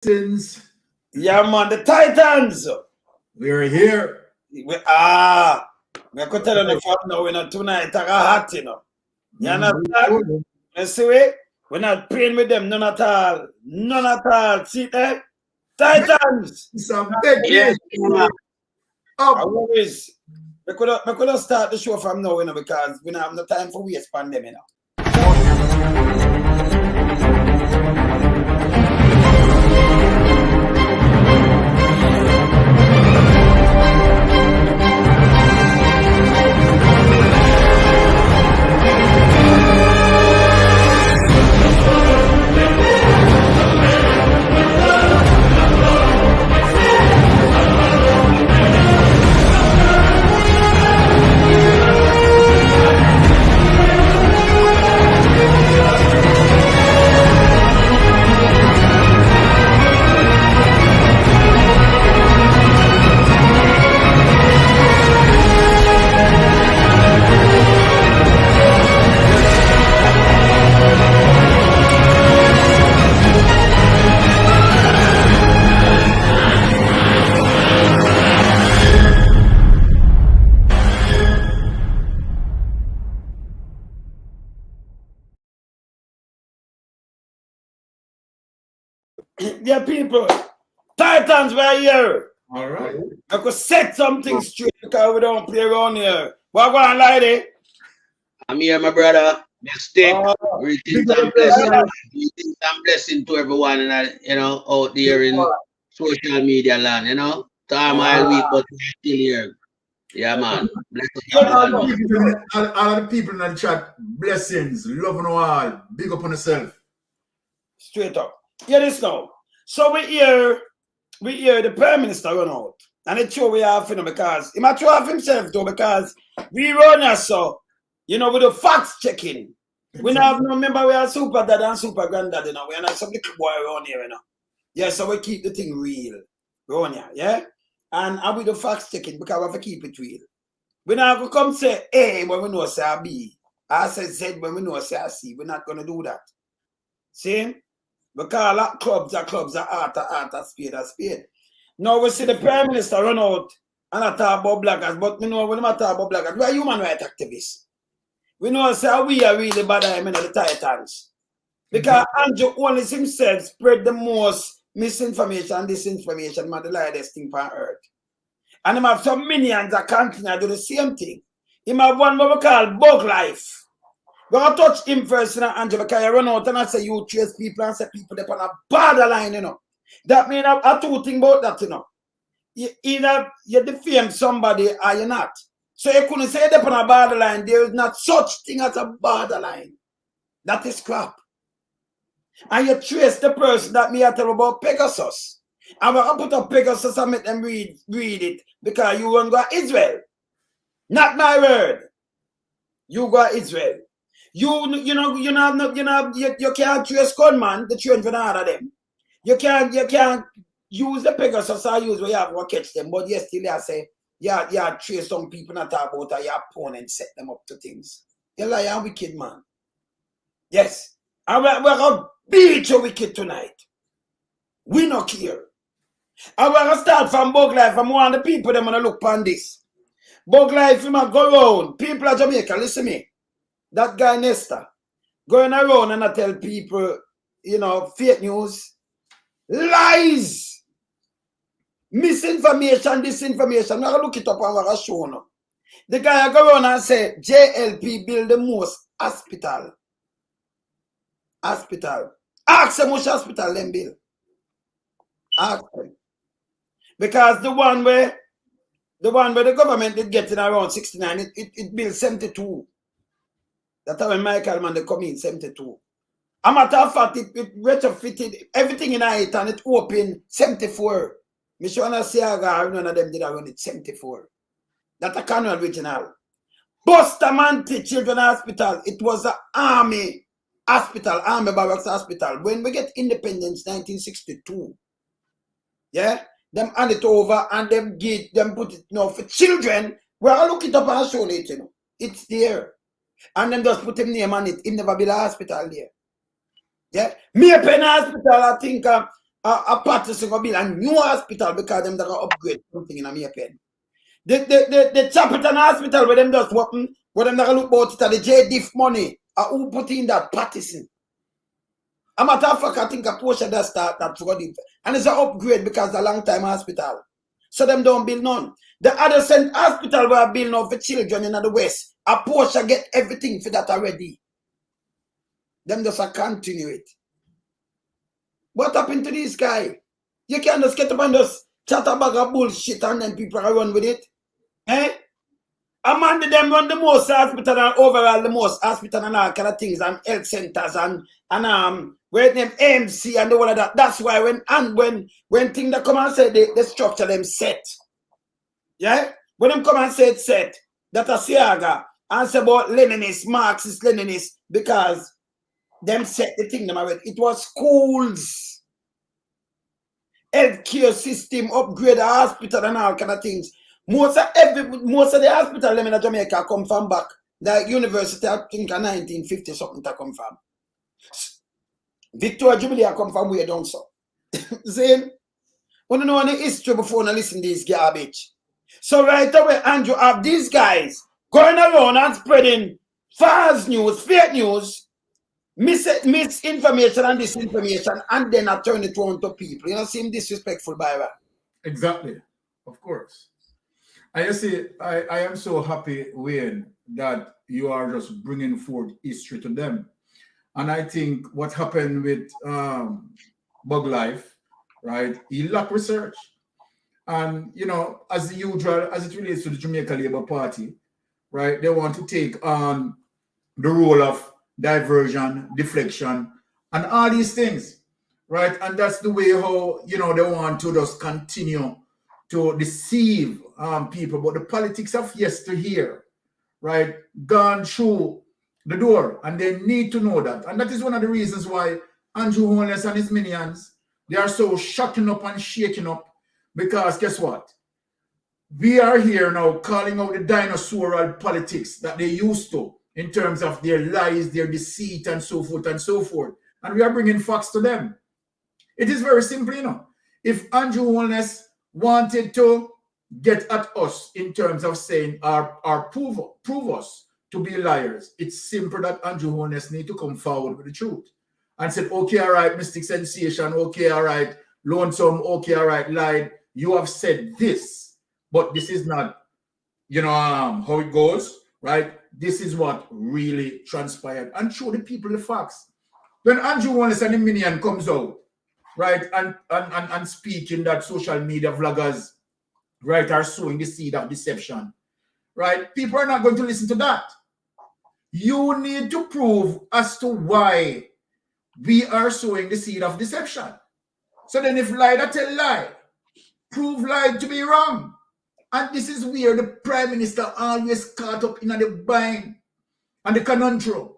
Since Yeah, man, the Titans. we're here. I could tell you the fact now, we're not tonight, I got hot, you know. You understand? You see, we're not playing with them, none at all. None at all. See there? Titans. Some big Yeah. I up. always, we could start the show from now, you know, because we don't have no time for waste pandemic, you know. Yeah, people, Titans were here. All right. I could set something straight because we don't play around here. What going on, lady? I'm here, my brother. Mystic. Greetings and blessing. Greetings and blessing to everyone, out there in social media land, To all my week, but we're still here. Yeah, man. All the people in the chat, blessings, love and all. Big up on yourself. Straight up. Hear this now. So we hear the Prime Minister run out. And it's true we have him because he might throw off himself though, because we run here, so with the facts checking. We now remember we are super dad and super granddad, we are not some little boy around here, Yeah, so we keep the thing real. Around here, yeah? And with the facts checking because we have to keep it real. We now go come say A when we know say B. I say Z when we know say C. We're not gonna do that. See? Because like clubs are art, spade. Now we see the Prime Minister run out and I talk about blackers, but we know when I talk about blackers, we are human rights activists. We know say we are really bad at the Titans. Because Andrew only himself spread the most misinformation and disinformation, man, the lightest thing on earth. And he have some minions that continue to do the same thing. He have one what we call bug life. We're going to touch him first, Andrew, because you run out and I say you chase people and say people they're on a borderline, That means I two things about that, Either you defame somebody or you're not. So you couldn't say they're on a borderline. There is not such thing as a borderline. That is crap. And you trace the person that me I tell about Pegasus. And we're going to put up Pegasus and make them read it because you won't go to Israel. Not my word. You go to Israel. You can't trace gunman, the children out of them. You can't use the Pegasus or use where you have to catch them, but yes, still I say, yeah, trace some people not talk about your opponent, set them up to things. You're like a wicked man. Yes. And we're gonna beat you wicked tonight. We not here. And we're gonna start from Bug Life. I'm one of the people that wanna look on this. Bug Life, you might go around. People of Jamaica, listen to me. That guy Nesta going around and I tell people, fake news, lies, misinformation, disinformation. I'm gonna look it up and I'm gonna show you. The guy go around and say JLP build the most hospital. Ask them which hospital them build. Ask them. Because the one where the government did get in around 69, it built 72. That's when Michael man they come in 72. A matter of fact, it retrofitted everything in it and it opened 74. Mishwana Siaga, none of them did around it 74. That's a Canon original. Bustamante Children's Hospital, it was an army hospital, army barracks hospital. When we get independence 1962, yeah, them hand it over and them put it for children. Well, look it up and show it, It's there. And then just put him name on it. He never built a hospital there. Yeah. Me pen hospital, I think a Patterson go build a new hospital because them gonna upgrade something in my opinion. The Chapitan Hospital where them just open, where them gonna look about it at the JDIF money. Who put in that Patterson? A matter of fact, I think a portion that start that for it. And it's an upgrade because it's a long time hospital. So them don't build none. The other St. Hospital we are building now for children in the West, a portion get everything for that already. Them just continue it. What happened to this guy? You can't just get up and just chat about a bullshit and then people are run with it. Eh? Among them run the most hospital and overall the most hospital and all kind of things and health centers and where them AMC and all of that. That's why when things that come and say the structure them set. Yeah? When them come and say it's set, that a Siaga and say about Leninist, Marxist, Leninist, because them set the thing them already. It was schools, healthcare system, upgrade the hospital and all kind of things. Most of the hospital them in Jamaica come from back. The university, I think, in 1950 something to come from. Victoria Jubilee come from where down so. Saying, want to know any history before you listen to this garbage. So right away, Andrew, have these guys going around and spreading false news, fake news, misinformation and disinformation, and then I turn it on to people. You know, seem disrespectful, Byron. Exactly, of course. I see. I am so happy, Wayne, that you are just bringing forth history to them. And I think what happened with Bug Life, right? He lacked research. And, you know, as usual, as it relates to the Jamaica Labour Party, right, they want to take on the role of diversion, deflection, and all these things, right? And that's the way how, you know, they want to just continue to deceive people. But the politics of yesteryear, right, gone through the door, and they need to know that. And that is one of the reasons why Andrew Holness and his minions, they are so shutting up and shaking up, because guess what? We are here now calling out the dinosaurial politics that they used to in terms of their lies, their deceit, and so forth and so forth. And we are bringing facts to them. It is very simple, you know. If Andrew Holness wanted to get at us in terms of saying or prove us to be liars, it's simple that Andrew Holness need to come forward with the truth and said, okay, all right, Mystic Sensation, okay, all right, Lonesome, okay, all right, lied. You have said this, but this is not, you know, how it goes, right? This is what really transpired, and show the people the facts. When Andrew Holness and the minion comes out, right, and speaking that social media vloggers, right, are sowing the seed of deception, right? People are not going to listen to that. You need to prove as to why we are sowing the seed of deception. So then if lie that tell lie, prove lie to be wrong. And this is where the Prime Minister always caught up in the bind and the conundrum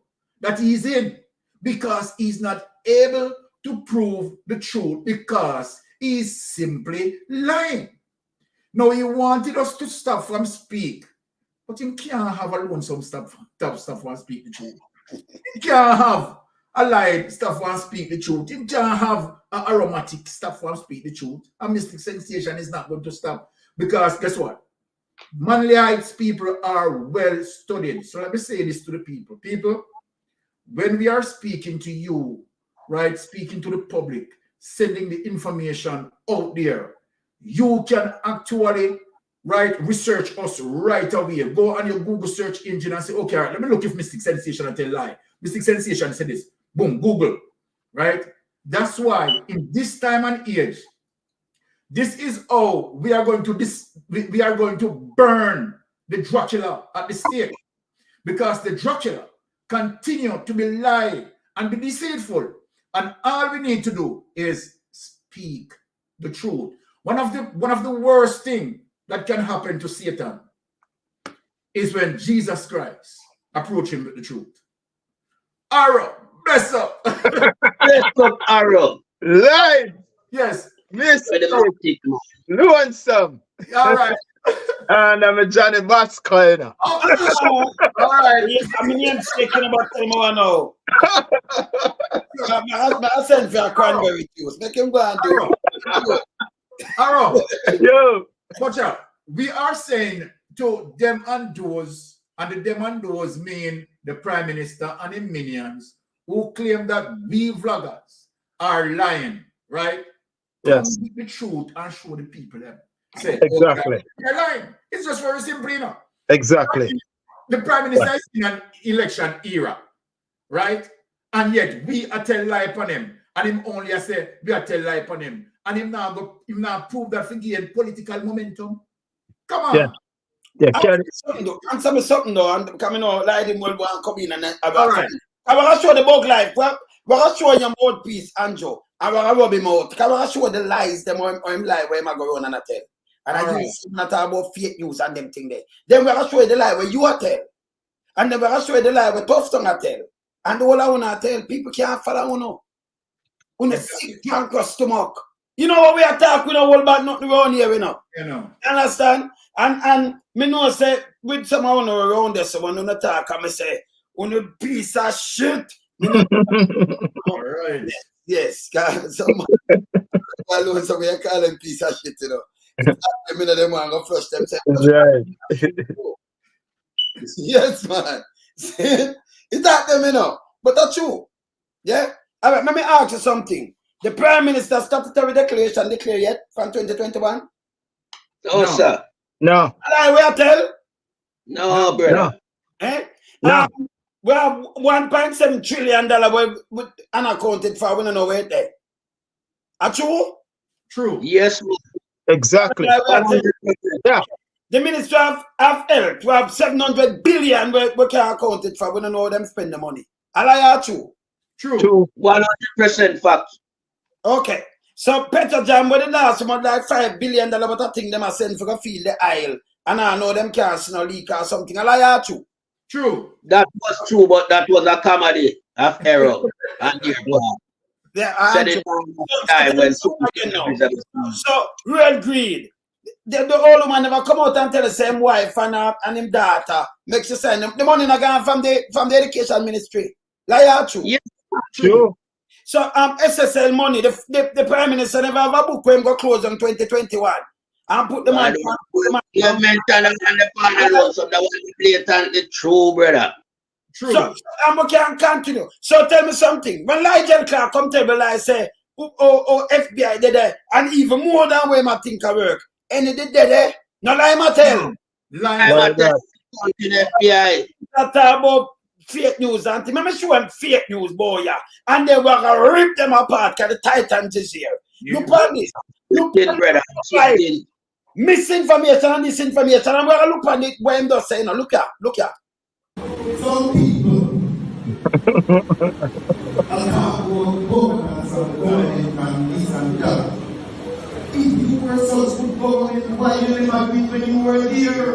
that he's in, because he's not able to prove the truth and he's simply lying. Now, he wanted us to stop from speak, but he can't have a lonesome stuff and speak the truth. He can't have a light stuff and speak the truth. He can't have an aromatic stuff and speak the truth. A Mystic Sensation is not going to stop, because guess what? Manly Heights people are well studied. So let me say this to the people. People, when we are speaking to you, right, speaking to the public, sending the information out there, you can actually, right, research us right away. Go on your Google search engine and say, okay, all right, let me look if Mystic Sensation I tell lie. Mystic Sensation said this. Boom, Google, right? That's why in this time and age, this is how we are going to burn the Dracula at the stake, because the Dracula continue to be lie and be deceitful, and all we need to do is speak the truth. One of the worst things that can happen to Satan is when Jesus Christ approach him with the truth. Arrow, mess up. Mess up, Arrow. Lied. Yes. Mistake. Lonesome. All right. And I'm a Johnny Bosco, you know. All right. I mean, I'm speaking about tell me one now. I send for a cranberry juice. Make him go and do it. Arrow, Yo. watch out. We are saying to them and those, and the them and those mean the Prime Minister and his minions who claim that we vloggers are lying, right? Yes. Come with the truth and show the people them. Say, Exactly. okay, they're lying. It's just very simple, you know. Exactly. The Prime Minister is in an election era, right? And yet we are tell lie upon him. And him only say we are tell lie upon him. And him now prove that for gain political momentum. Come on. Yeah. Yeah. Answer me something though, and coming on, like him will go and come in and All right. I want to show the bug life. We're going to show your mouthpiece, Anjo. I want to rub him out. I want to show the lies, them or him lie where him go on and I tell. And I use not about fake news and them thing there. Then we're going to show you the lie where you are tell. And then we're going to show you the lie where tough tongue I tell. And all I want to tell, people can't follow you. When the sick can't cross stomach. You know what we attack, we don't hold back nothing around here, you know. You know. Understand? And me know say with someone around there, someone on attack, and me say, on a piece of shit. All right. Yes, someone alone, so we are calling piece of shit, you know. I mean, them want to flush themselves. Right. Yes, man. It's that them, you know. But that's true. Yeah? All right, let me ask you something. The Prime Minister statutory declaration declared yet from 2021? No, sir. No. I will tell. No, brother. No. Eh? No. We have $1.7 trillion with unaccounted for. We don't know where it's there. Are true? True. Yes, man. Exactly. Yeah. The Ministry of Health, we have 700 billion we can't account it for. We don't know how them spend the money. Are true? True. 100% fact. Okay. So Petrojam, when the last month like $5 billion, but I think them are sent for to fill the aisle. And I know them can't see no leak or something. Are true? True. That was true, but that was a comedy of error. And dear God. Yeah, Said it time when so real greed. The old woman never come out and tell the same wife and him daughter makes you send them the money not gone from the education ministry. Lie true. Yes. True. So SSL money, the Prime Minister never have a book when go close on 2021 and put the money. You mentioned and the panel, so that was blatantly true, brother. True. So we can continue. So tell me something. When Nigel Clark come tell me like say, FBI did there, and even more than where I think I work. And it did there. No lie my tell. I'm FBI. That about fake news and remember she went fake news, boy, yeah. And they were gonna rip them apart because the Titans is here. Yeah. You promise. You Brother. misinformation and disinformation. And we're gonna look at it where I'm just saying, look here. Some people allow governance of government and this and that. If you were such good government, why you never did when you were here?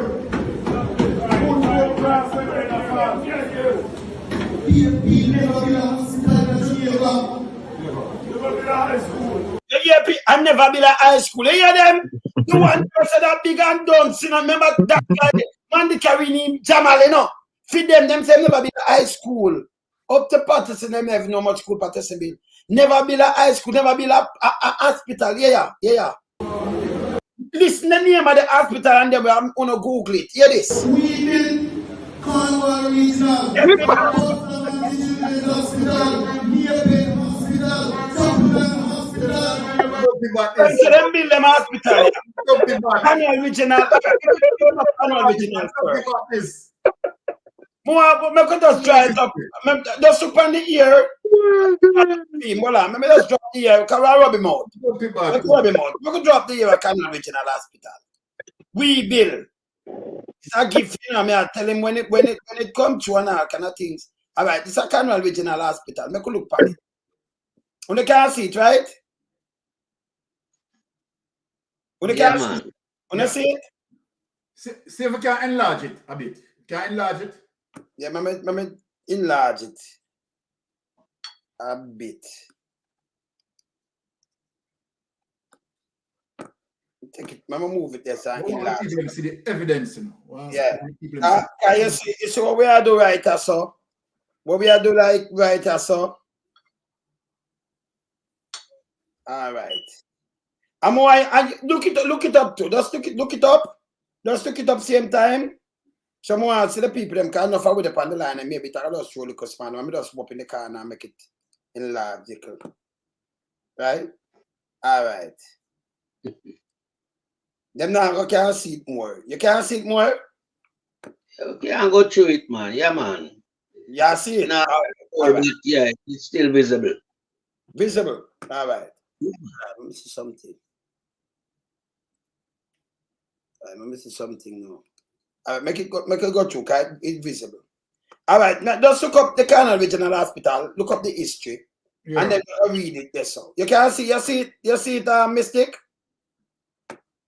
PFP never been a hospital in Jamaica. Yeah, I never been at high school. You hear them? The one person that big and done, you know, remember that guy, man, the carrying Jamal, you know. Feed them say never been at high school. Up to Patterson, them have no much school Patterson bill. Never been at high school, never been at a hospital. Yeah. Listen the name of the hospital and then I'm gonna Google it. Hear this. We built Cornwall Regional, Hospital, Near Hospital, Supplement Hospital. So them build them hospital. Annual regional. More, but I just try it up. Just look on the ear. Let me just drop the ear. Can I rub him out? We could drop the ear at Canal Regional Hospital. We bill. It's a gift, you know. I tell him when it comes to and all kind of things. All right, this is a Canal Regional Hospital. Make a look at it. You can see it, right? You can see it. You see it? See if we can enlarge it a bit. Can I enlarge it? Yeah, me enlarge it a bit. Take it. I'm gonna move it there, so I We can want people to see the evidence, you know. Yeah. People to Can you see what we are doing right, so? What we are doing like right, so? All right. I look it up too. Just look it up. Just look it up same time. Someone see the people them can enough with up on the line and maybe I just show the customer. I'm just swap in the car and make it enlarge. Right? All right. Them now can't see it more. You can't see it more? You can't go through it, man. Yeah, man. Yeah, see it. No, All right. yeah, it's still visible. Visible. All right. Yeah. Let me see something. Let me see something now. All right, make it go through, okay? It's visible. All right, now just look up the Canal Regional Hospital, look up the history, and then read it there. So you can see, you see it, mistake?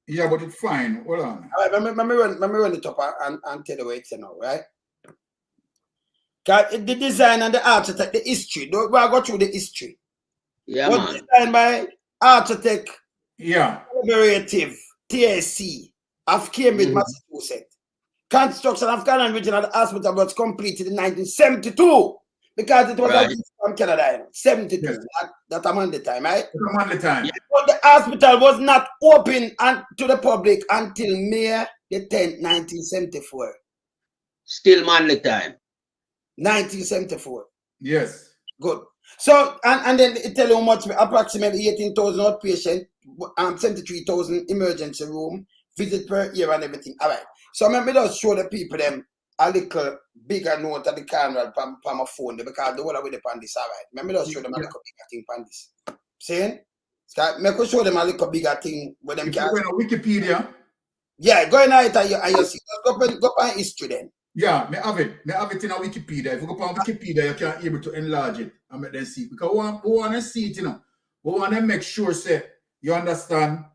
Yeah, but it's fine. Hold on. All right, let me run it up and tell you what it's now, right? The design and the architect, the history. We'll go through the history. Yeah, was man. Designed by architect, collaborative, TSC of Cambridge, Massachusetts. Construction of Canal Regional Hospital was completed in 1972 because it was a gift from Canada. 72. Yes. That amount of time, right? Amount of time. But the hospital was not open to the public until May the 10th, 1974. Still manly time. 1974. Yes. Good. So, and then it tell you how much, approximately 18,000 outpatient, 73,000 emergency room, visit per year and everything. All right. So let me just show the people them a little bigger note of the camera from my phone because the whole of the pan this. All right. Let me just show them a little bigger thing pan this. Saying? Let me show them a little bigger thing where them can. Go on Wikipedia. Yeah, go in it and you see. Go on history then. Yeah, I have it. I have it in a Wikipedia. If you go on Wikipedia, you can able to enlarge it and make them see it. Because we want to see it, you know. We want to make sure, say, you understand,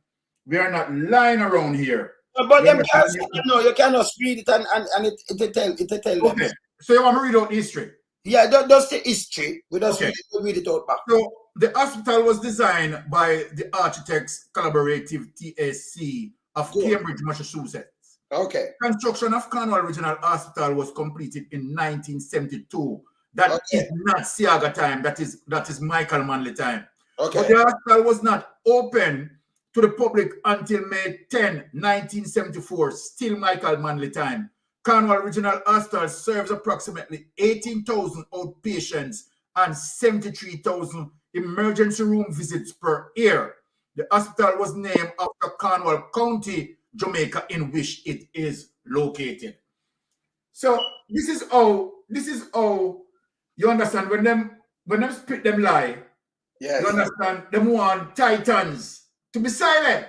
we are not lying around here. But them can't see it, no, you cannot read it and it tell them. Okay, so you want to read out history? Yeah, that's the history. We just read it out back. So the hospital was designed by the Architects Collaborative TSC of Cambridge, Massachusetts. Okay. Construction of Cornwall Regional Hospital was completed in 1972. That is not Siaga time. That is Michael Manley time. Okay. But the hospital was not open to the public until May 10, 1974. Still Michael Manley time. Cornwall Regional Hospital serves approximately 18,000 outpatients and 73,000 emergency room visits per year. The hospital was named after Cornwall County, Jamaica, in which it is located. So this is how you understand when them spit them lie. Yes. You understand them want titans to be silent.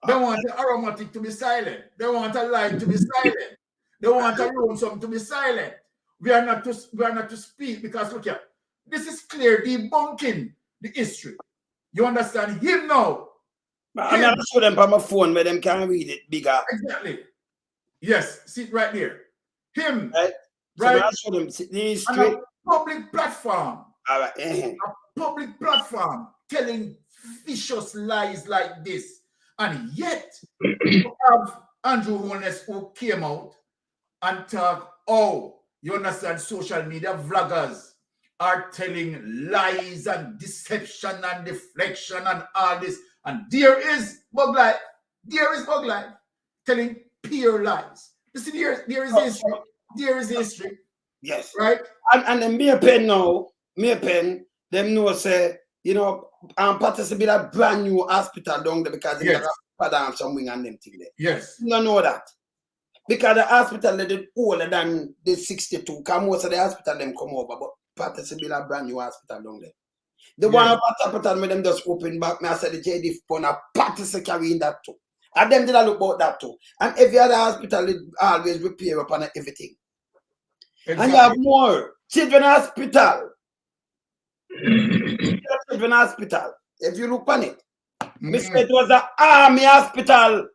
They want the aromatic to be silent. They want a lie to be silent. They want a lonesome to be silent. We are not to speak because look here, this is clear debunking the history. You understand him now? I'm not show them on my phone where them can read it bigger. Exactly. Yes, see it right there. Him, right? So show them these on a public platform. All right. A public platform telling vicious lies like this. And yet, you have Andrew Holness who came out and talk, you understand, social media vloggers are telling lies and deception and deflection and all this. And there is Bug Life. There is Bug Life telling pure lies. You see, there is history. There is history. Yes. Right? And then me a pen now, them know say, you know, participate a brand new hospital down there because they got a down some wing and them thing there. Yes. You don't know that. Because the hospital they did older than the 62. Because most of the hospital them come over, but participate a brand new hospital down there. The one hospital with them just open back. Me I said the JD phone a participate carrying that too. And them did a look about that too. And every other hospital they always repair upon everything. Exactly. And you have more. Children hospital. Children hospital. If you look on it, it was an army hospital.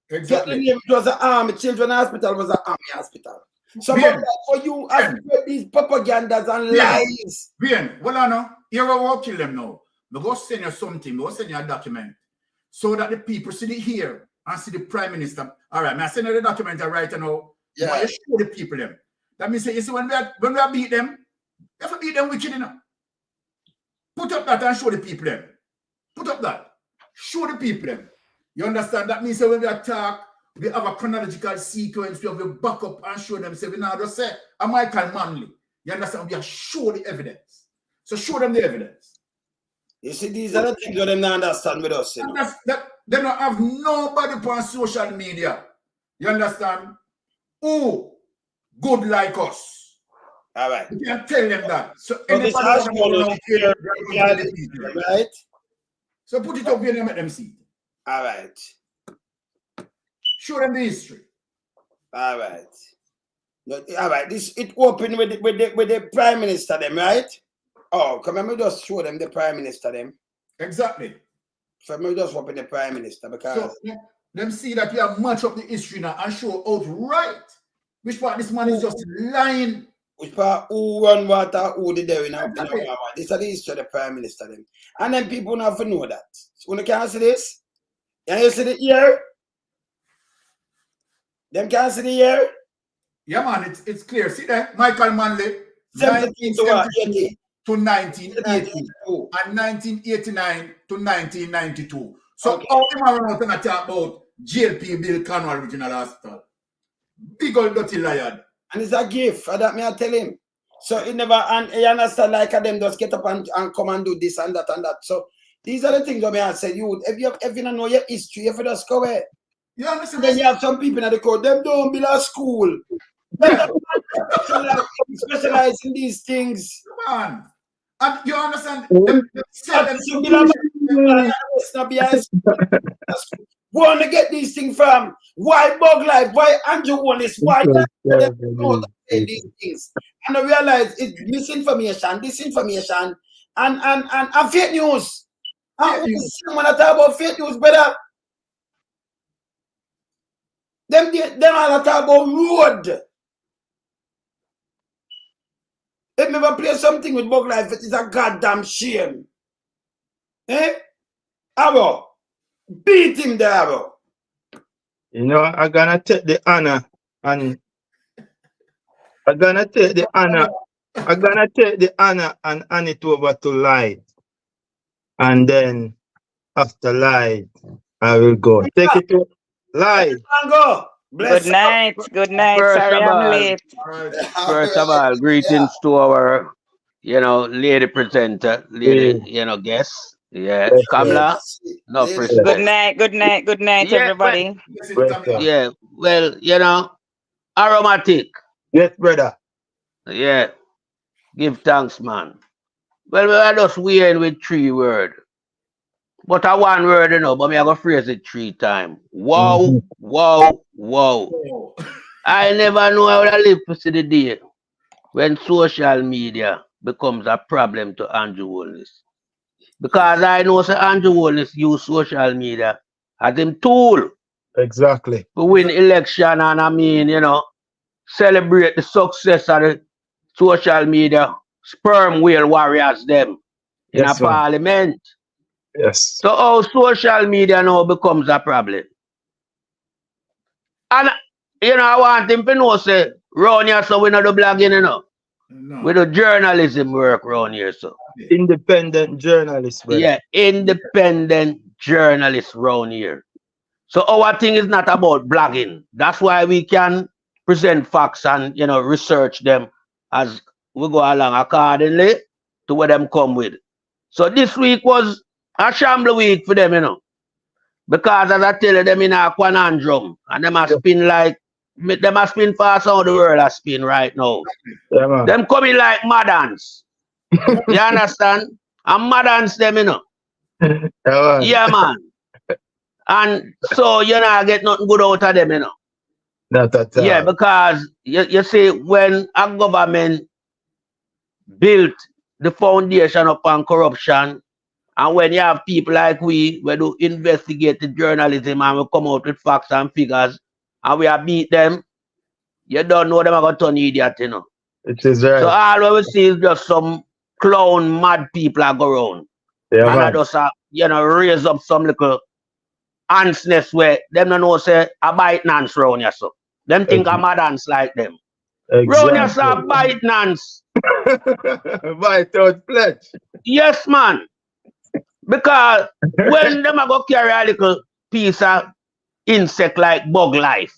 Exactly. It was an army. Children hospital was an army hospital. So for you, as these propagandas and lies. Well, I know. You're going to kill them now. we go send you something, we go send you a document, so that the people see it here and see the Prime Minister. All right, I send you the document right now. Yeah. But you show the people them. That means, you see, when we beat them, you have to beat them wicked, you know. Put up that and show the people them. Put up that. Show the people them. You understand? That means that when we attack, we have a chronological sequence, we have a backup and show them, say, we now just say, I'm Michael Manley. You understand? We have show the evidence. So show them the evidence. You see, these are the things that they don't understand with us. You know? They don't have nobody on social media. You understand? Who good like us. All right. You can tell them that. So this has right? So put it up here and let them see. All right. Show them the history. All right. All right. This it opened with the Prime Minister them, right? Oh, come on, me just show them the Prime Minister them. Exactly. So me just open the Prime Minister because so them see that we have match up the history now and show outright which part this man is just lying. Which part who run water, who did there in our this is the history of the Prime Minister them. And then people have to know that. So when can see this? Can you see the ear? Them can see the ear? Yeah, man, it's clear. See that? Michael Manley, 1972 to 1980 and 1989 to 1992. So okay. all them around and talk about JLP Bill Canwell Regional Hospital. Big old dirty liar. And it's a gift, for that me I tell him. So it never, and you understand, like them just get up and come and do this and that and that. So these are the things that me I say, you, if you don't know your history, if you just go away. You understand? Then you have some people in the court, them don't build a school. Specialize in these things. Come on. And you understand? Want to get these things from? Why Bug Life? Why Andrew Holness? Why these things? And I realize it's misinformation, disinformation, and fake news. When I talk about fake news, brother, them all talk about road. If me ever play something with Bug Life, it is a goddamn shame. Eh? Abo, beat him there, Abo. You know, I'm gonna take the honor and and hand it over to Light. And then after Light, I will go. Take it to Light. Go. Bless Good night. Good night. Sorry I'm late. First of all, greetings to our, lady presenter, guest. Yeah, Kamla. No, President. Good night. Good night. Good night, Yeah, everybody. Yeah, well, aromatic. Yes, brother. Yeah, give thanks, man. Well, we are just weird with 3 words. But I one word, but me I go phrase it 3 times. Wow, wow, wow. I never know how to live to see the day when social media becomes a problem to Andrew Holness. Because I know Sir Andrew Holness use social media as him tool Exactly. to win election and celebrate the success of the social media sperm whale warriors them in Yes, a man. parliament. Yes. So how social media now becomes a problem. And I want him to know say round here so we not do blogging, No. We do journalism work round here, so. Independent journalist, brother. Yeah, independent journalists round here. So our thing is not about blogging. That's why we can present facts and research them as we go along accordingly to what them come with. So this week was a shamble week for them, because as I tell you, them in a conundrum and them a spin like them a spin fast how the world a spin right now. Yeah, man. Them coming like madans. You understand? And madans them, Yeah, man. Yeah, man. And so you not get nothing good out of them, Not at all. Yeah, because you see, when a government built the foundation upon corruption, and when you have people like we do investigate the journalism and we come out with facts and figures, and we have beat them, you don't know them are going to turn idiot, It is right. So all we see is just some clown mad people are go around. Yeah, And I man. just, raise up some little ants nest where them don't know say a bite nance round here, so. Them think I'm a dance like them. Round here, Exactly. so a bite nance. Bite out pledge. Yes, man. Because when them a go carry a little piece of insect like bug life,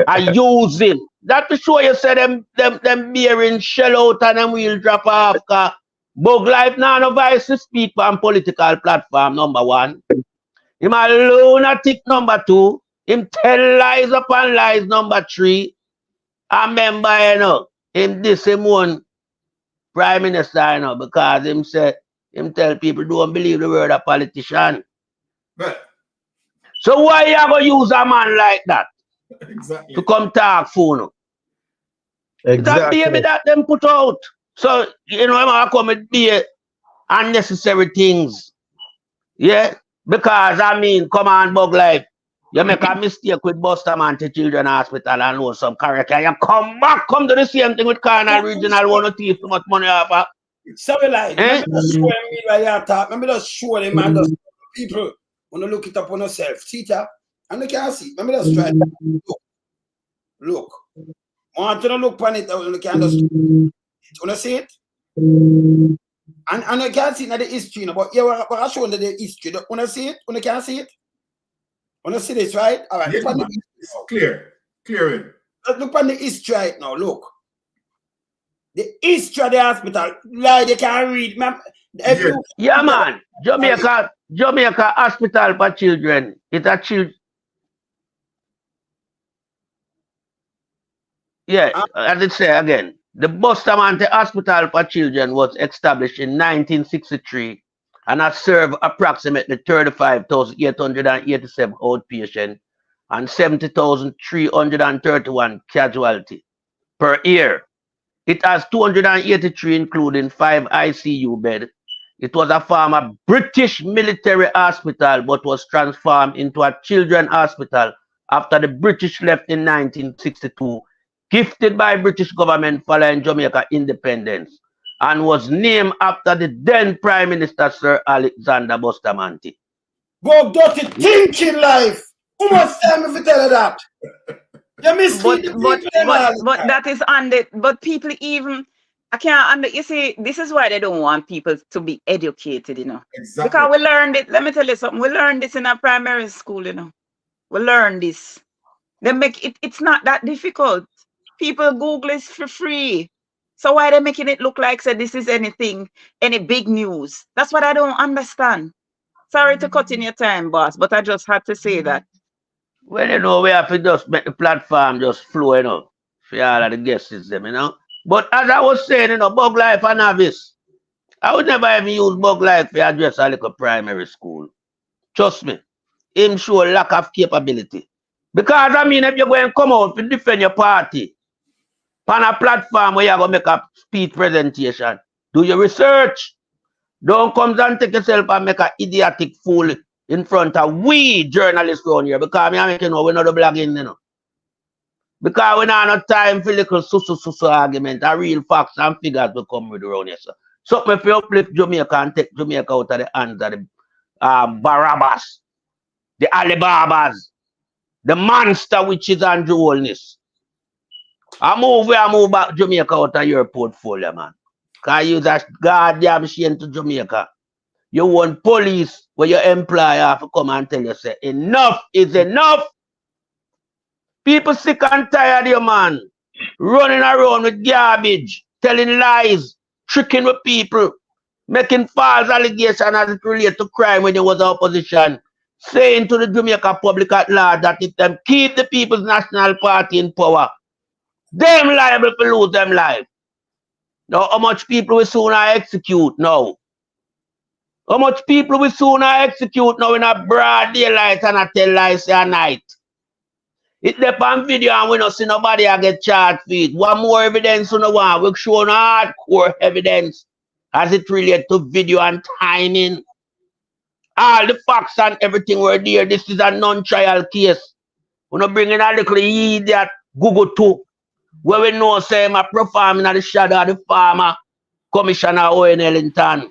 I use him. That to show you say them bearing shell out and them will drop off. Cause bug life now no vice to speak on political platform, number one. Him a lunatic, number two. Him tell lies upon lies, number three. I remember, him this him one prime minister, because him tell people don't believe the word of politician. Right. So why you gonna use a man like that Exactly. to come talk for you? That baby Exactly. that them put out. So, I come with be unnecessary things. Yeah? Because, come on, bug life. You make a mistake with Buster Man to Children Hospital and know some character. You come to the same thing with Carnal Regional, want to thief too much money off of. Sorry, like, Eh? let me just show him why you talk. Let me just show him and just people want to look it up on yourself. See it, and you can see. Let me just try. Look. I want to look on it and you can just want to see it? And you can see it in the history, but yeah, we're showing the history. Want to see it? You can see it? Want to see this, right? All right. Yes, Look on man. It's clear. Clearing. look on the history right now. Look. The history of the hospital. Like they can read. Yes. Yeah, man. Jamaica Hospital for Children. It's a child. Yeah, as it say again, the Bustamante Hospital for Children was established in 1963 and has served approximately 35,887 outpatient and 70,331 casualty per year. It has 283, including 5 ICU beds. It was a former British military hospital but was transformed into a children's hospital after the British left in 1962, gifted by British government following Jamaica independence, and was named after the then Prime Minister Sir Alexander Bustamante. Go dirty thinking life. Who must tell me if you tell her that? You mislead the people. But that is but people even I can't you see, this is why they don't want people to be educated, Exactly. Because we learned it. Let me tell you something. We learned this in our primary school, We learned this. They make it's not that difficult. People Google it for free. So why they making it look like this is any big news? That's what I don't understand. Sorry to cut in your time, boss, but I just had to say that. Well, we have to just make the platform just flow, for all of the guests, But as I was saying, Bug Life and Novice, I would never even use Bug Life to address a little primary school. Trust me, him show lack of capability. Because, if you're going to come out to defend your party on a platform where you're going to make a speech presentation, do your research. Don't come and take yourself and make an idiotic fool in front of we journalists around here. Because we're not the blogging, Because we don't have time for little susu argument. A real facts and figures will come with around here. So if you uplift Jamaica and take Jamaica out of the hands of the Barabbas, the Alibabas, the monster which is Andrew Holness. I move back Jamaica out of your portfolio, man. Because you that goddamn shame to Jamaica. You want police where your employer have to come and tell you, say, enough is enough. People sick and tired of you, man. Running around with garbage, telling lies, tricking with people, making false allegations as it relates to crime when you was opposition, saying to the Jamaica public at large that if them keep the People's National Party in power, them liable to lose them life. Now, how much people will sooner execute now? How much people will sooner execute now in a broad daylight and a tell lies at night? It dep on video and we don't see nobody get charged for it. One more evidence we don't want. We're showing hardcore evidence as it relates to video and timing. All the facts and everything were there. This is a non-trial case. We're not bringing a little idiot Google too. Where we know say I'm performing at the shadow of the farmer, Commissioner Owen Ellington.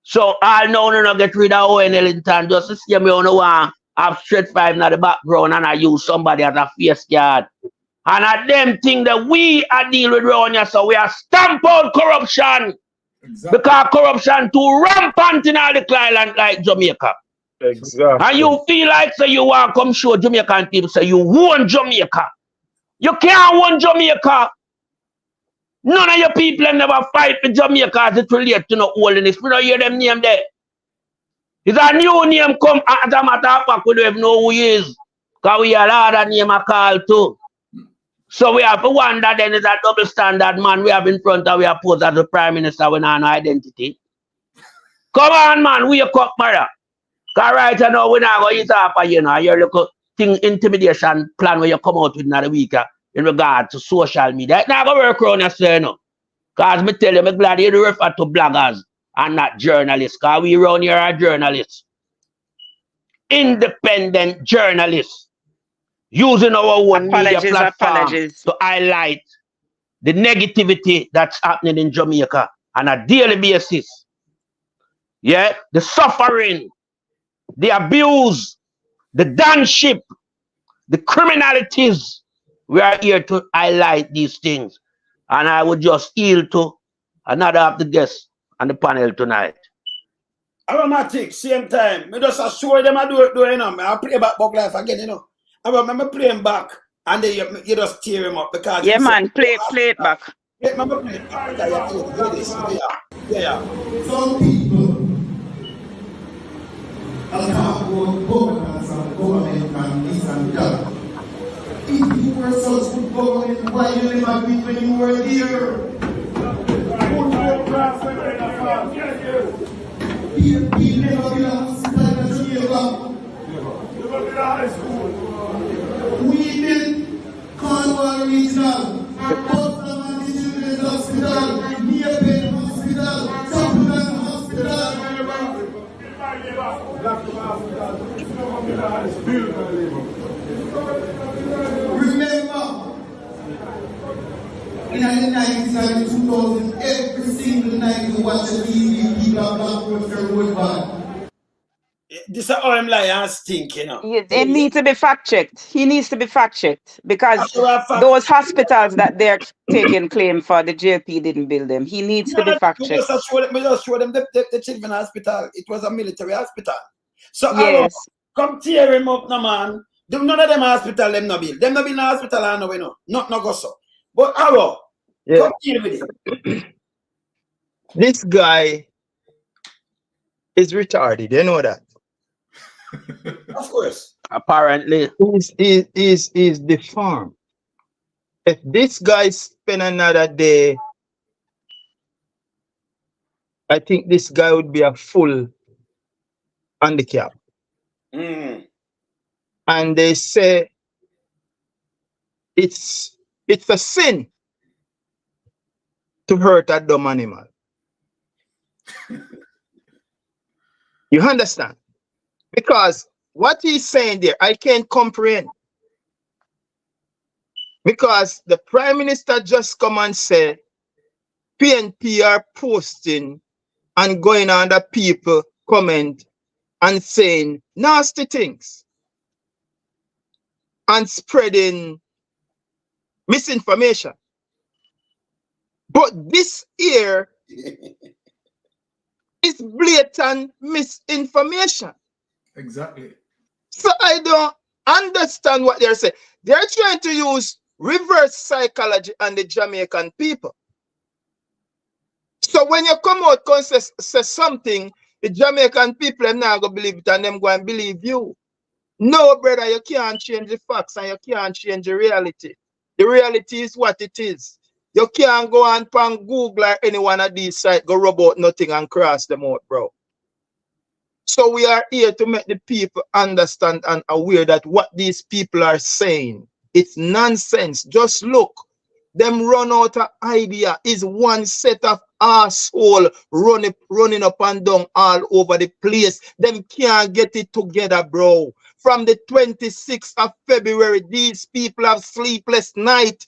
So all now no get rid of Ellington just to see me on the one have straight five in the background and I use somebody as a face card. And at them thing that we are deal with around here, so we are stamp out corruption. Exactly. Because corruption too rampant in all the island like Jamaica. Exactly. And you feel like so you want to come show Jamaican people say you own Jamaica. You can't own Jamaica. None of your people never fight for Jamaica as it relates to no holiness. We don't hear them name there. It's a new name come as a matter of fact, we don't even know who he is. Because we have a lot of name a call too. So we have to wonder then is a double standard man we have in front of we are posed as the Prime Minister with no identity. Come on, man, wake up, brother. Because right now we're not going to eat up, you know, your little thing intimidation plan where you come out with another week in regard to social media. It's not going to work around yourself, you know. Because me tell you, I'm glad you refer to bloggers and not journalists. Because we around here are journalists. Independent journalists. Using our own media platform to highlight the negativity that's happening in Jamaica on a daily basis. Yeah, the suffering, the abuse, the danship, the criminalities. We are here to highlight these things. And I would just yield to another of the guests on the panel tonight. Aromatic, same time. I just show them I do it, you know. I play back life again, you know. I remember playing back and then you just tear him up because yeah, man, play it back. I remember playing back. Yeah. Some people are talking about governance and government and this and that. If you were such good government, why you never be when you were there? People never been a hospital in Jamaica. Never been a high school. We built Cornwall Regional, Boston and the Children's Hospital, Near Hospital, Supplement Hospital. Remember, in the 90s and the 2000s, every single night you watch the TV, people are black roads the road back. This is how I'm like and stink, you know. It needs to be fact checked. He needs to be fact checked because those hospitals that they're taking claim for, the JP didn't build them. He needs to be fact checked. We just show them the children's hospital. It was a military hospital. So yes. Come tear him up, no man. None of them hospital, them no build. Them no build no hospital, I know we know. Not no go so. But Arrow, come deal with it. This guy is retarded, you know that? Of course. Apparently. He's deformed. If this guy spend another day, I think this guy would be a full handicap. And they say it's a sin to hurt a dumb animal. You understand? Because what he's saying there, I can't comprehend. Because the Prime Minister just come and say, PNP are posting and going on the people comment and saying nasty things and spreading misinformation. But this here is blatant misinformation. Exactly. So I don't understand what they're saying. They're trying to use reverse psychology on the Jamaican people. So when you come out and say something, the Jamaican people are not going to believe it and them going to believe you. No, brother, you can't change the facts and you can't change the reality. The reality is what it is. You can't go on Google or any one of these sites, go rub out nothing and cross them out, bro. So we are here to make the people understand and aware that what these people are saying, it's nonsense. Just look. Them run out of idea is one set of asshole running up and down all over the place. Them can't get it together, bro. From the 26th of February, these people have sleepless night.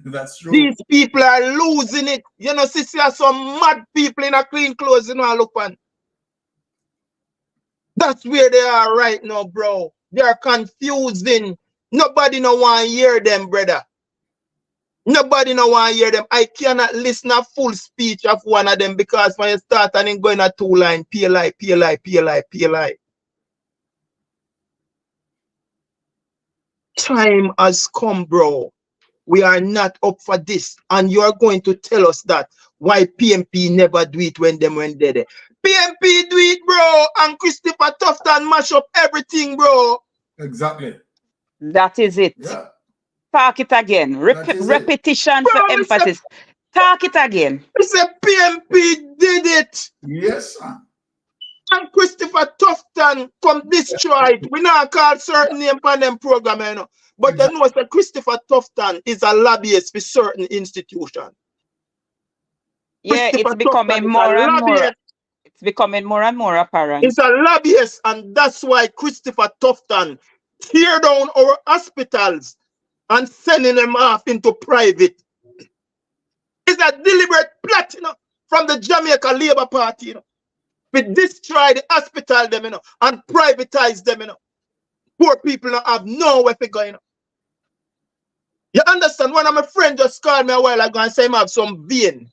That's true. These people are losing it. You know, see some mad people in a clean clothes, you know, I look on. That's where they are right now, bro. They are confusing. Nobody no want to hear them, brother. Nobody no want to hear them. I cannot listen a full speech of one of them because when you start and then going a two line, PLI, PLI, PLI, PLI. Time has come, bro. We are not up for this. And you are going to tell us that why PMP never do it when they there. PMP do it, bro. And Christopher Tufton mash up everything, bro. Exactly. That is it. Yeah. Talk it again. That is it. Repetition Bro, for emphasis. Talk it again. It's a PMP did it. Yes, sir. And Christopher Tufton come destroy it. We not call certain name on them program, you know. But you know that Christopher Tufton is a lobbyist for certain institutions. Yeah, it's becoming more and more. It's becoming more and more apparent. He's a lobbyist, and that's why Christopher Tufton tear down our hospitals and sending them off into private. It's a deliberate plot, you know, from the Jamaica Labour Party, you know. We destroy the hospital, them, you know, and privatize them, you know. Poor people don't have nowhere to go, you know. You understand? One of my friends just called me a while ago and said I have some vein.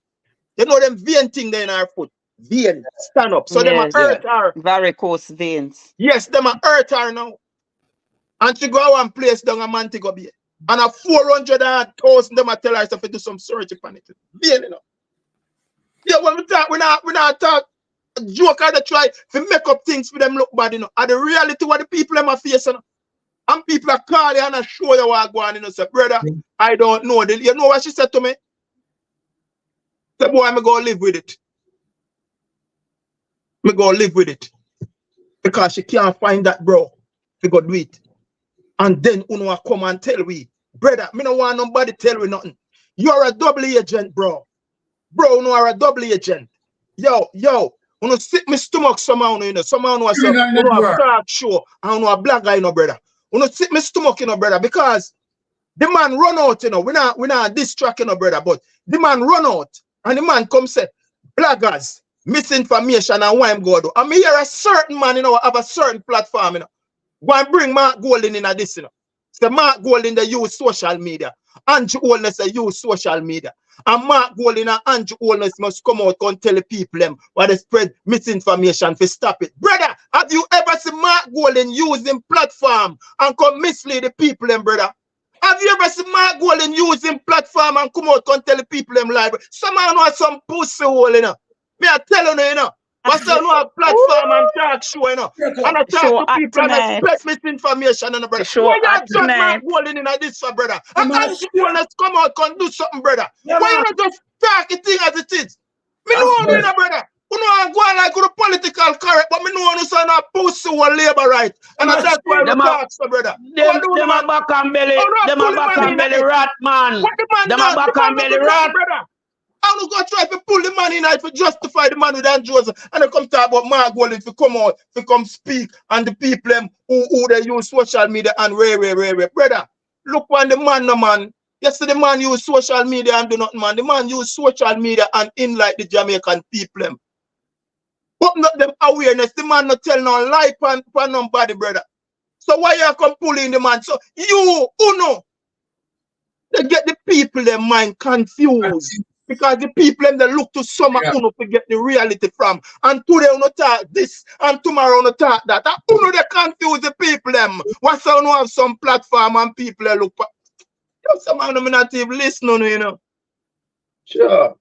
You know them vein thing there in our foot. Vein, stand up. So them hurt her. Varicose veins. Yes, them hurt her now. And she go one place down a Montego Bay. And a 400,000 them tell her to do some surgery on it. Vein, you know. Yeah, when we talk, we not talk joke or they try to make up things for them look bad, you know. And the reality what the people them are facing, you know. And people are calling and I show you what going on, you know. Say, brother, I don't know. You know what she said to me? Say, boy, I'm going to live with it. I'm going to live with it. Because she can't find that, bro. We go do it. And then you come and tell we, brother, me don't want nobody tell me nothing. You're a double agent, bro. Bro, you are a double agent. Yo, you sit my stomach somehow, you know. Somehow you have talk show and you a black guy, you know, brother. You sit my stomach, you know, brother, because the man run out, you know. We not distract, you know, brother, but the man run out and the man come say, blaggers, misinformation and why I'm going to do. I mean, you're a certain man, you know, have a certain platform, you know. Go and bring Mark Golden in this, you know. So Mark Golden, they use social media. Andrew Holness, they use social media. And Mark Golden and Andrew Holness must come out and tell the people them why they spread misinformation to stop it. Brother, have you ever seen Mark Golden using platform and come mislead the people them, brother? Have you ever seen Mark Golden using platform and come out and tell the people them live? Someone know some pussy hole, you know. Me I tell you know. But still know a platform and talk show, you know. And I talk to people and spread misinformation, you know, brother. Why you just Mark Golden in this, brother? And Andrew Holness come out and do something, brother. Why you not just talk the thing as it is? Me know you know, brother. You know I go on like the political correct, but me know you say no pussy or labor right. And that's why we talk, so brother. Them a back and belly, them a back and belly rat, man. What the man them a back and belly rat, brother. I'm not going to try to pull the money in to justify the man with Andrew Joseph. And I come talk about Mark Golden to come out, to come speak, and the people who they use social media and rare. Brother, look on the man, no man. Yesterday the man use social media and do nothing, man. The man use social media and in like the Jamaican people. But not them awareness. The man not tell no lie for nobody, brother. So why you come pulling the man? So you, Uno, they get the people their mind confused. Because the people them they look to summer Uno to get the reality from. And today Uno talk this and tomorrow Uno talk that. And Uno they confuse the people them. Once Uno have some platform and people they look for. Some of them not even listen, you know. Sure.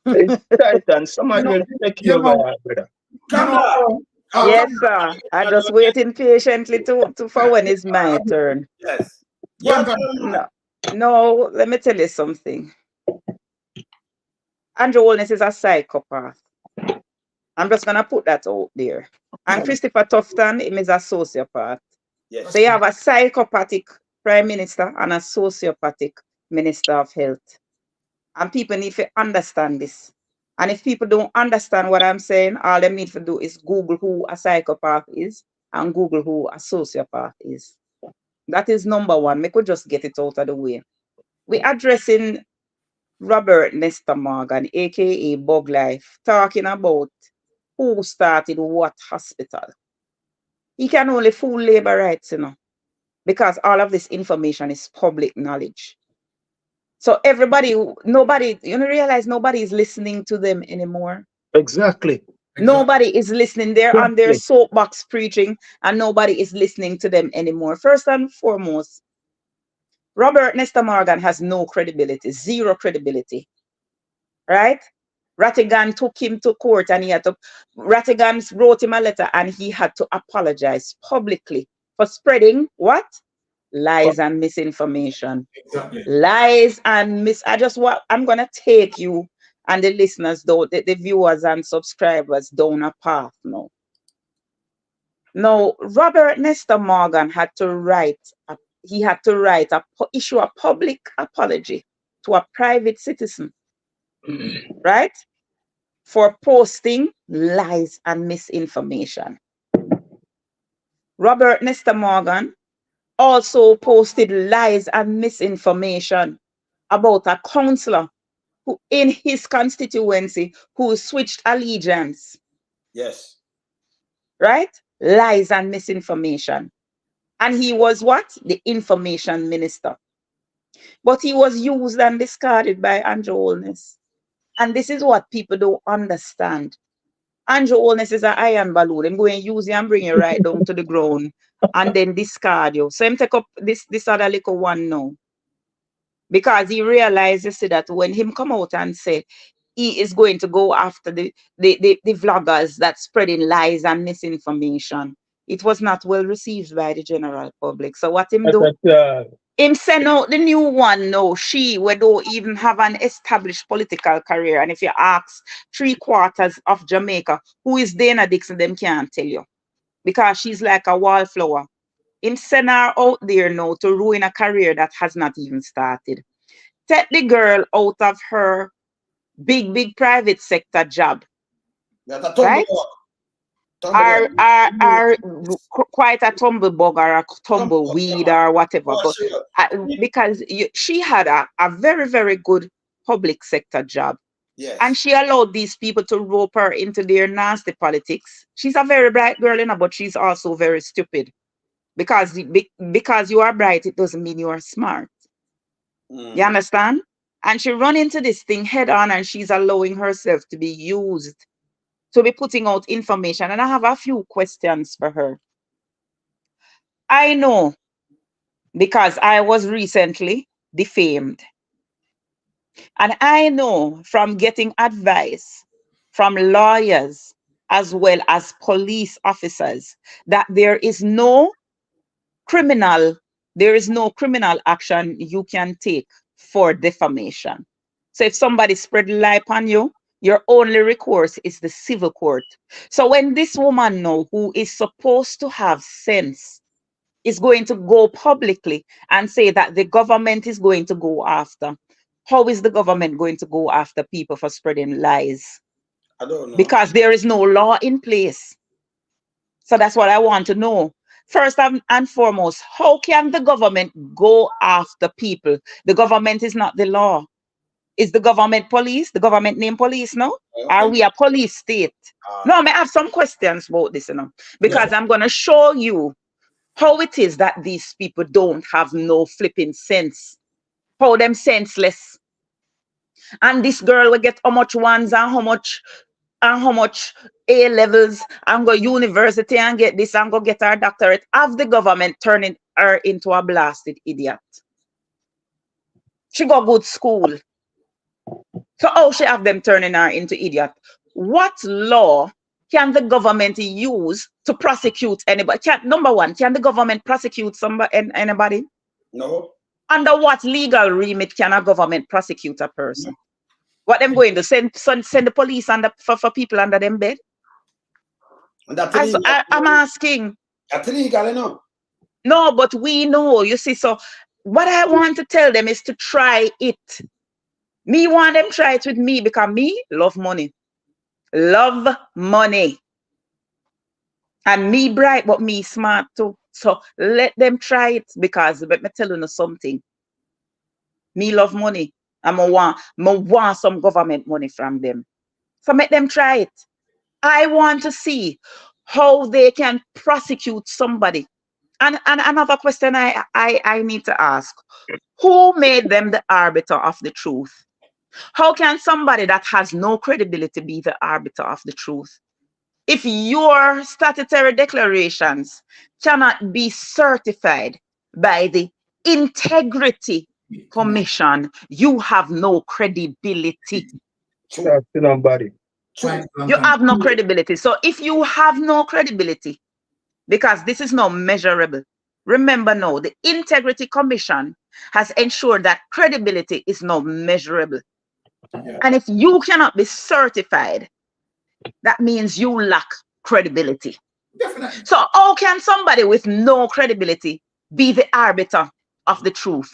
It's Titan. Somebody will take you over, brother. Yes, sir. I just waiting patiently for when it's my turn. Yes. No, let me tell you something. Andrew Holness is a psychopath. I'm just gonna put that out there. And Christopher Tufton is a sociopath. Yes. So you have a psychopathic prime minister and a sociopathic minister of health. And people need to understand this. And if people don't understand what I'm saying, all they need to do is Google who a psychopath is and Google who a sociopath is. That is number one. We could just get it out of the way. We're addressing Robert Nestor Morgan, aka Bug Life, talking about who started what hospital. He can only fool labor rights, because all of this information is public knowledge. So nobody, realize nobody is listening to them anymore. Exactly. Nobody is listening. They're on their Exactly. soapbox preaching, and nobody is listening to them anymore. First and foremost, Robert Nesta Morgan has no credibility, zero credibility, right? Rattigan took him to court, and Rattigan wrote him a letter, and he had to apologize publicly for spreading what? Lies and misinformation. Exactly. Lies and I'm gonna take you and the listeners, the viewers and subscribers down a path now. Now, Robert Nesta Morgan had to issue a public apology to a private citizen, right? For posting lies and misinformation. Robert Nesta Morgan also posted lies and misinformation about a councillor who in his constituency who switched allegiance. Yes. Right? Lies and misinformation. And he was what? The information minister. But he was used and discarded by Andrew Holness. And this is what people don't understand. Andrew Holness is an iron balloon. I'm going to use you and bring you right down to the ground and then discard you. So I'm take up this other little one now. Because he realizes that when him come out and say he is going to go after the vloggers that spreading lies and misinformation, it was not well received by the general public. So what him do? Him send out the new one now, we don't even have an established political career. And if you ask 3/4 of Jamaica, who is Dana Dixon, them can't tell you. Because she's like a wallflower. Him send her out there now to ruin a career that has not even started. Take the girl out of her big private sector job. Right? Are quite a tumblebug or a tumbleweed or whatever. But because she had a very, very good public sector job. Yes. And she allowed these people to rope her into their nasty politics. She's a very bright girl, but she's also very stupid. Because you are bright, it doesn't mean you are smart. You understand? And she run into this thing head on, and she's allowing herself to be used, to be putting out information. And I have a few questions for her. I know, because I was recently defamed. And I know from getting advice from lawyers as well as police officers that there is no criminal action you can take for defamation. So if somebody spread lie upon you, your only recourse is the civil court. So when this woman now, who is supposed to have sense, is going to go publicly and say that the government is going to go after, how is the government going to go after people for spreading lies? I don't know. Because there is no law in place. So that's what I want to know. First and foremost, how can the government go after people? The government is not the law. Is the government police? The government name police, no? Are we a police state? No, I may have some questions about this, because I'm going to show you how it is that these people don't have no flipping sense. How them senseless. And this girl will get how much ones and how much A levels and go university and get this and go get her doctorate. Have the government turning her into a blasted idiot. She got good school. So how she have them turning her into idiot? What law can the government use to prosecute anybody? Number one, can the government prosecute anybody? No. Under what legal remit can a government prosecute a person? What them going to send the police for people under them bed? I'm asking. That's illegal, you know. No, but we know, you see. So what I want to tell them is to try it. Me want them try it with me because me love money. Love money. And me bright, but me smart too. So let them try it because let me tell you something. Me love money. I want some government money from them. So make them try it. I want to see how they can prosecute somebody. And another question I need to ask, who made them the arbiter of the truth? How can somebody that has no credibility be the arbiter of the truth? If your statutory declarations cannot be certified by the Integrity Commission, you have no credibility. Talk to nobody. You have no credibility. So if you have no credibility, because this is not measurable, remember now, the Integrity Commission has ensured that credibility is not measurable. Yeah. And if you cannot be certified, that means you lack credibility. Definitely. So how can somebody with no credibility be the arbiter of the truth?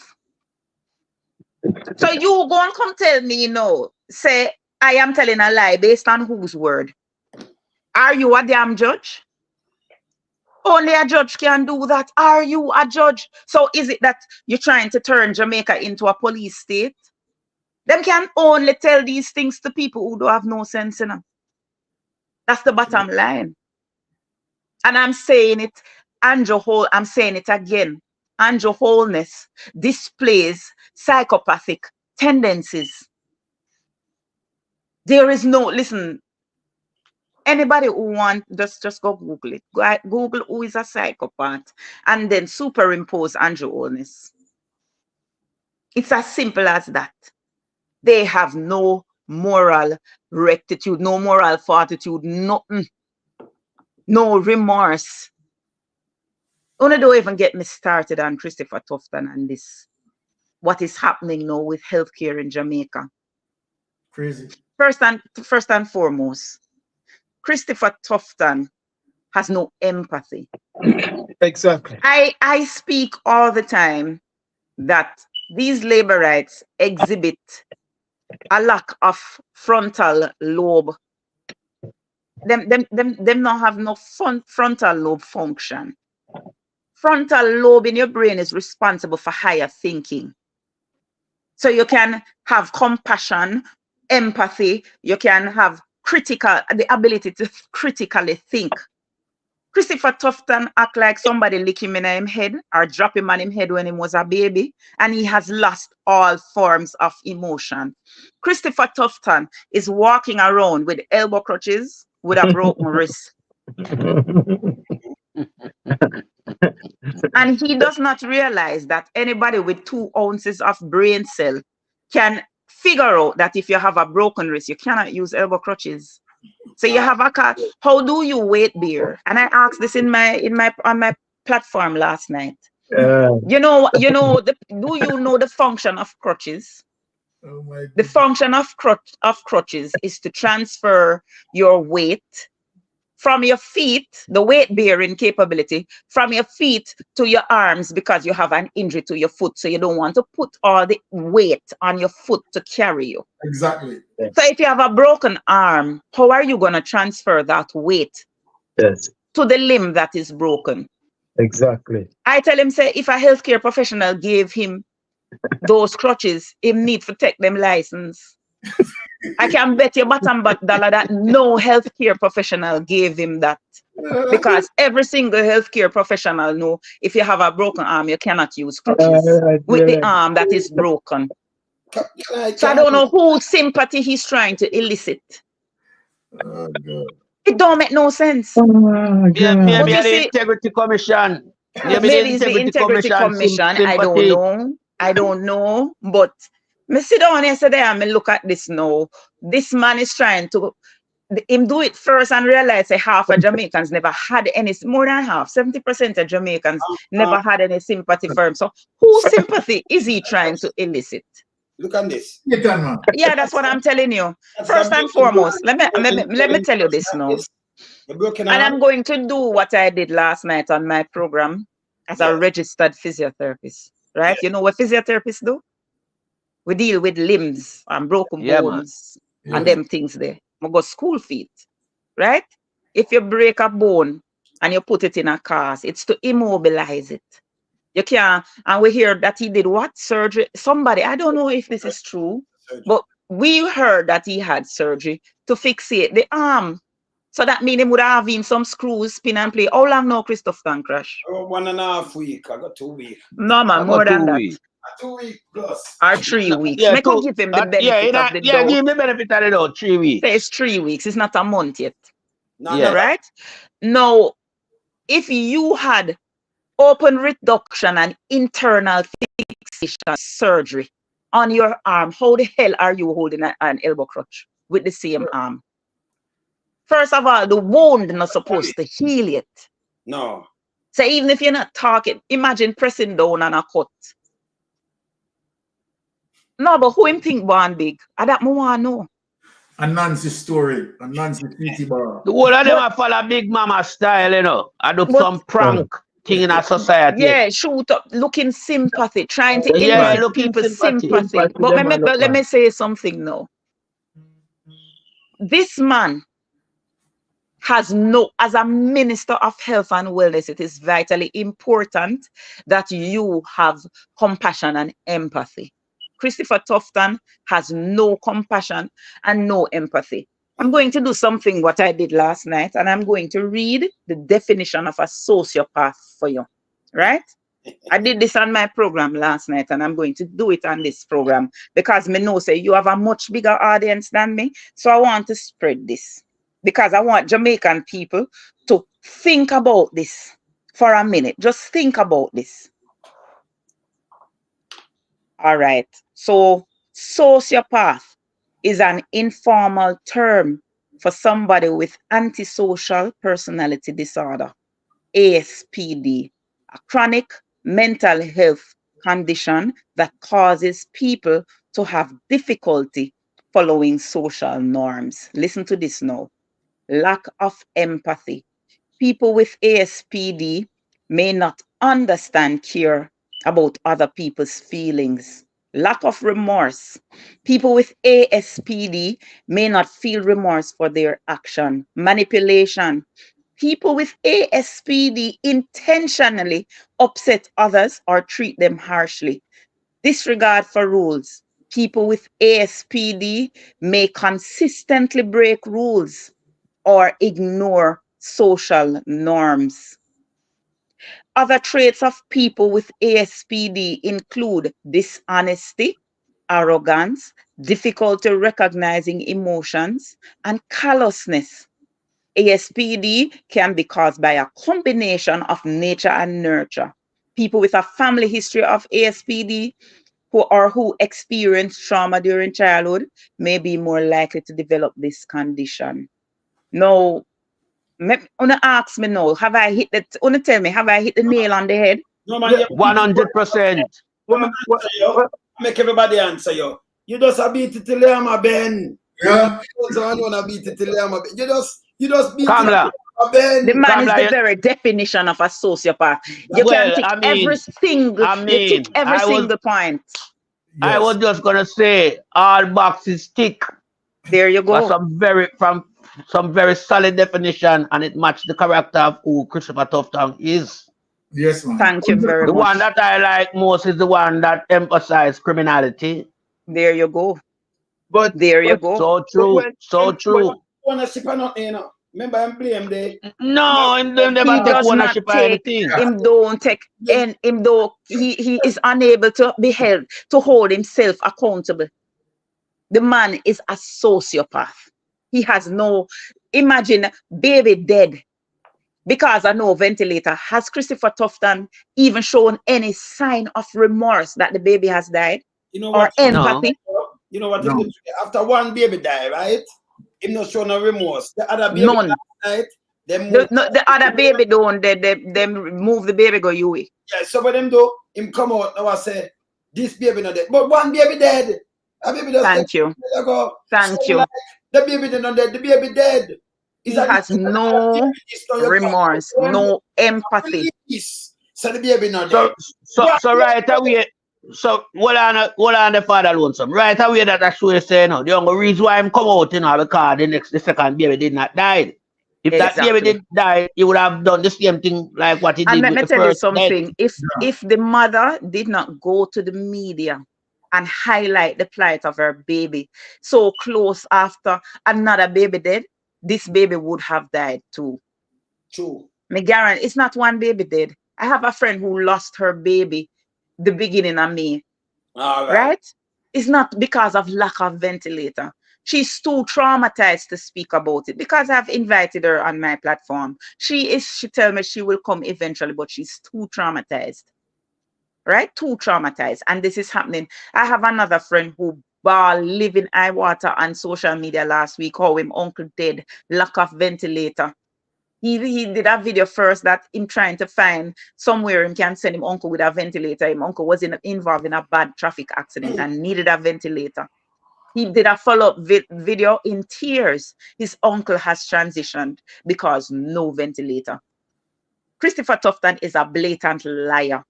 So you go and come tell me, say, I am telling a lie based on whose word? Are you a damn judge? Only a judge can do that. Are you a judge? So is it that you're trying to turn Jamaica into a police state? Them can only tell these things to people who don't have no sense in them. That's the bottom line. And I'm saying it, I'm saying it again. Andrew Holness displays psychopathic tendencies. There is no, listen, anybody who wants, just go Google it. Google who is a psychopath and then superimpose Andrew Holness. It's as simple as that. They have no moral rectitude, no moral fortitude, nothing. No remorse. Only don't even get me started on Christopher Tufton and this. What is happening now with healthcare in Jamaica? Crazy. First and foremost, Christopher Tufton has no empathy. Exactly. I speak all the time that these labor rights exhibit a lack of frontal lobe. Them not have no frontal lobe function. Frontal lobe in your brain is responsible for higher thinking. So you can have compassion, empathy, you can have the ability to critically think. Christopher Tufton act like somebody lick him in his head or drop him on his head when he was a baby, and he has lost all forms of emotion. Christopher Tufton is walking around with elbow crutches with a broken wrist. And he does not realize that anybody with 2 ounces of brain cell can figure out that if you have a broken wrist, you cannot use elbow crutches. So you have a car. How do you weight bear? And I asked this on my platform last night. Do you know the function of crutches? Oh my God. The function of crutches is to transfer your weight from your feet, the weight bearing capability, from your feet to your arms, because you have an injury to your foot. So you don't want to put all the weight on your foot to carry you. Exactly. So if you have a broken arm, how are you going to transfer that weight to the limb that is broken? Exactly. I tell him, say, if a healthcare professional gave him those crutches, he need to take them license. I can bet your bottom dollar that no healthcare professional gave him that. Because every single healthcare professional know if you have a broken arm, you cannot use crutches with the arm that is broken. So I don't know whose sympathy he's trying to elicit. Oh God. It don't make no sense. Maybe the Integrity Commission. Maybe it's the Integrity Commission. I don't know. But me sit down yesterday and me look at this now. This man is trying to him do it first and realize that half of Jamaicans never had any, more than half, 70% of Jamaicans never had any sympathy for him. So whose sympathy is he trying to elicit? Look at this. Yeah, that's what I'm telling you. First and foremost, let me tell you this now. And I'm going to do what I did last night on my program as a registered physiotherapist, right? You know what physiotherapists do? We deal with limbs and broken bones and them things there. We go school feet, right? If you break a bone and you put it in a cast, it's to immobilize it. You can't, and we hear that he did what? Surgery? Somebody, I don't know if this is true, but we heard that he had surgery to fixate the arm. So that means him would have in some screws, spin and play. How long now, Christoph can crash? Oh, 1.5 weeks. I got 2 weeks. No, man, more than that. 2 weeks plus. Or 3 weeks. Yeah, Make I give him the benefit of the doubt. give him the benefit of the doubt. 3 weeks. Say it's 3 weeks. It's not a month yet. No, Yeah. Right? Now, if you had open reduction and internal fixation surgery on your arm, how the hell are you holding an elbow crutch with the same arm? First of all, the wound not supposed to heal yet. No. So even if you're not talking, imagine pressing down on a cut. No, but who him think born big? I that more want to know. A Nancy story, a Nancy Petey bar. The whole of them are follow Big Mama style, you know. I do some prank thing in our society. Yeah, shoot up, looking sympathy, trying to Yeah, elicit looking people's sympathy. sympathy. But let me say something now. This man has no, as a minister of health and wellness, it is vitally important that you have compassion and empathy. Christopher Tufton has no compassion and no empathy. I'm going to do something what I did last night, and I'm going to read the definition of a sociopath for you, right? I did this on my program last night, and I'm going to do it on this program because me know say you have a much bigger audience than me, so I want to spread this because I want Jamaican people to think about this for a minute. Just think about this. All right. So sociopath is an informal term for somebody with antisocial personality disorder, ASPD, a chronic mental health condition that causes people to have difficulty following social norms. Listen to this now. Lack of empathy. People with ASPD may not understand, care about other people's feelings. Lack of remorse. People with ASPD may not feel remorse for their action. Manipulation. People with ASPD intentionally upset others or treat them harshly. Disregard for rules. People with ASPD may consistently break rules or ignore social norms. Other traits of people with ASPD include dishonesty, arrogance, difficulty recognizing emotions, and callousness. ASPD can be caused by a combination of nature and nurture. People with a family history of ASPD who experience trauma during childhood may be more likely to develop this condition. Now, Una ask me now, have I hit tell me, have I hit the nail on the head? No, man, 100%. Make everybody answer you. You just a beat it till you am a Ben. Yeah. You don't want to beat it till you am a Ben. You just beat Kamla. it till Ben. The man is the very definition of a sociopath. You can tick every single point. Yes. I was just gonna say all boxes tick. There you go. Some very solid definition, and it matched the character of who Christopher Tufton is. Yes, man. Thank you very The much. one that I like most is the one that emphasizes criminality. There you go. But There you go. So true. So true. Ownership or nothing, you know. Remember, I'm blame the. No, him never He take does not ownership of take, anything. him don't take, and him though he is unable to be held, to hold himself accountable. The man is a sociopath. He has no, imagine baby dead because of no ventilator. Has Christopher Tufton even shown any sign of remorse that the baby has died? You know Or what? empathy? You know what? No. After one baby die, right? Him not show no remorse. The other baby None. died. Them The other baby don't, they move the baby go you way. Yeah, some of them do. Him come out now and say, this baby not dead. But one baby dead. A baby just Thank you. Thank you. Like, the baby not dead. The baby dead. He has no remorse, no empathy. So the baby not dead. So right away. So what on the father lonesome? Right away that I should say no. The only reason why I'm come out, because the second baby did not die. If that baby did die, he would have done the same thing like what he did. And let me tell you something. Death. If the mother did not go to the media and highlight the plight of her baby so close after another baby dead, this baby would have died too. True. Me guarantee it's not one baby dead. I have a friend who lost her baby the beginning of May. All Right? It's not because of lack of ventilator. She's too traumatized to speak about it because I've invited her on my platform. She tell me she will come eventually, but she's too traumatized. Right? Too traumatized. And this is happening. I have another friend who living eye water on social media last week, how him uncle dead, lack of ventilator. He did a video first that him trying to find somewhere him can send him uncle with a ventilator. Him uncle was involved in a bad traffic accident and needed a ventilator. He did a follow-up video in tears. His uncle has transitioned because no ventilator. Christopher Tufton is a blatant liar,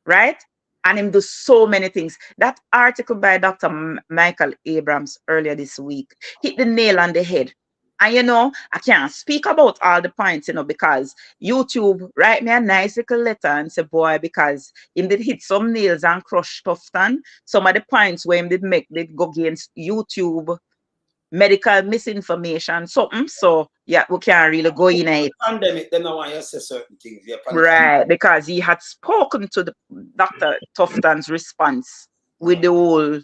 right? And him do so many things. That article by Dr. Michael Abrams earlier this week hit the nail on the head. And you know, I can't speak about all the points, you know, because YouTube write me a nice little letter and say, boy, because him did hit some nails and crush Tufton. Some of the points where him did make did go against YouTube, medical misinformation, something. So yeah, we can't really go in it. Pandemic, they don't want you to say certain things. Right, because he had spoken to the Dr. Tufton's response with the whole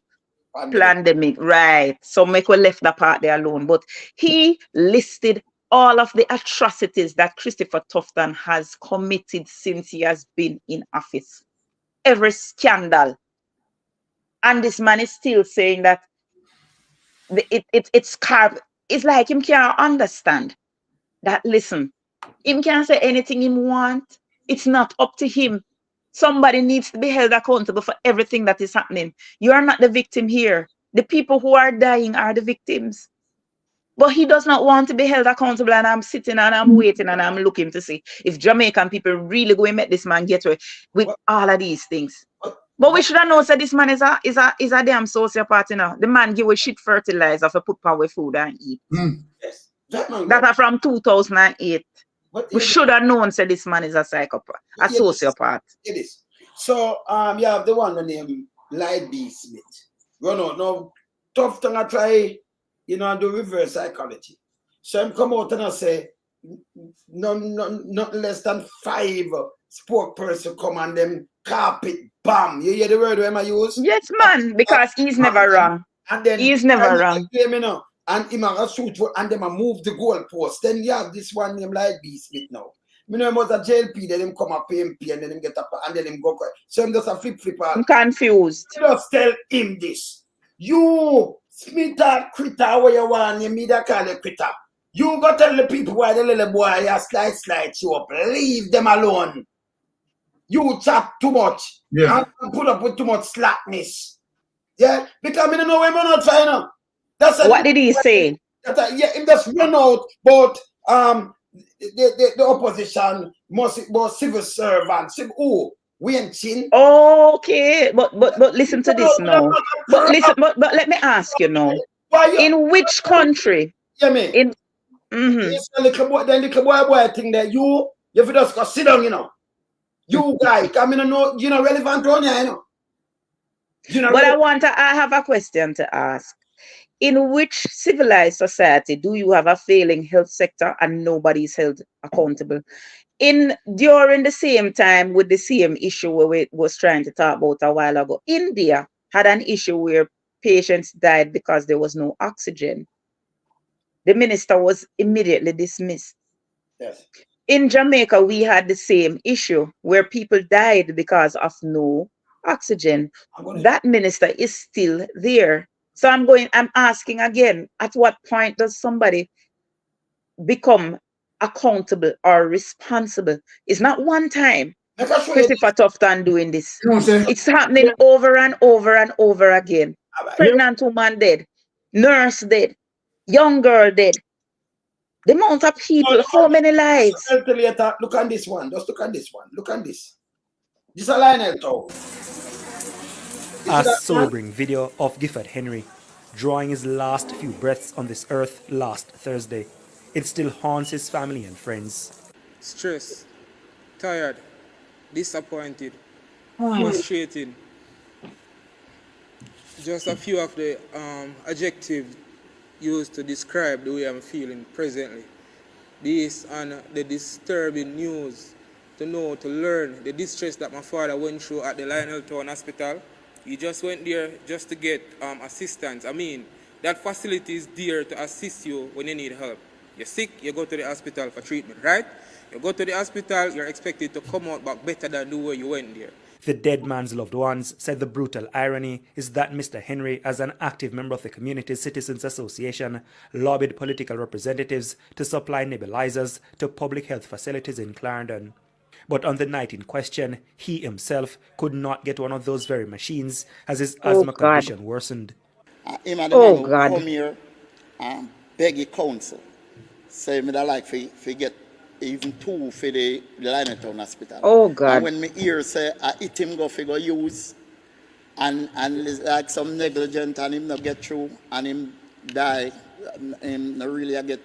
pandemic, right? So make we left that part there alone. But he listed all of the atrocities that Christopher Tufton has committed since he has been in office. Every scandal. And this man is still saying that it's carved. It's like him can't understand that, listen, him can't say anything he want. It's not up to him. Somebody needs to be held accountable for everything that is happening. You are not the victim here. The people who are dying are the victims. But he does not want to be held accountable, and I'm sitting and I'm waiting and I'm looking to see if Jamaican people really go and make this man get away with all of these things. But we should have known that this man is a damn sociopath, you know. The man give a shit fertilizer for put power food and eat. Yes. That are from 2008. We should have known that this man is a psychopath, a sociopath. It is. So you have the one named Light B. Smith. You know, no tough thing I try, you know, do reverse psychology. So I'm come out and I say not less than 5 spokesperson come and them carpet bomb. You hear the word I use? Yes, man, because he's never wrong. And then he's never wrong. You know, and him a shoot and them a move the goalpost. Then you have this one named Light B. Smith now. You know, him was a JLP, then him come up PMP and then him get up and then him go. So him just a flip. I'm confused. Just tell him this. You Smith a critter where you want, you mean that call a critter. You go tell the people why the little boy a slide you up. Leave them alone. You chat too much. Yeah. And put up with too much slackness. Yeah? Because I don't know when we're not trying to. What did he say? Yeah, him just run out, but the opposition must civil servants. Oh, we ain't chin. Okay, but listen to this now. But listen, but let me ask you now. In which country? Yeah, me. In It's the little boy thing that you have to just go sit down, you know. You guy, I mean, no, you know, relevant on you, know. You know, but I have a question to ask. In which civilized society do you have a failing health sector and nobody is held accountable? During the same time with the same issue where we was trying to talk about a while ago, India had an issue where patients died because there was no oxygen. The minister was immediately dismissed. Yes. In Jamaica, we had the same issue where people died because of no oxygen. That minister is still there. So I'm asking again, at what point does somebody become accountable or responsible? It's not one time Christopher Tufton doing this. It's happening over and over and over again. Pregnant woman dead, nurse dead, young girl dead. The amount of people, how many lives? Look at this one. Just look at this one. Look at this. This is a Lionel Town. A sobering video of Gifford Henry drawing his last few breaths on this earth last Thursday. It still haunts his family and friends. Stressed, tired, disappointed, frustrated. Just a few of the adjectives used to describe the way I'm feeling presently. This and the disturbing news, to know, to learn the distress that my father went through at the Lionel Town Hospital. He just went there just to get assistance. I mean, that facility is there to assist you when you need help. You're sick, you go to the hospital for treatment, right? You go to the hospital, you're expected to come out back better than the way you went there. The dead man's loved ones said the brutal irony is that Mr. Henry, as an active member of the Community Citizens Association, lobbied political representatives to supply nebulizers to public health facilities in Clarendon. But on the night in question, he himself could not get one of those very machines as his asthma condition worsened. Him and the man who come here and beg the council, say me that like for get even two for the Lionel Town Hospital. Oh God. And when me hear say I hit him go figure use and it's like some negligent and him not get through and him die, him not really get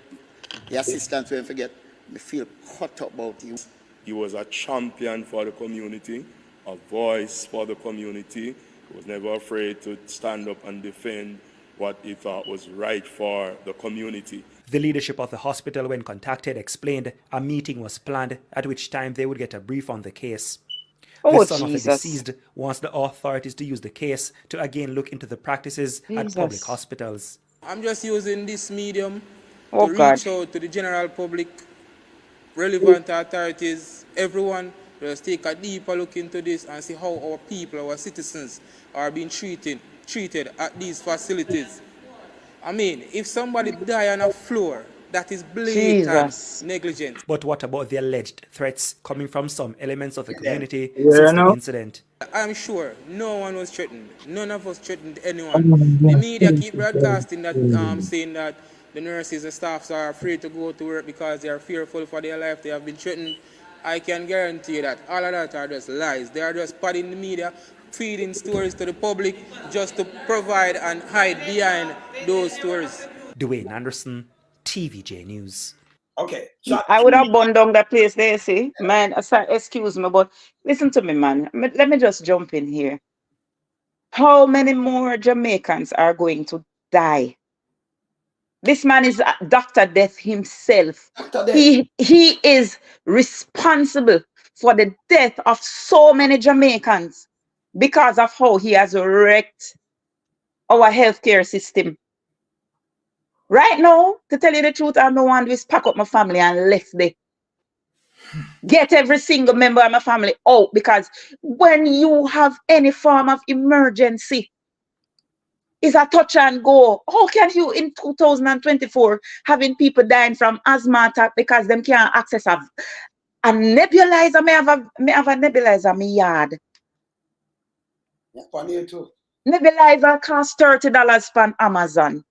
the assistance when forget, me feel cut up about you. He was a champion for the community, a voice for the community. He was never afraid to stand up and defend what he thought was right for the community. The leadership of the hospital, when contacted, explained a meeting was planned at which time they would get a brief on the case. The son of the deceased wants the authorities to use the case to again look into the practices at public hospitals. I'm just using this medium to reach out to the general public, relevant authorities, everyone. Just take a deeper look into this and see how our people, our citizens, are being treated at these facilities. I mean, if somebody die on a floor, that is blatant negligence. But what about the alleged threats coming from some elements of the community since the incident? I'm sure no one was threatened. None of us threatened anyone. The media keep broadcasting that, saying that the nurses and staffs are afraid to go to work because they are fearful for their life. They have been threatened. I can guarantee that all of that are just lies. They are just padding the media, feeding stories to the public just to provide and hide behind those stories. Dwayne Anderson, TVJ News. Okay. So I would have burned down that place there, see? Man, excuse me, but listen to me, man. Let me just jump in here. How many more Jamaicans are going to die? This man is Dr. Death himself. Dr. Death. He is responsible for the death of so many Jamaicans because of how he has wrecked our healthcare system. Right now, to tell you the truth, I'm the one who pack up my family and left there. Get every single member of my family out, because when you have any form of emergency, it's a touch and go. How can you in 2024 having people dying from asthma attack because them can't access a nebulizer? Me have a nebulizer in my yard. Yeah, for me too. Nebulizer costs $30 from Amazon.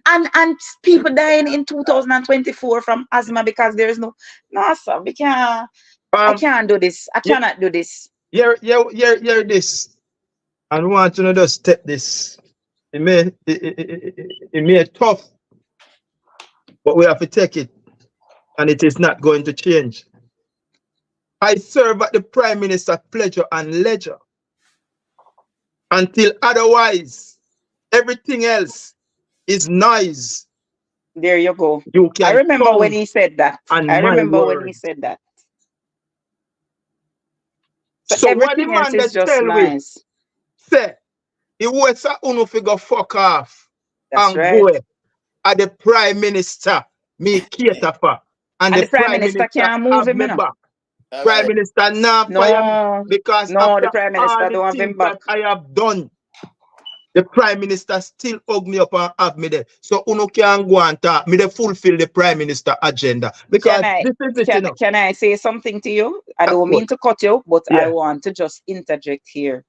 And people dying in 2024 from asthma because there is no sir, we can't I can't do this. I cannot do this. Hear this. And we want to just take this. It may tough, but we have to take it. And it is not going to change. I serve at the Prime Minister's pleasure and leisure. Until otherwise, everything else is noise. There you go. You can I remember when he said that. I remember when he said that. So what the man that tell nice. Say, he was a unu figure fuck off. That's and right. Go at the Prime Minister, me cater for. And the Prime Minister can't move him back. Prime Minister now fire because the Prime Minister don't have him back. I have done. The Prime Minister still hug me up and have me there. So uno can go and talk. Me they fulfill the Prime Minister agenda. Because this is it, you know. Can I say something to you? I don't mean to cut you, but I want to just interject here.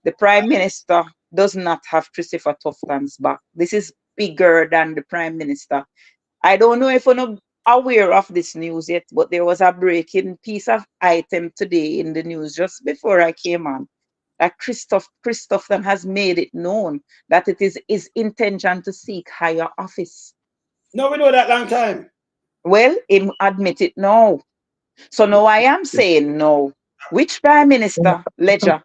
The Prime Minister does not have Christopher Tufton's back. This is bigger than the Prime Minister. I don't know if you're not aware of this news yet, but there was a breaking piece of item today in the news just before I came on. That Christopher has made it known that it is his intention to seek higher office. No, we know that long time. Well, him admit it now. So now I am saying no. Which Prime Minister, Ledger?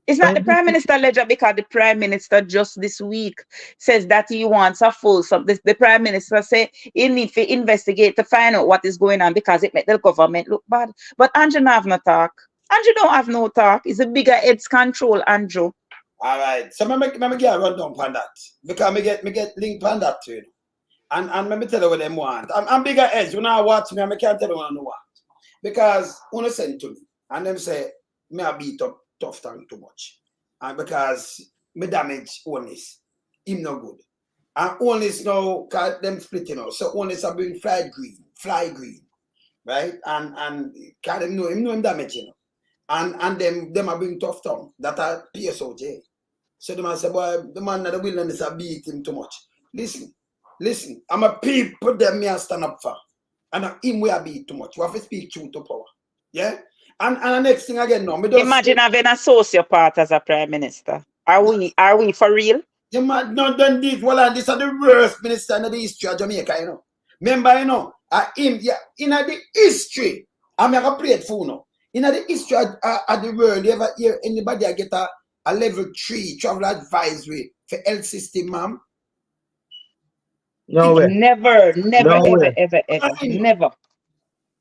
It's not the Prime Minister ledger because the Prime Minister just this week says that he wants a full sum. The Prime Minister say he need to investigate to find out what is going on because it make the government look bad. But Andrew don't have no talk. Andrew don't have no talk. It's a bigger heads control, Andrew. All right. So me get a run down on that. Because me get linked on that too. And let me tell you what them want. I'm bigger heads. When I watch me, I can't tell you what I want. Because when they send to me, and them say, me I beat up tough tongue too much. And because me damage Holness, him no good. And Holness now, cause them splitting out. So Holness are bring fly green, right? And cause him know him damage, you know. And them are bring tough tongue that are PSOJ. So the man say, boy, the man of the wilderness are beat him too much. Listen, I'm a people them me I stand up for. And him we are beat too much. We have to speak truth to power. Yeah? And the next thing again now, imagine having a sociopath as a Prime Minister. Are we for real? You might not done this. Well, this are the worst minister in the history of Jamaica, you know. Remember, you know, him, yeah, in the history, I'm going to play it for now. In the history of the world, you ever hear anybody get a level 3 travel advisory for health system, ma'am? Nowhere. Never, ever. Never.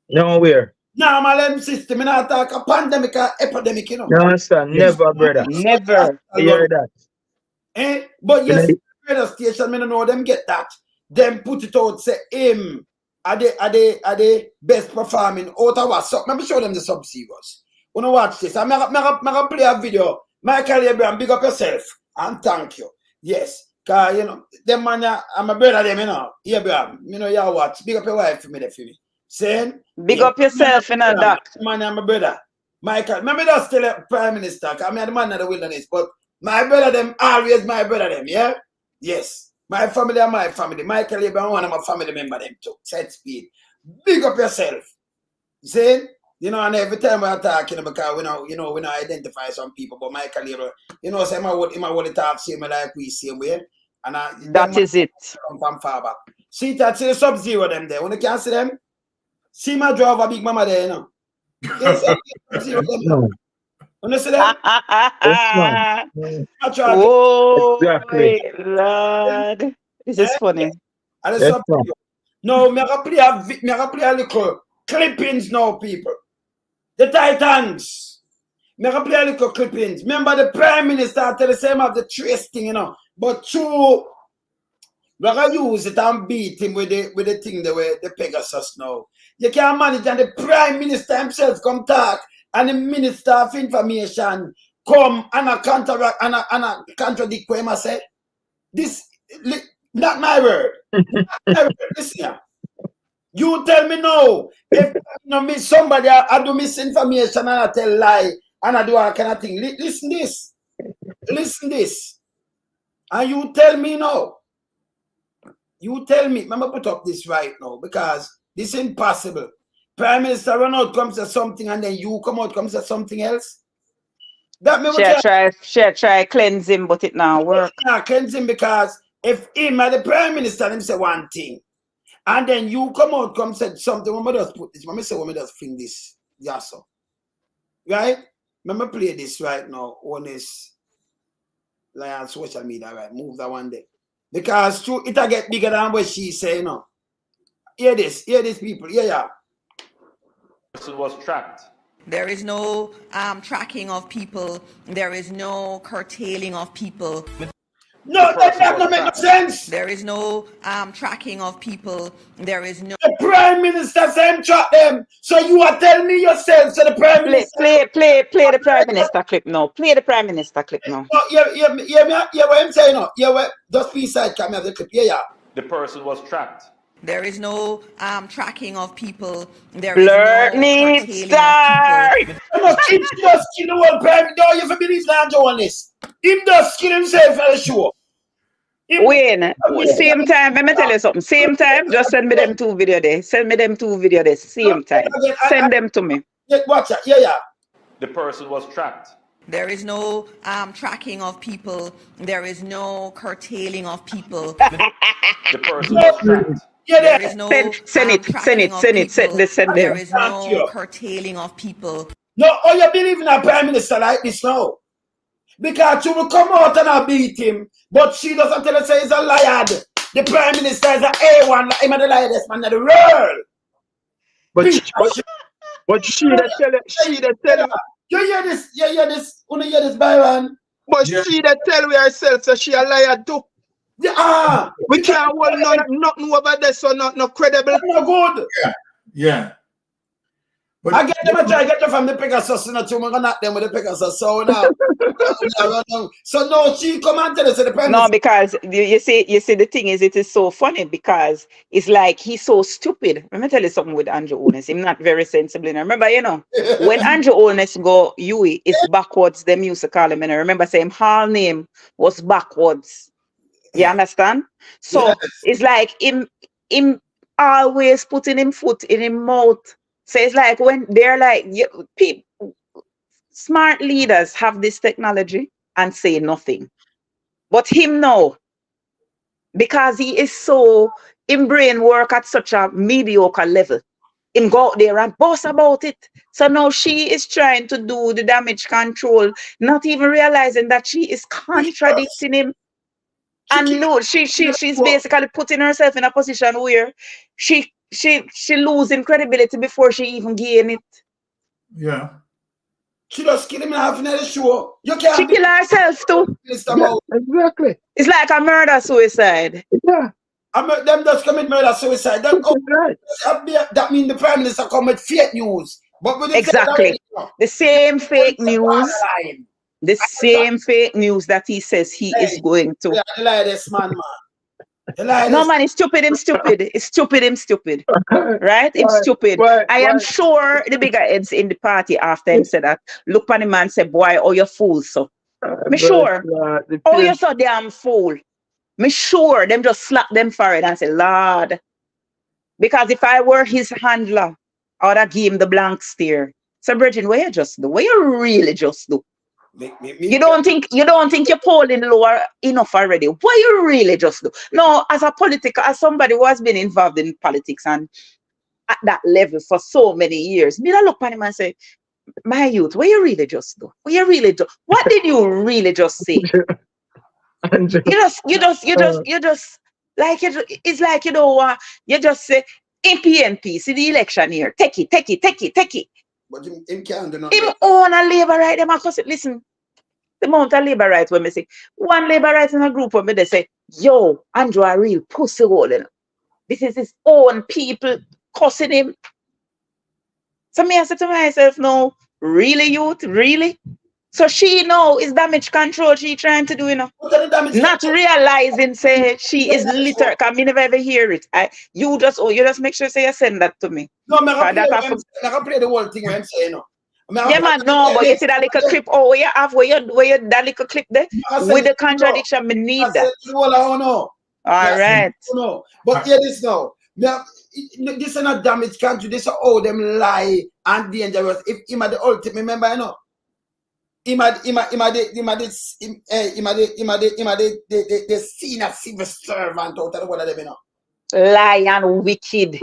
Nowhere. Now, my health system, and I talk a pandemic or epidemic, you know. No, understand? Never, brother. Never. You hear that? But yes, radio station, I don't know them get that. Them put it out, say him are the best performing out of what? So let me show them the sub-zeros. Wanna watch this? I'm gonna play a video. Michael Abraham, big up yourself and thank you. Yes. Cause you know, them man, I'm a brother them, you know. Abraham, you know, you watch. Big up your wife for me there for me. Saying big up yourself, you know, Doc. Man, I'm a brother. Michael, remember that's still a Prime Minister, cause I'm the man of the wilderness, but my brother them always my brother them, yeah? Yes. My family are my family. Michael Abraham, one of my family member them too. Set speed. Big up yourself. See? You know, and every time we're talking because we don't identify some people, but Michael Abraham, you know, say I want to talk same like we same way. And that is it. From far back. See that see the sub-zero them there. When you can't see them, see my driver big mama there, you know. Yes, sub-zero them there. When you see them? Oh, exactly. Lord. This is funny. No, me play a little clippings now, people. The Titans. Me play a little clippings. Remember the Prime Minister tell the same of the trace thing, you know. But true, we're gonna use it and beat him with the thing the Pegasus now. You can't manage, and the Prime Minister himself come talk, and the Minister of Information come and a counteract and a contradict what him say. This not my word. Listen here. You tell me no. If somebody I do misinformation and I tell lie and I do all kind of thing. Listen this. Listen this. And you tell me no. You tell me. I'm going to put up this right now because this is impossible. Prime Minister run out comes to something and then you come out comes to something else. That she try cleanse him, but it now work. Yeah, cleanse him because if him and the Prime Minister him say one thing, and then you come out come said something, when me just put this, when me say when me just fling this, yeah, so. Right? Let me play this right now, Holness, like on social media, right? Move that one there. Because true, it'll get bigger than what she say, you know. Hear this, people, yeah. Person was tracked. There is no tracking of people. There is no curtailing of people. No, that doesn't make no sense. There is no tracking of people. There is no. The Prime Minister said track them. So you are telling me yourself. So the Prime Minister. Play the Prime Minister clip now. Play the Prime Minister clip now. Yeah, what I'm saying now. Yeah, what? Just be side camera the clip. Yeah. The person was tracked. There is no tracking of people. There Blur is no needs curtailing of people. He just kill the whole Prime. No, you for believe that Holness. Him just kill himself for the show. Wayne, same time, let me tell you something. Same time, just send me them 2 videos there. Send me them 2 videos there. Same time. Send them to me. Watch it. Yeah. The person was tracked. There is no tracking of people. There is no curtailing of people. The person was tracked. Yeah, there is no send it. There is no curtailing of people. No, you believe in a Prime Minister like this now? Because she will come out and I beat him, but she doesn't tell us he's a liar. The Prime Minister is an A1, like him and the liarest man in the world. But she that tell you. You hear this, wanna hear this, Byron? But she that tell we herself that she a liar too. Yeah. We can't hold nothing over there, so not credible. That's not good. Yeah. But I get them a try get them from the Pegasus, you know, I'm gonna knock them with the Pegasus. So now, so no, she come and tell us the Prime No, because you see, the thing is, it is so funny because it's like he's so stupid. Let me tell you something with Andrew Holness. He's not very sensible. And I remember, you know, when Andrew Holness go Huey, it's backwards. Them used to call him. And I remember saying whole name was backwards. You understand? So it's like him always putting him foot in his mouth. So it's like when they're like, people, smart leaders have this technology and say nothing. But him no, because he is so in brain work at such a mediocre level. Him go out there and boast about it. So now she is trying to do the damage control, not even realizing that she is contradicting him. And no, she's basically putting herself in a position where she losing credibility before she even gain it. Yeah. She just kill him half in the show. You can't. She kill herself too. Yeah, exactly. It's like a murder-suicide. Yeah. Them just commit murder-suicide. That means the Prime Minister come with fake news. But with exactly. The same fake news. The same fake news that he says he is going to. Yeah, the liarest man. No man, it's stupid, him stupid. It's stupid, him stupid. Right? It's stupid. I am sure the bigger heads in the party after him said that, look on the man say, boy, oh you fool, so. Me sure. Oh, you're so damn fool. Me sure them just slap them forehead and say, Lord. Because if I were his handler, I would have give him the blank stare. So Bridget, what you just do? What you really just do? You don't think you're polling lower enough already? What you really just do? No, as somebody who has been involved in politics and at that level for so many years, me look at him and say, my youth, what you really just do? What you really do? What did you really just say? you just like it's like you just say NPNP, see the election here, take it. But him can't do nothing. Him own a labor right, them because listen, the amount of labor rights when me say one labor rights in a group when me they say, yo, Andrew a real pussy hole. This is his own people cussing him. So me I said to myself, no, really youth, really? So she know is damage control she trying to do, you know. Not realizing say she is literal. Cause me never ever hear it. You just make sure say you send that to me. No, I can play the whole thing when I'm saying no. Yeah man, no, but you see that little clip where you that little clip there with the contradiction, me need that. All right. No, but hear this now. This is not damage country. This is all them lie and dangerous. If him at the ultimate, remember, you know. The senior civil servant out of the world, you know. Lie and wicked.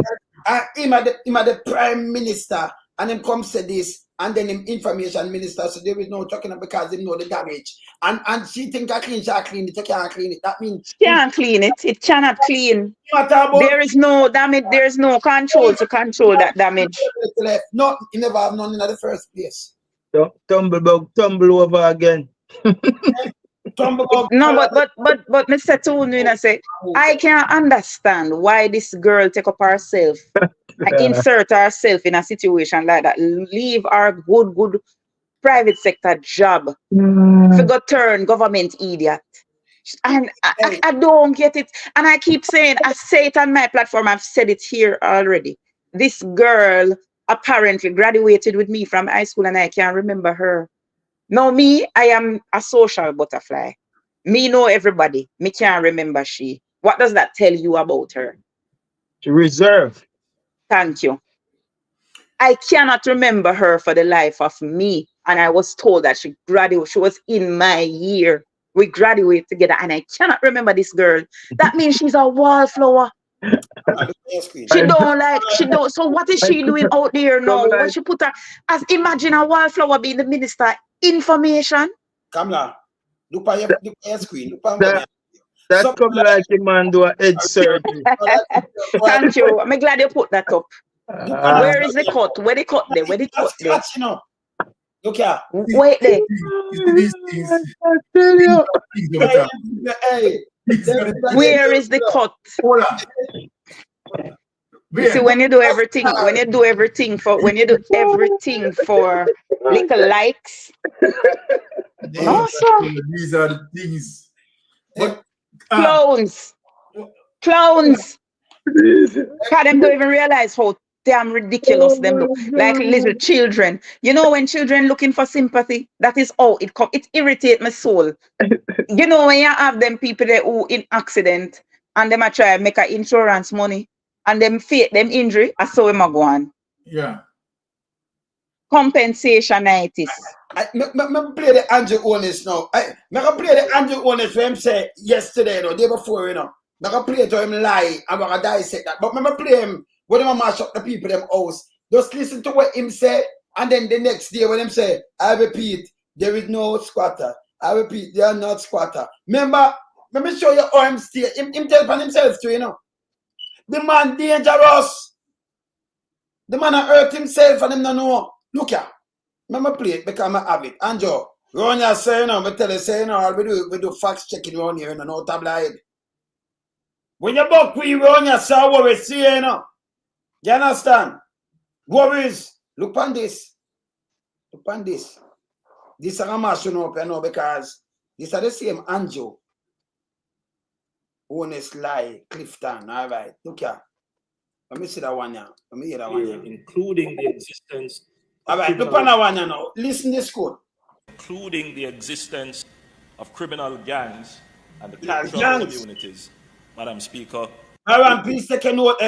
Him at the Prime Minister, and him come say this, and then him information minister, so there is no talking about because him know the damage. And she think I clean, she clean it, you can't clean it. That means she can't clean it. It cannot clean. There is no damage, there is no control to control that damage. No, you never have none in the first place. Tumble over again. No, but Mr. Toon, say, I can't understand why this girl take up herself and insert herself in a situation like that. Leave our good private sector job to go turn government idiot. And I don't get it. And I keep saying, I say it on my platform, I've said it here already. This girl apparently graduated with me from high school and I can't remember her. No, me, I am a social butterfly. Me know everybody. Me can't remember she. What does that tell you about her? She reserved. Thank you. I cannot remember her for the life of me. And I was told that she graduated. She was in my year. We graduated together and I cannot remember this girl. That means she's a wallflower. She don't. So what is she doing out there now? What she put her as imagine a wallflower being the minister information. Kamla. Look on your screen. Look on That come like a man do a head surgery. Thank you. I'm glad you put that up. Where is the cut? Where the cut there? Where the cut there? Look here. Wait there. These things. I tell you. Where is the cut? Hold on. See, when you do everything for little likes. Awesome. These are the things. But, Clowns. Clowns. God, them don't even realize how damn ridiculous them look. Like little children. You know, when children looking for sympathy, that is how it comes. It irritates my soul. You know, when you have them people there who in accident and them a try make a insurance money and them fake them injury, I saw him go on. Yeah. Compensation it is. I play the Andrew Holness now. I play the Andrew Holness where him say yesterday, day before, I can play to him lie and I dissect that. But I play him when I mash up the people them house. Just listen to what him say, and then the next day when him say, I repeat, there is no squatter. I repeat, they are not squatter. Remember, let me show you how him stay. Him tell upon himself too, The man dangerous. The man hurt himself and him no know. Look here. Remember play it because I have it. Andrew, run your say, I tell you, say, we do facts checking around here, no tabloid. When you buck we run your say what we see, You understand? Worries. Look on this. Look on this. This is a mashing up, because these are the same Andrew. Honest lie, Clifton. All right. Look here. Let me see that one here. Let me hear that one here. Including the existence. All right, look on that one here now. Listen this code. Including the existence of criminal gangs and the cultural communities, Madam Speaker. All right, please take a note.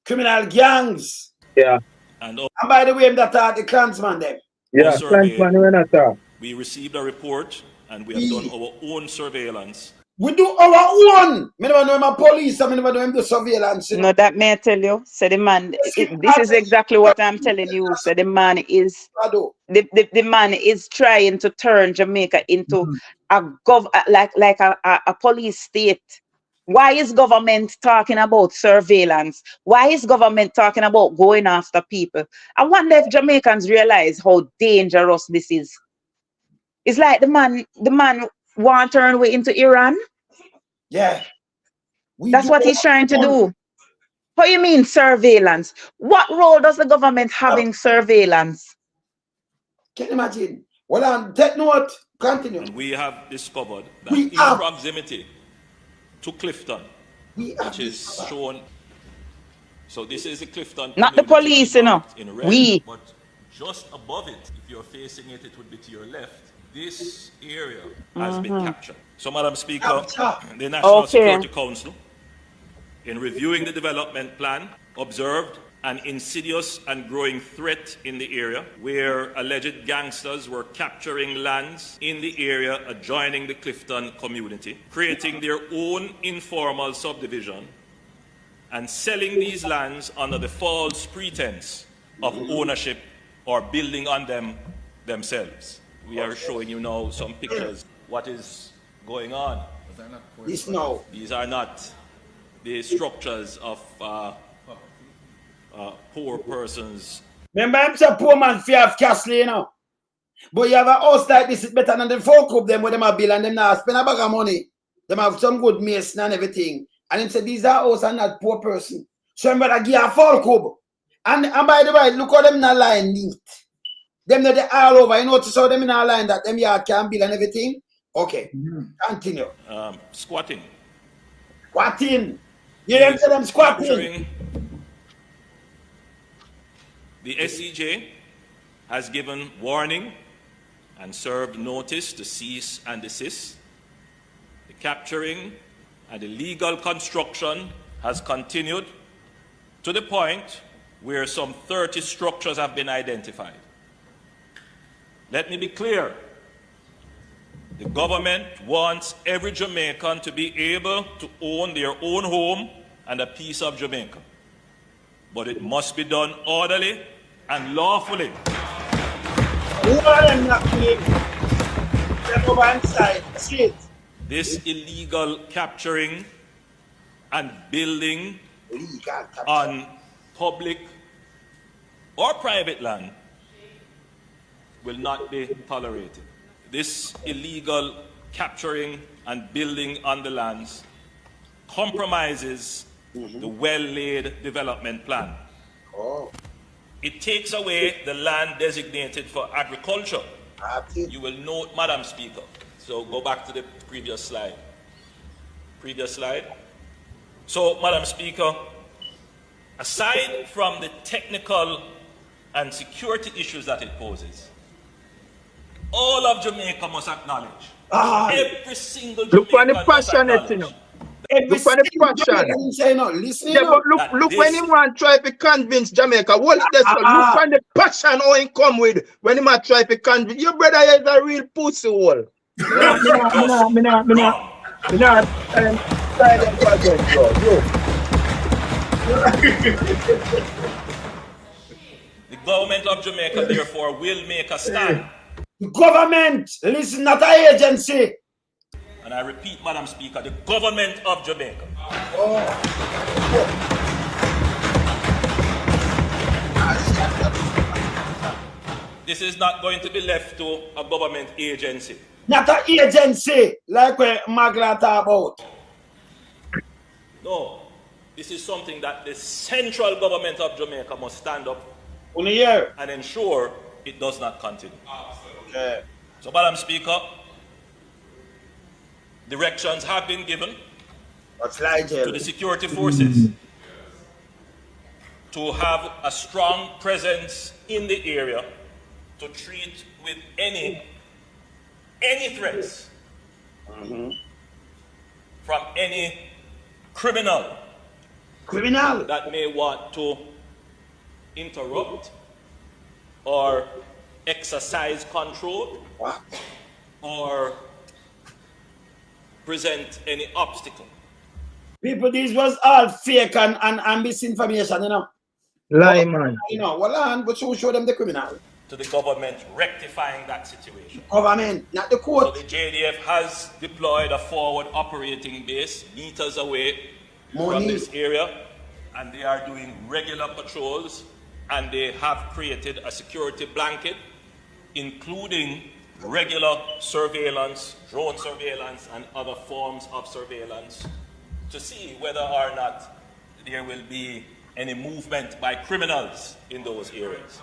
Criminal gangs. Yeah. And by the way, that are the clansman them. Yeah, clansman when I talk. We received a report and we have done our own surveillance. We do our own. I never know my police. I never know him do surveillance. No, that may I tell you. So the man, this is exactly what I'm telling you. So the man is the man is trying to turn Jamaica into a police state. Why is government talking about surveillance? Why is government talking about going after people? I wonder if Jamaicans realize how dangerous this is. It's like the man want to turn away into Iran. Yeah. That's what he's trying to do. How you mean surveillance? What role does the government have in surveillance? Can you imagine? Well, on that note, continue. And we have discovered that in proximity to Clifton, which is shown. So this is the Clifton. Not the police, in red, but just above it, if you're facing it, it would be to your left. This area has been captured. So, Madam Speaker, the National Security Council, in reviewing the development plan, observed an insidious and growing threat in the area where alleged gangsters were capturing lands in the area adjoining the Clifton community, creating their own informal subdivision and selling these lands under the false pretense of ownership or building on them themselves. We are showing you now some pictures. What is going on? These are not the structures of poor persons. Remember, I'm saying poor man fear of castle, But you have a house like this, it's better than the folk of them where them have bill and them now spend a bag of money. Them have some good mason and everything. And them say these are house and not poor person. So I'm better give a folk up. And by the way, look how them not line neat. Them that they all over. You notice how them in a line that them yard can build and everything? Okay. Continue. Squatting. Squatting. You them say them squatting. The SCJ has given warning and served notice to cease and desist. The capturing and the legal construction has continued to the point where some 30 structures have been identified. Let me be clear. The government wants every Jamaican to be able to own their own home and a piece of Jamaica. But it must be done orderly and lawfully. Step over inside. See it. This illegal capturing and building on public or private land will not be tolerated. This illegal capturing and building on the lands compromises the well-laid development plan. It takes away the land designated for agriculture. You will note, Madam Speaker, so go back to the previous slide. Previous slide. So, Madam Speaker, aside from the technical and security issues that it poses, all of Jamaica must acknowledge. Every single Look for the Jamaican must passionate, you acknowledge. know. Look for the passion. Yeah, but look when him want try to convince Jamaica. What is this? Look for the passion how he come with when he might try to convince. Your brother is a real pussy hole. Me not try them project, bro. The government of Jamaica, therefore, will make a stand. The government, listen, not an agency. And I repeat, Madam Speaker, the government of Jamaica. This is not going to be left to a government agency. Not an agency, like what Magla talk about. No, this is something that the central government of Jamaica must stand up and ensure it does not continue. Okay. So, Madam Speaker, directions have been given to the security forces to have a strong presence in the area to treat with any threats from any criminal that may want to interrupt or exercise control or present any obstacle. People, this was all fake and misinformation, you know. Lie, man. You know, well, but show them the criminal. To the government rectifying that situation. Government, not the court. So the JDF has deployed a forward operating base meters away from this area, and they are doing regular patrols, and they have created a security blanket, including regular surveillance, drone surveillance, and other forms of surveillance to see whether or not there will be any movement by criminals in those areas.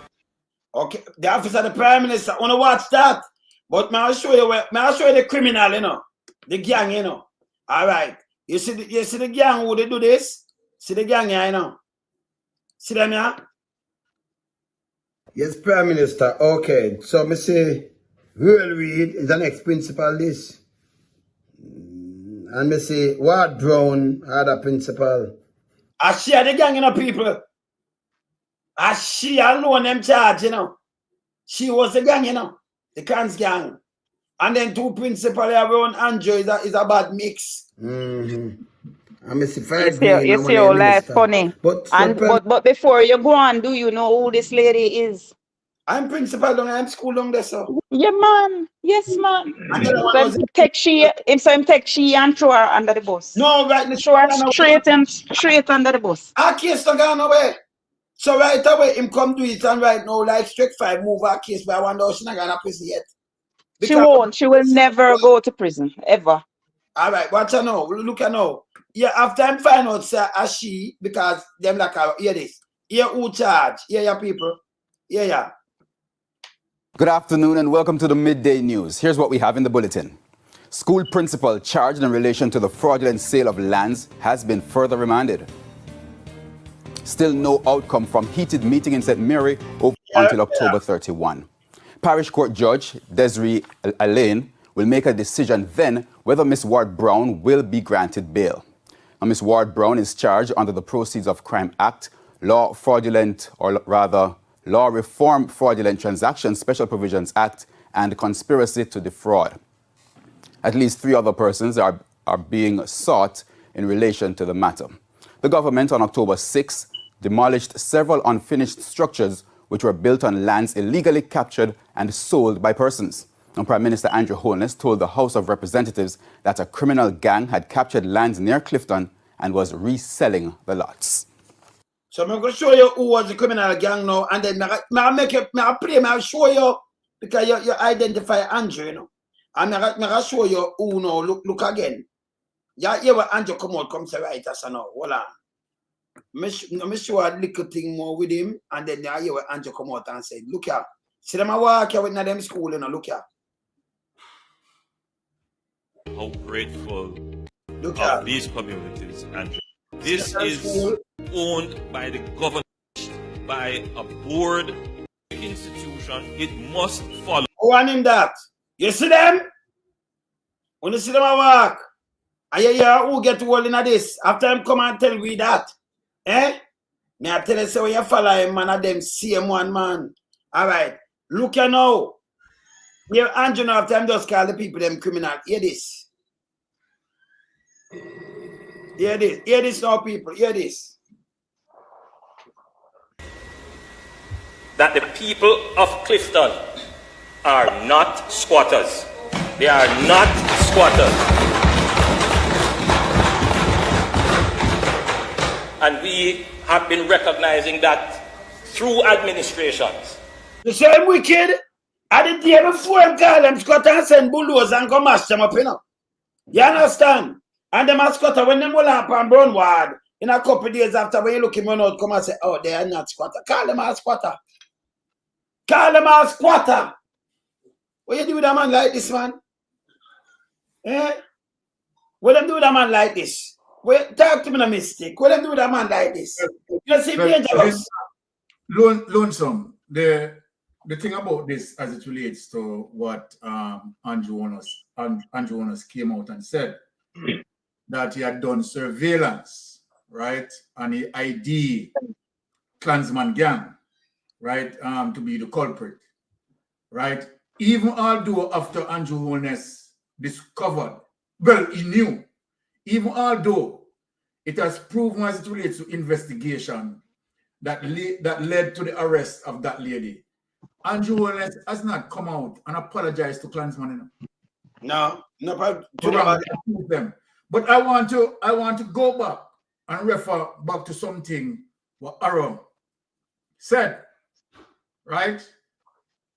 Okay, the office of the Prime Minister, I want to watch that. But may I show you the criminal, you know, the gang, you know. All right, you see the gang who they do this? See the gang here, you know. See them here? Yes, Prime Minister. Okay, so me say, Will Reid is the next principal list. And me say, Ward Brown are the principal. I share the gang, you know, people. She alone them charge, you know. She was the gang, you know. The Cans gang. And then two principal around Andrew is a bad mix. I miss you see all that funny. But before you go on, do you know who this lady is? I'm principal down I'm school down there, so. Yeah, man. Yes, man. So him take she and throw her under the bus. No, right. Throw her straight under the bus. Our case don't go away. So right away, him come do it and right now, like straight 5 move our case, but I wonder how she's not gonna prison yet. Because she won't. She will never go to prison, ever. All right, watch her now. Look at now. Yeah, after I find out, sir, as she, because them like, hear this. Hear who charge. Hear your people. Yeah. Good afternoon and welcome to the Midday News. Here's what we have in the bulletin. School principal charged in relation to the fraudulent sale of lands has been further remanded. Still no outcome from heated meeting in St. Mary until October 31. Parish Court Judge Desiree Alain will make a decision then whether Miss Ward Brown will be granted bail. Now, Miss Ward Brown is charged under the Proceeds of Crime Act, Law Reform Fraudulent Transactions Special Provisions Act, and conspiracy to defraud. At least 3 other persons are being sought in relation to the matter. The government on October 6 demolished several unfinished structures which were built on lands illegally captured and sold by persons. And Prime Minister Andrew Holness told the House of Representatives that a criminal gang had captured lands near Clifton and was reselling the lots. So I'm going to show you who was the criminal gang now, and then I'll show you, because you identify Andrew, you know. And I'll show you who now. Look again. Yeah, hear what Andrew come say right as now. Hold on. Me show a little thing more with him, and then I hear what Andrew come out and say, look here. See them walk here with them school, you know, look here. How grateful Look of these communities, Andrew. This is owned by the government, by a board institution. It must follow. Who want him that? You see them? When you see them walk, and you hear who get hold in this, after him come and tell me that. Eh? Me I tell you, say when you follow him, man, of them same one, man. All right. Look here now. Here, Andrew, now after him just call the people them criminal. Hear this. Hear this. Hear this now, people. Hear this. That the people of Clifton are not squatters. They are not squatters. And we have been recognizing that through administrations. The same wicked, I did the day before him call them squatter and send bulldozer and come mash them up, you know. You understand? And them squatter, when them go up on Brown Ward, in a couple of days after, when you look him out, come and say, oh, they are not squatter. Call them a squatter. Call them a squatter. What you do with a man like this, man? Eh? What them do with a man like this? Talk to me a mistake. What them do with a man like this? You see, dangerous. Lonesome. The thing about this, as it relates to what Andrew Holness came out and said, that he had done surveillance, right, and he ID Klansman gang, right, to be the culprit, right. Even although after Andrew Holness discovered, well, he knew, even although it has proven as it relates to investigation that led to the arrest of that lady, Andrew Holness has not come out and apologized to Klansman. No, them. But I want to go back and refer back to something what Aaron said, right?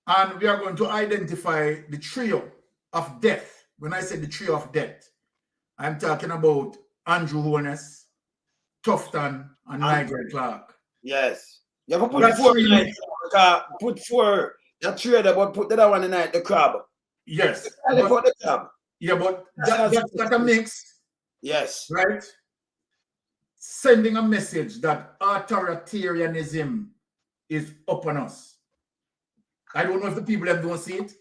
And we are going to identify the trio of death. When I say the trio of death, I'm talking about Andrew Holness, Tufton, and Nigel Clark. Yes. You have to put four in it. Put four. You three there, but put the other one in the crab. Yes. But, the crab. Yeah, but that's a mix. Yes. Right? Sending a message that authoritarianism is upon us. I don't know if the people have don't see it,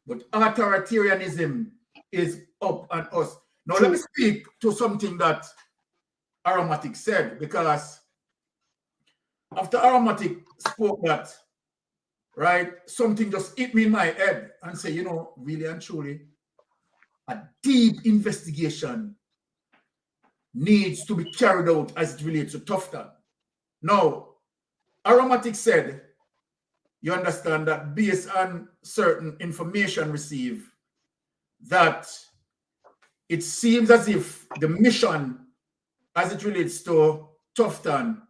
but authoritarianism is up on us. Now, let me speak to something that Aromatic said, because after Aromatic spoke that, right, something just hit me in my head and say, you know, really and truly, a deep investigation needs to be carried out as it relates to Tufton. Now, Aromatic said, you understand that based on certain information received, that it seems as if the mission as it relates to Tufton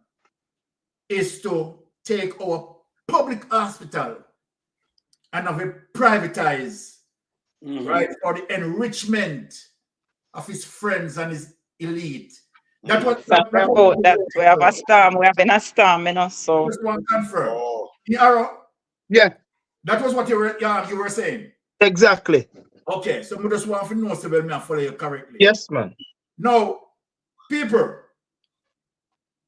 is to take our public hospital and have it privatized, right, for the enrichment of his friends and his elite. That's what we have a storm. We have been a storm, you know. So just one confirm. Oh. Yeah, that was what you were saying. Exactly. Okay, so we just want to know so well I follow you correctly. Yes, man. Now, people,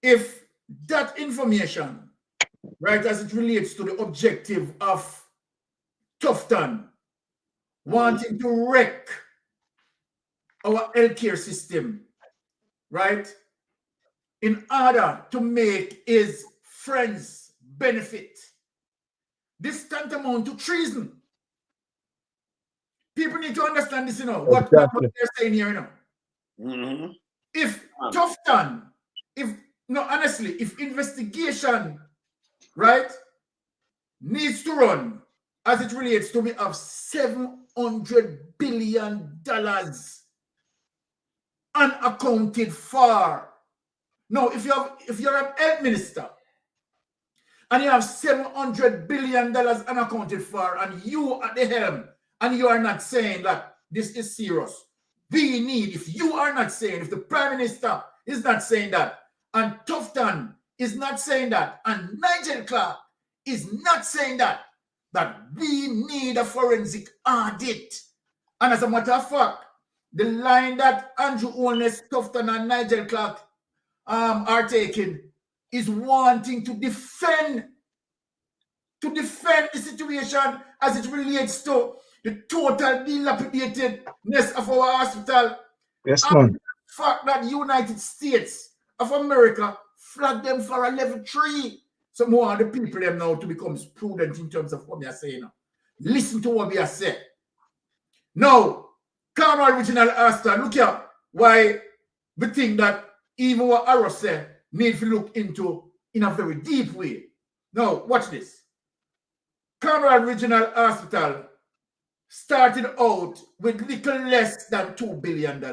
if that information, right, as it relates to the objective of Tufton wanting to wreck our healthcare system, right, in order to make his friends benefit, this tantamount to treason. People need to understand this, you know, what they're saying here, you know. If Tufton, honestly, if investigation, right, needs to run as it relates to me of 700 $700 billion unaccounted for. Now, if you're an health minister and you have $700 billion unaccounted for, and you at the helm, and you are not saying that this is serious, we need, if you are not saying, if the Prime Minister is not saying that, and Tufton is not saying that, and Nigel Clark is not saying that we need a forensic audit. And as a matter of fact, the line that Andrew Holness, Tufton, and Nigel Clark are taking is wanting to defend the situation as it relates to the total dilapidatedness of our hospital. Yes, and man. the fact that United States of America flagged them for a level 3. So more of the people them now to become prudent in terms of what they are saying now. Listen to what we are saying. Now, Cornwall Regional Hospital, look here, why we think that even what Arrow said need to look into in a very deep way. Now, watch this. Cornwall Regional Hospital started out with little less than $2 billion.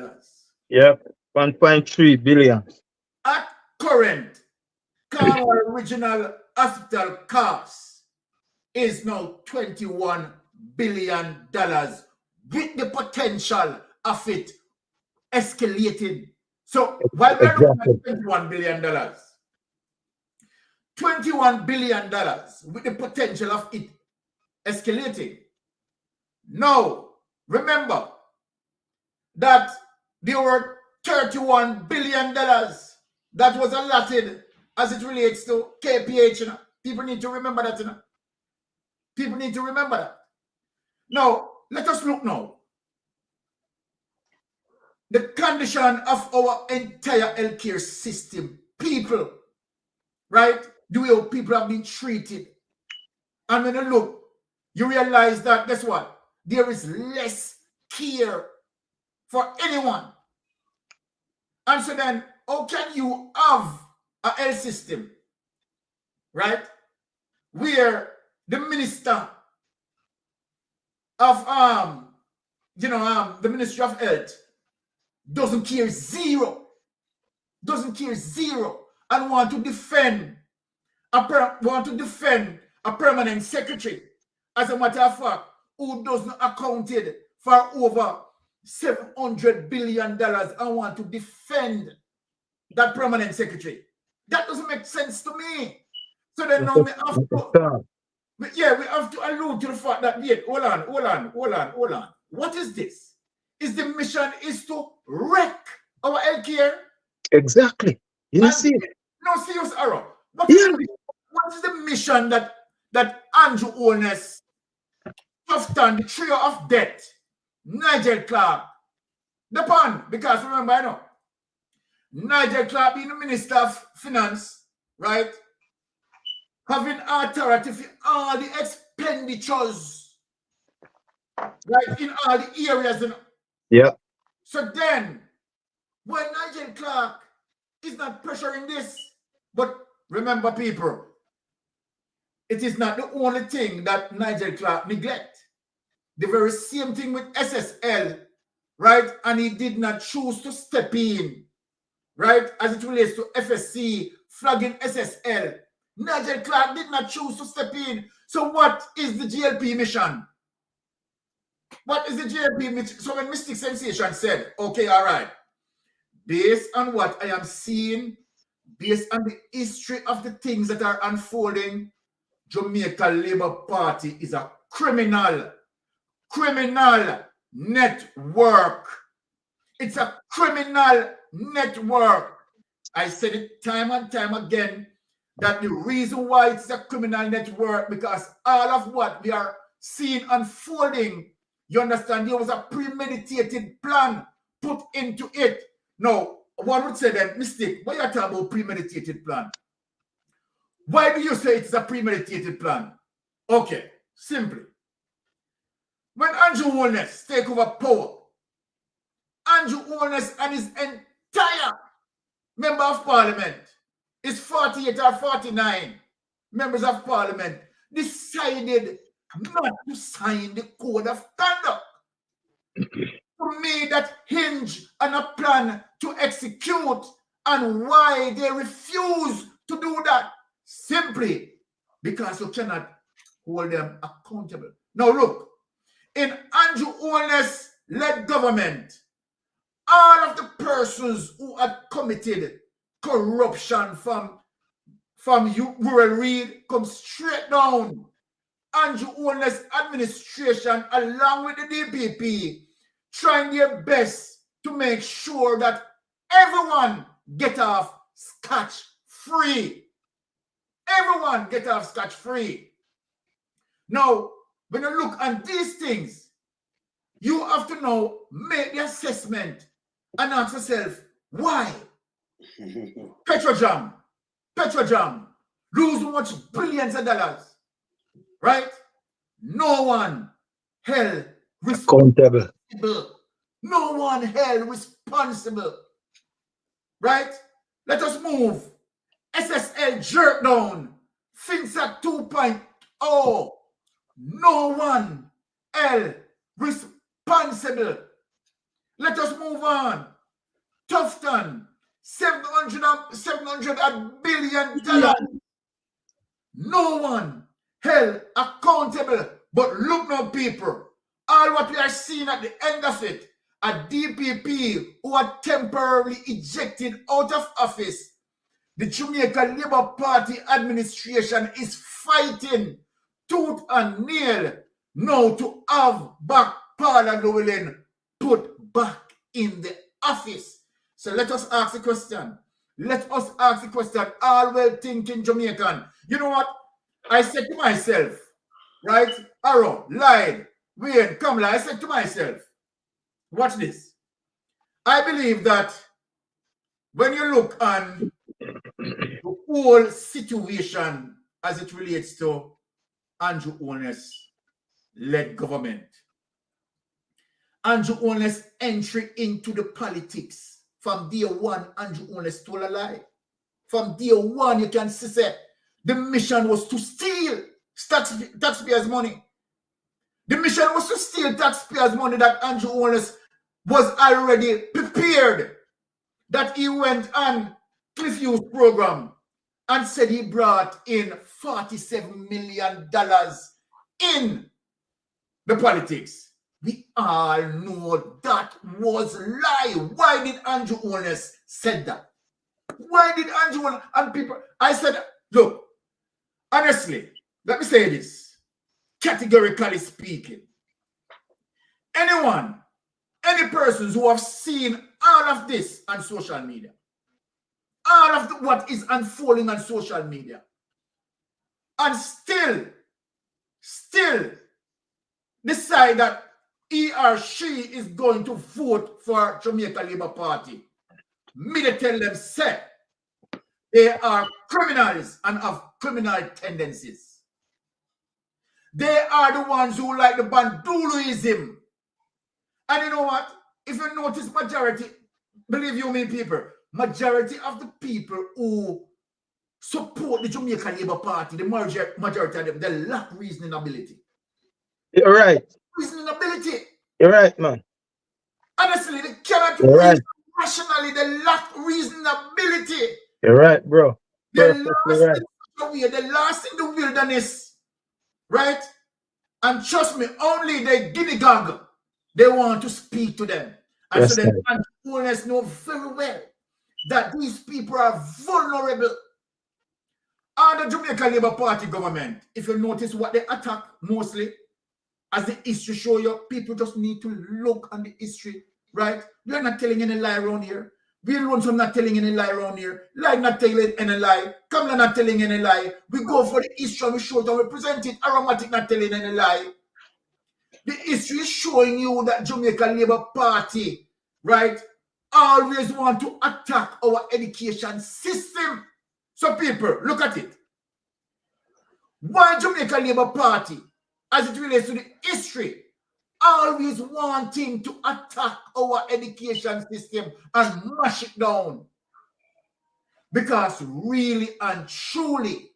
Yep, 1.3 billion. At current, Cornwall Regional Hospital cost is now $21 billion with the potential of it escalating. So while we're looking at $21 billion, $21 billion with the potential of it escalating. Now, remember that there were $31 billion that was allotted as it relates to KPH. You know? People need to remember that. You know? People need to remember that. Now, let us look now. The condition of our entire healthcare system, people, right? The way people have been treated. And when you look, you realize that, guess what? There is less care for anyone. And so then, how can you have a health system, right, where the minister of the Ministry of Health doesn't care zero, and want to defend a permanent secretary, as a matter of fact, who doesn't accounted for over $700 billion and want to defend that permanent secretary. That doesn't make sense to me. So then now we have to allude to the fact that, wait, hold on. What is this? Is the mission is to wreck our healthcare? Exactly. You see? No, serious, Arrow. What is the mission that Andrew Holness, Tufton, the trio of death, Nigel Clark, the pan? Because remember, I know, Nigel Clark being the Minister of Finance, right? Having authority for all the expenditures, right, in all the areas. Yeah. So then, when Nigel Clark is not pressuring this, but remember, people, it is not the only thing that Nigel Clark neglect. The very same thing with SSL, right? And he did not choose to step in, right? As it relates to FSC flagging SSL. Nigel Clark did not choose to step in. So what is the GLP mission? What is the GLP mission? So when Mystic Sensation said, okay, all right, based on what I am seeing, based on the history of the things that are unfolding, Jamaica Labour Party is a criminal network. It's a criminal network. I said it time and time again that the reason why it's a criminal network, because all of what we are seeing unfolding, you understand, there was a premeditated plan put into it. Now, one would say then, Mystic, why are you talking about premeditated plan? Why do you say it's a premeditated plan? Okay, simply. When Andrew Holness take over power, Andrew Holness and his entire member of parliament, is 48 or 49 members of parliament, decided not to sign the code of conduct. to me that hinge on a plan to execute, and why they refuse to do that? Simply because you cannot hold them accountable. Now look, in Andrew Holness led government, all of the persons who had committed corruption from you, Rural Reed, come straight down. Andrew Holness administration, along with the DPP, trying their best to make sure that everyone get off scotch-free. Everyone get off scotch-free. Now, when you look at these things, you have to now make the assessment and ask yourself, why? Petrojam, lose much billions of dollars, right? No one held accountable. No one held responsible, right? Let us move. SSL jerk down. FinSat 2.0. No one held responsible. Let us move on. Tufton, $700 billion. No one held accountable. But look now, people, all what we are seeing at the end of it, a DPP who are temporarily ejected out of office. The Jamaica Labour Party administration is fighting tooth and nail now to have back Paula Llewellyn put back in the office. So let us ask the question. Let us ask the question, all well-thinking Jamaican. You know what? I said to myself, right? Arrow, Lyde, Wayne, Kamala, I said to myself, watch this. I believe that when you look on the whole situation as it relates to Andrew Holness led government, Andrew Holness entry into the politics from day one, Andrew Holness told a lie. From day one, you can see that the mission was to steal taxpayers' money. The mission was to steal taxpayers' money that Andrew Holness was already prepared. That he went on Cliff Hughes program and said he brought in $47 million in the politics. We all know that was a lie. Why did Andrew Holness say that? Why did Andrew Holness and people? I said, look, honestly, let me say this, categorically speaking. Any persons who have seen all of this on social media, all of what is unfolding on social media, and still decide that he or she is going to vote for Jamaica Labour Party, me to tell them, say, they are criminals and have criminal tendencies. They are the ones who like the Banduloism. And you know what? If you notice, majority, believe you me, people, majority of the people who support the Jamaica Labour Party, the majority of them, they lack reasoning ability. You're right. Reasoning ability. You're right, man. Honestly, they cannot reason rationally. They lack reasoning ability. You're right, bro. They're lost in the wilderness, right? And trust me, only the guinea gog, they want to speak to them. And Yes, so the Holness know very well that these people are vulnerable. And the Jamaica Labour Party government, if you notice what they attack mostly, as the history show you, people just need to look on the history, right? We're not telling any lie around here. We learn from not telling any lie around here. Like not telling any lie. Kamala not telling any lie. We go for the history and we show it and we present it. Aromatic not telling any lie. The history is showing you that Jamaica Labour Party, right, always want to attack our education system. So people, look at it. Why Jamaica Labour Party, as it relates to the history, always wanting to attack our education system and mash it down? Because really and truly,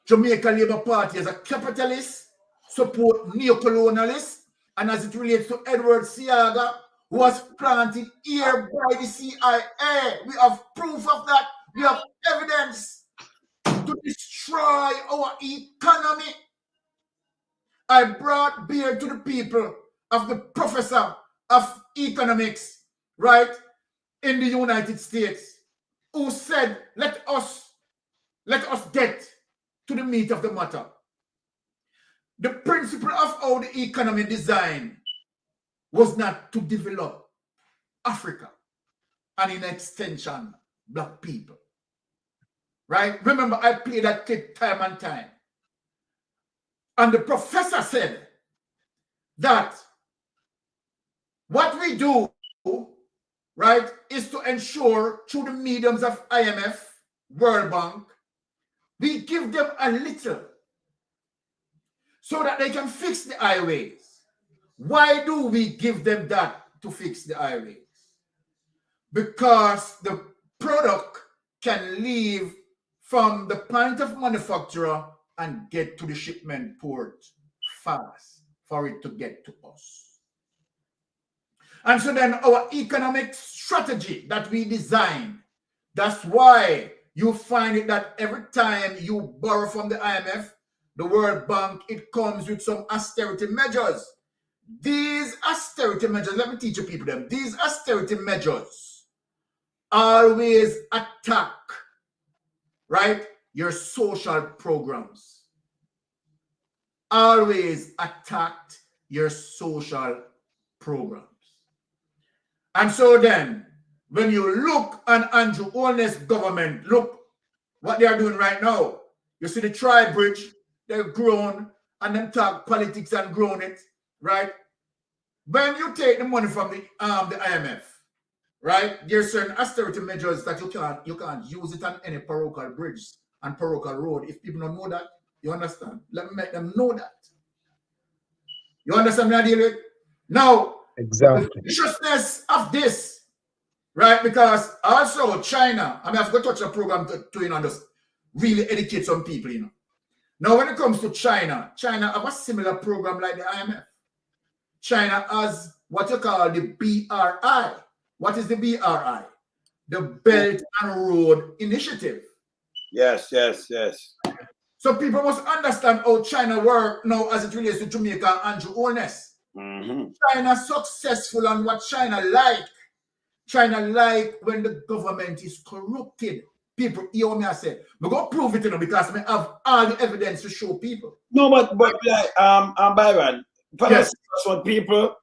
Jamaica Labour Party as a capitalist, support neo-colonialists, and as it relates to Edward Siaga, who was planted here by the CIA. We have proof of that. We have evidence to destroy our economy. I brought beer to the people of the professor of economics, right, in the United States, who said, let us get to the meat of the matter. The principle of how the economy designed was not to develop Africa and in extension, black people. Right? Remember, I played that clip time and time. And the professor said that what we do, right, is to ensure through the mediums of IMF, World Bank, we give them a little so that they can fix the highways. Why do we give them that to fix the highways? Because the product can leave from the point of manufacturer and get to the shipment port fast for it to get to us. And so then our economic strategy that we design, that's why you find it that every time you borrow from the IMF, the World Bank, it comes with some austerity measures. These austerity measures, let me teach you people them, these austerity measures always attack, right, your social programs. Always attacked your social programs. And so then, when you look at Andrew Holness government, look what they are doing right now. You see the tri-bridge, they've grown, and them talk politics and grown it, right? When you take the money from the IMF, right, there's certain austerity measures that you can't use it on any parochial bridge and parochial road. If people don't know that, you understand? Let me make them know that. You understand what I deal with? Now, exactly. the viciousness of this, right? Because also China, I mean, I've got to touch a program to just really educate some people, Now, when it comes to China, China have a similar program like the IMF. China has what you call the BRI. What is the BRI? The Belt and Road Initiative. Yes, yes, yes. So people must understand how China works now as it relates to Jamaica and Andrew Holness. China successful on what China like. China like when the government is corrupted. People hear me I say, we're going to prove it, because we have all the evidence to show people. No, but like Byron, yes. what people,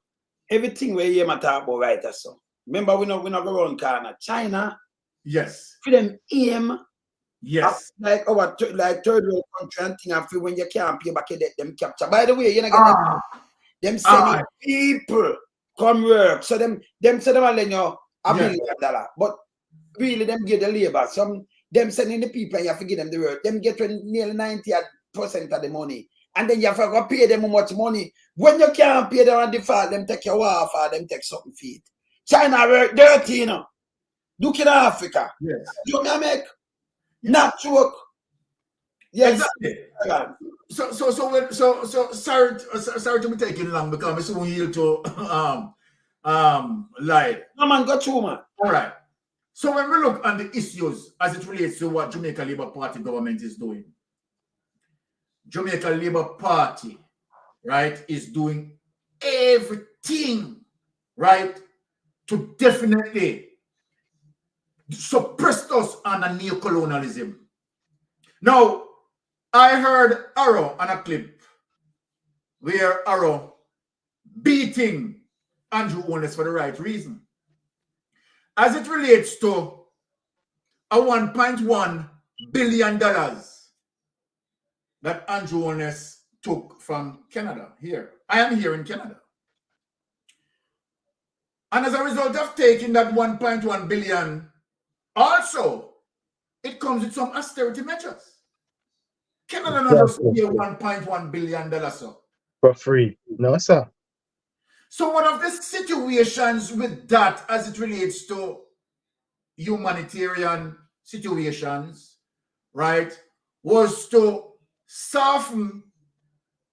everything we hear talk about right or so. Remember, we not go around corner. China, yes, for them aim, yes, like our like third world country and thing after when you can't pay back your debt, them capture. By the way, you know get them sending people come work. So them say them lend you $1 billion. But really them give the labor. Some them sending the people and you have to give them the work. Them get nearly 90% of the money. And then you have to pay them how much money. When you can't pay them on default, them take your wife or them take something feed. China work dirty, Look in Africa. Yes. You can make not work. Yes. Exactly. So sorry to be taking long because I'm so yield to like. No man, go through, man. All right. So when we look on the issues as it relates to what Jamaica Labour Party government is doing, Jamaica Labour Party, right, is doing everything, right, to definitely suppress us under neocolonialism. Now, I heard Arrow on a clip where Arrow beating Andrew Holness for the right reason. As it relates to a $1.1 billion that Andrew Holness took from Canada here. I am here in Canada. And as a result of taking that 1.1 billion, also, it comes with some austerity measures. Canada not just pay $1.1 billion, sir. For free. No, sir. So one of the situations with that as it relates to humanitarian situations, right, was to soften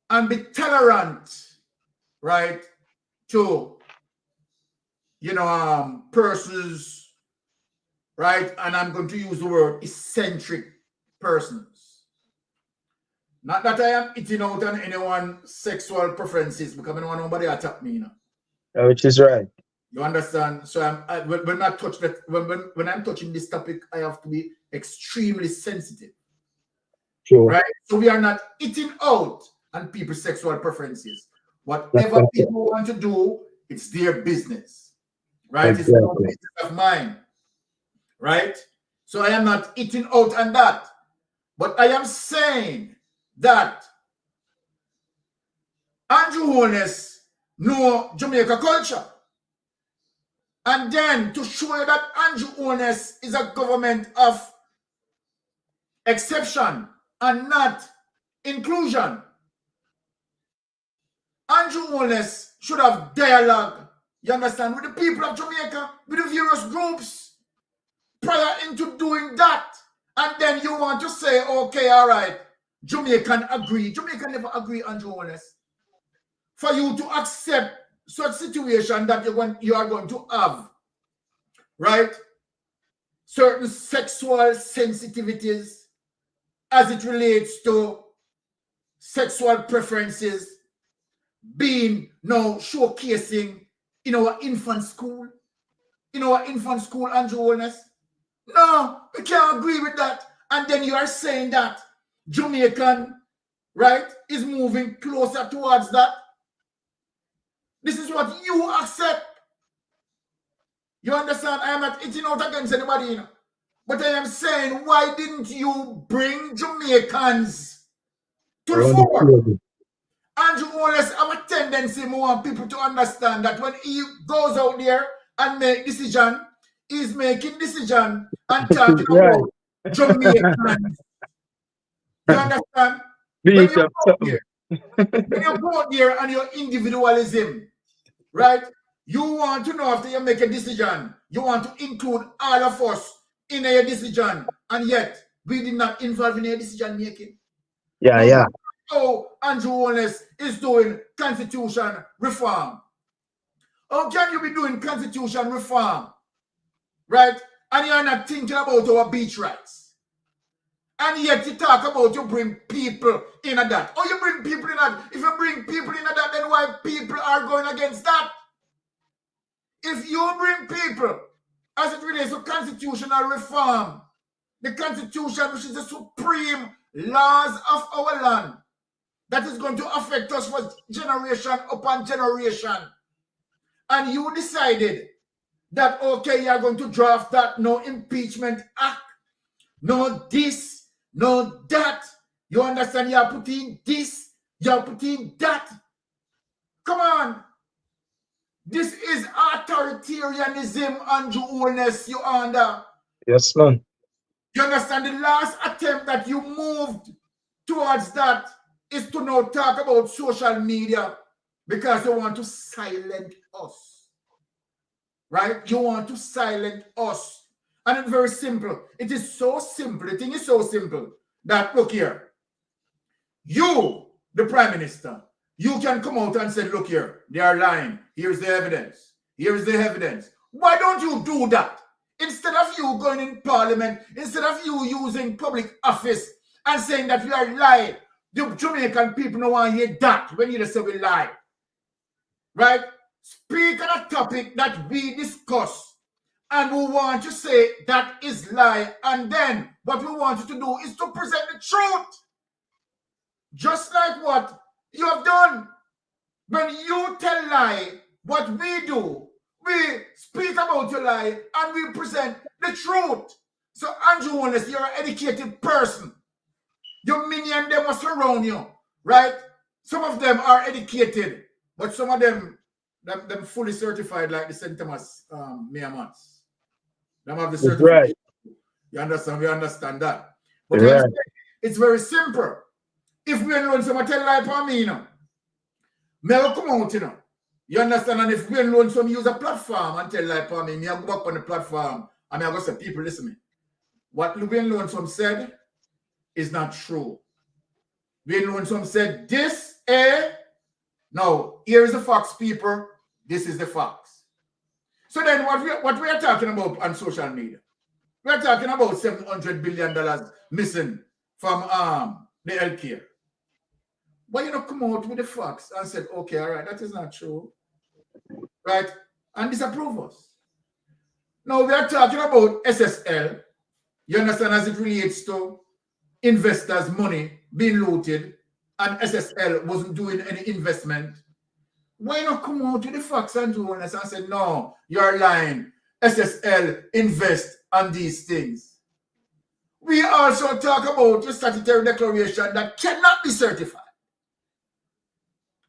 and be tolerant, right, to, persons, right, and I'm going to use the word eccentric persons. Not that I am eating out on anyone's sexual preferences because I don't want nobody attack me, Which is right. You understand? So when I touch that, when I'm touching this topic, I have to be extremely sensitive. True. Right? So we are not eating out on people's sexual preferences. Whatever people want to do, it's their business. Right? Exactly. It's no business of mine. Right? So I am not eating out on that. But I am saying that Andrew Holness know Jamaica culture. And then to show you that Andrew Holness is a government of exception and not inclusion. Andrew Holness should have dialogue, you understand, with the people of Jamaica, with the various groups, prior into doing that. And then you want to say, okay, all right, Jamaican agree. Jamaica never agree, Andrew Holness. For you to accept such situation that you are going to have, right, certain sexual sensitivities as it relates to sexual preferences being now showcasing in our infant school. Andrew Holness. No, we can't agree with that. And then you are saying that Jamaican, right, is moving closer towards that. This is what you accept. You understand? I am not eating out against anybody, but I am saying, why didn't you bring Jamaicans to the fore? Andrew Holness have a tendency, more people to understand that when he goes out there and make decision, he's making decision and talking about Jamaicans. You understand? When you go out there and your individualism, right? You want to know after you make a decision, you want to include all of us in a decision, and yet we did not involve in a decision making. Yeah. Oh, Andrew Holness is doing constitution reform. How can you be doing constitution reform, right? And you're not thinking about our beach rights. And yet you talk about you bring people in that. Oh, you bring people in that. If you bring people in that, then why people are going against that? If you bring people, as it relates to constitutional reform, the constitution, which is the supreme laws of our land, that is going to affect us for generation upon generation. And you decided that, okay, you're going to draft that, no impeachment act, no this, no that. You understand? You're putting this, you're putting that. Come on. This is authoritarianism, Andrew Holness, you under. Yes, man. You understand? The last attempt that you moved towards that is to now talk about social media because you want to silence us. Right? You want to silence us. And it's very simple. It is so simple. The thing is so simple that, look here, you, the Prime Minister, you can come out and say, look here, they are lying. Here's the evidence. Here's the evidence. Why don't you do that? Instead of you going in Parliament, instead of you using public office and saying that we are lying, the Jamaican people don't want to hear that when you say we lie. Right? Speak on a topic that we discuss and we want to say that is lie, and then what we want you to do is to present the truth. Just like what you have done. When you tell lie, what we do, we speak about your lie and we present the truth. So Andrew Holness, you're an educated person. Your minion, they must surround you, right? Some of them are educated, but some of them fully certified, like the St. Thomas Miamans. Them have the certification. Right. You understand? We understand that. But right. It's very simple. If we alone someone tell lie for me, may I come out, You understand? And if we alone some use a platform and tell lie for me, I go back on the platform and I go say, people, listen to me. What Lubian Lonesome said is not true. Lubian Lonesome said this, Now, here's the facts, people. This is the facts. So then what we are talking about on social media? We are talking about $700 billion missing from the healthcare. Why you not come out with the facts and said, okay, all right, that is not true. Right? And disapprove us. Now we are talking about SSL. You understand, as it relates to investors' money being looted and SSL wasn't doing any investment. Why not come out with the facts and Holness and say, no, you're lying. SSL invest on these things. We also talk about the statutory declaration that cannot be certified.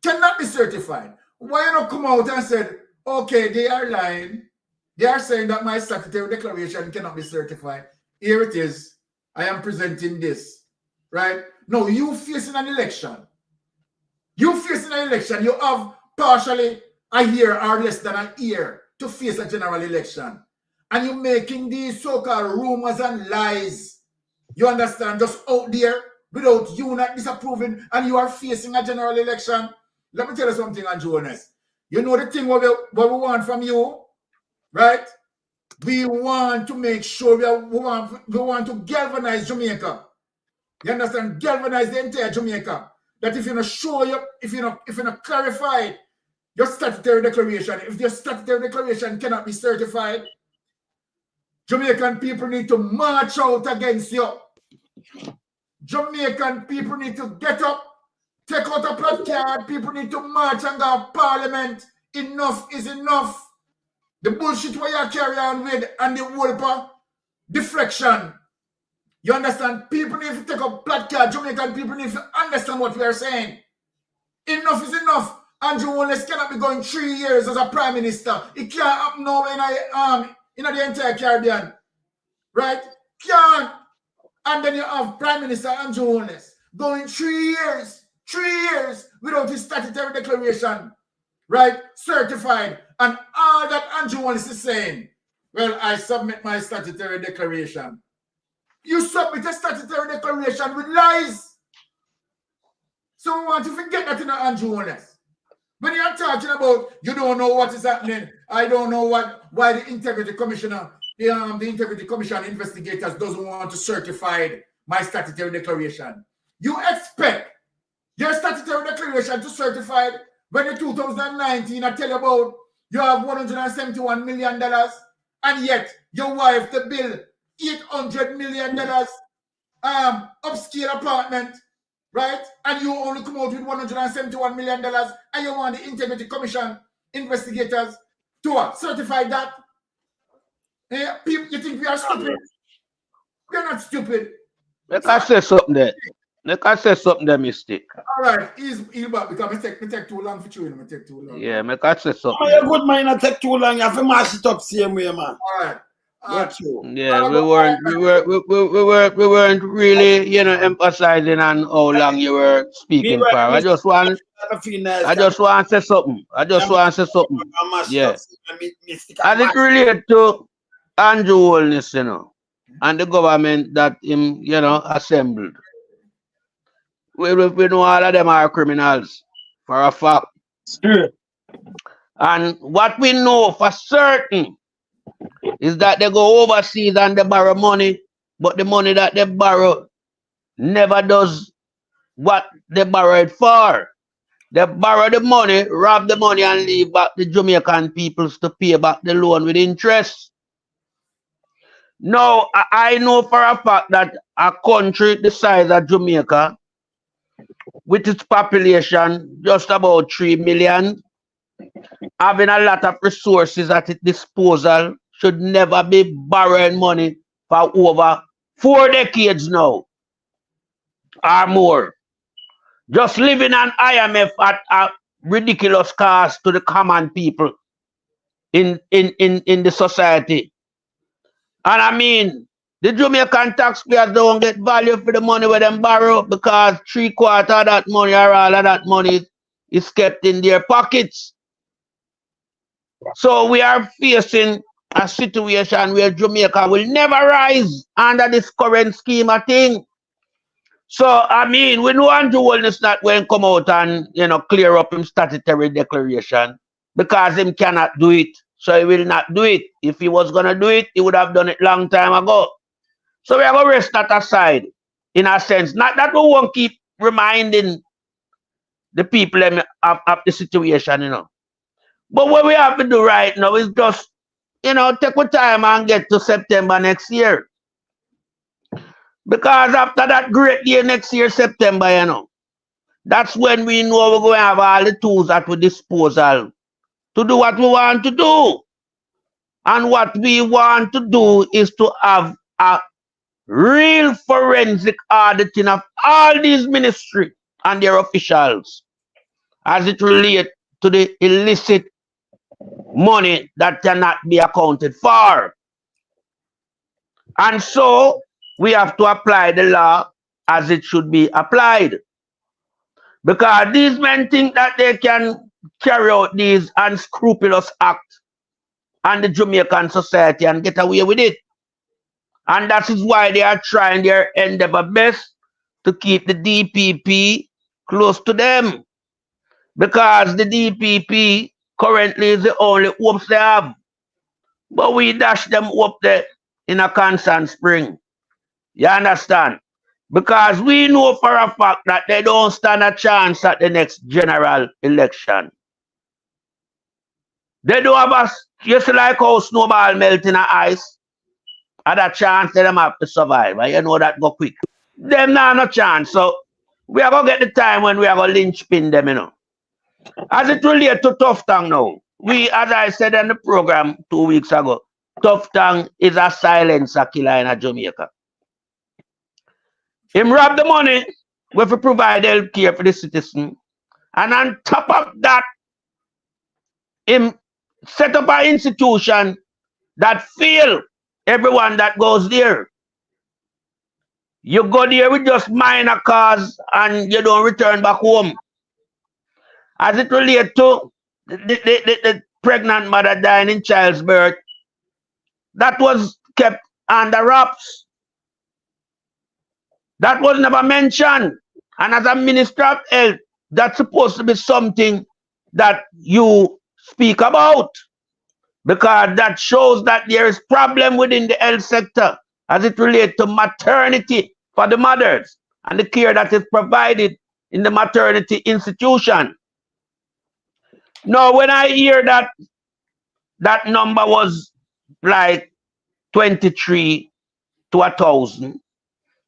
Cannot be certified. Why not come out and say, okay, they are lying. They are saying that my statutory declaration cannot be certified. Here it is. I am presenting this. Right? Now, you facing an election. You facing an election. You have partially a year or less than a year to face a general election. And you're making these so-called rumors and lies. You understand? Just out there without you not disapproving, and you are facing a general election. Let me tell you something, Holness. You know the thing what we want from you, right? We want to make sure we want to galvanize Jamaica. You understand? Galvanize the entire Jamaica. That if you're not sure, if you're not clarified your statutory declaration, if your statutory declaration cannot be certified, Jamaican people need to march out against you. Jamaican people need to get up, take out a placard. People need to march and go to Parliament. Enough is enough. The bullshit what you carry on with and the whole deflection. You understand? People need to take up placard. Jamaican people need to understand what we are saying. Enough is enough. Andrew Holness cannot be going 3 years as a prime minister. It can't happen now in the entire Caribbean. Right? Can't. And then you have Prime Minister Andrew Holness going 3 years without his statutory declaration, right? Certified. And all that Andrew Holness is saying, well, I submit my statutory declaration. You submit a statutory declaration with lies. So we want to forget that in Andrew Holness. When you're talking about you don't know what is happening, I don't know why the Integrity Commissioner, the Integrity Commission investigators doesn't want to certify my statutory declaration. You expect your statutory declaration to certify when in 2019 I tell you about you have $171 million and yet your wife to build $800 million upscale apartment. Right? And you only come out with $171 million and you want the Integrity Commission investigators to certify that. People, you think we are stupid? We are not stupid. Let us say something there. Let us say something there, mistake. All right, he's back because it take too long for chewing. It take too long. Yeah, make us say something. Oh, your good mind not take too long. You have to mash it up same way, man. All right. Yeah, we weren't really, emphasizing on how long you were speaking for. I just want to say something. Yeah. And it related to Andrew Holness, and the government that him, assembled. We know all of them are criminals for a fact. And what we know for certain is that they go overseas and they borrow money, but the money that they borrow never does what they borrow it for. They borrow the money, rob the money, and leave back the Jamaican peoples to pay back the loan with interest. Now, I know for a fact that a country the size of Jamaica, with its population just about 3 million, having a lot of resources at its disposal, should never be borrowing money for over 4 decades now or more. Just living on IMF at a ridiculous cost to the common people in the society. And I mean, the Jamaican taxpayers don't get value for the money where them borrow because 3/4 of that money or all of that money is kept in their pockets. So we are facing a situation where Jamaica will never rise under this current scheme of thing. So, I mean, we know Andrew Holness not going to come out and, clear up him statutory declaration because him cannot do it. So he will not do it. If he was going to do it, he would have done it long time ago. So we are going to rest that aside, in a sense. Not that we won't keep reminding the people of the situation, But what we have to do right now is just, take our time and get to September next year. Because after that great year next year, September, that's when we know we're going to have all the tools at our disposal to do what we want to do. And what we want to do is to have a real forensic auditing of all these ministries and their officials as it relates to the illicit money that cannot be accounted for. And so we have to apply the law as it should be applied. Because these men think that they can carry out these unscrupulous acts on the Jamaican society and get away with it. And that is why they are trying their endeavor best to keep the DPP close to them. Because the DPP currently is the only hopes they have. But we dash them up there in a constant spring. You understand? Because we know for a fact that they don't stand a chance at the next general election. They don't have us, just like how snowball melt in the ice. At a chance they them have to survive. And you know that go quick. Them now no chance. So we are gonna get the time when we are gonna lynch pin them, As it relates to Tough Tongue now, we, as I said in the program 2 weeks ago, Tough Tongue is a silencer killer in Jamaica. Him rob the money, we have to provide health care for the citizen. And on top of that, him set up an institution that fail everyone that goes there. You go there with just minor cause and you don't return back home. As it relates to the pregnant mother dying in child's birth, that was kept under wraps. That was never mentioned. And as a minister of health, that's supposed to be something that you speak about. Because that shows that there is problem within the health sector as it relates to maternity for the mothers and the care that is provided in the maternity institution. Now, when I hear that that number was like 23 to 1,000,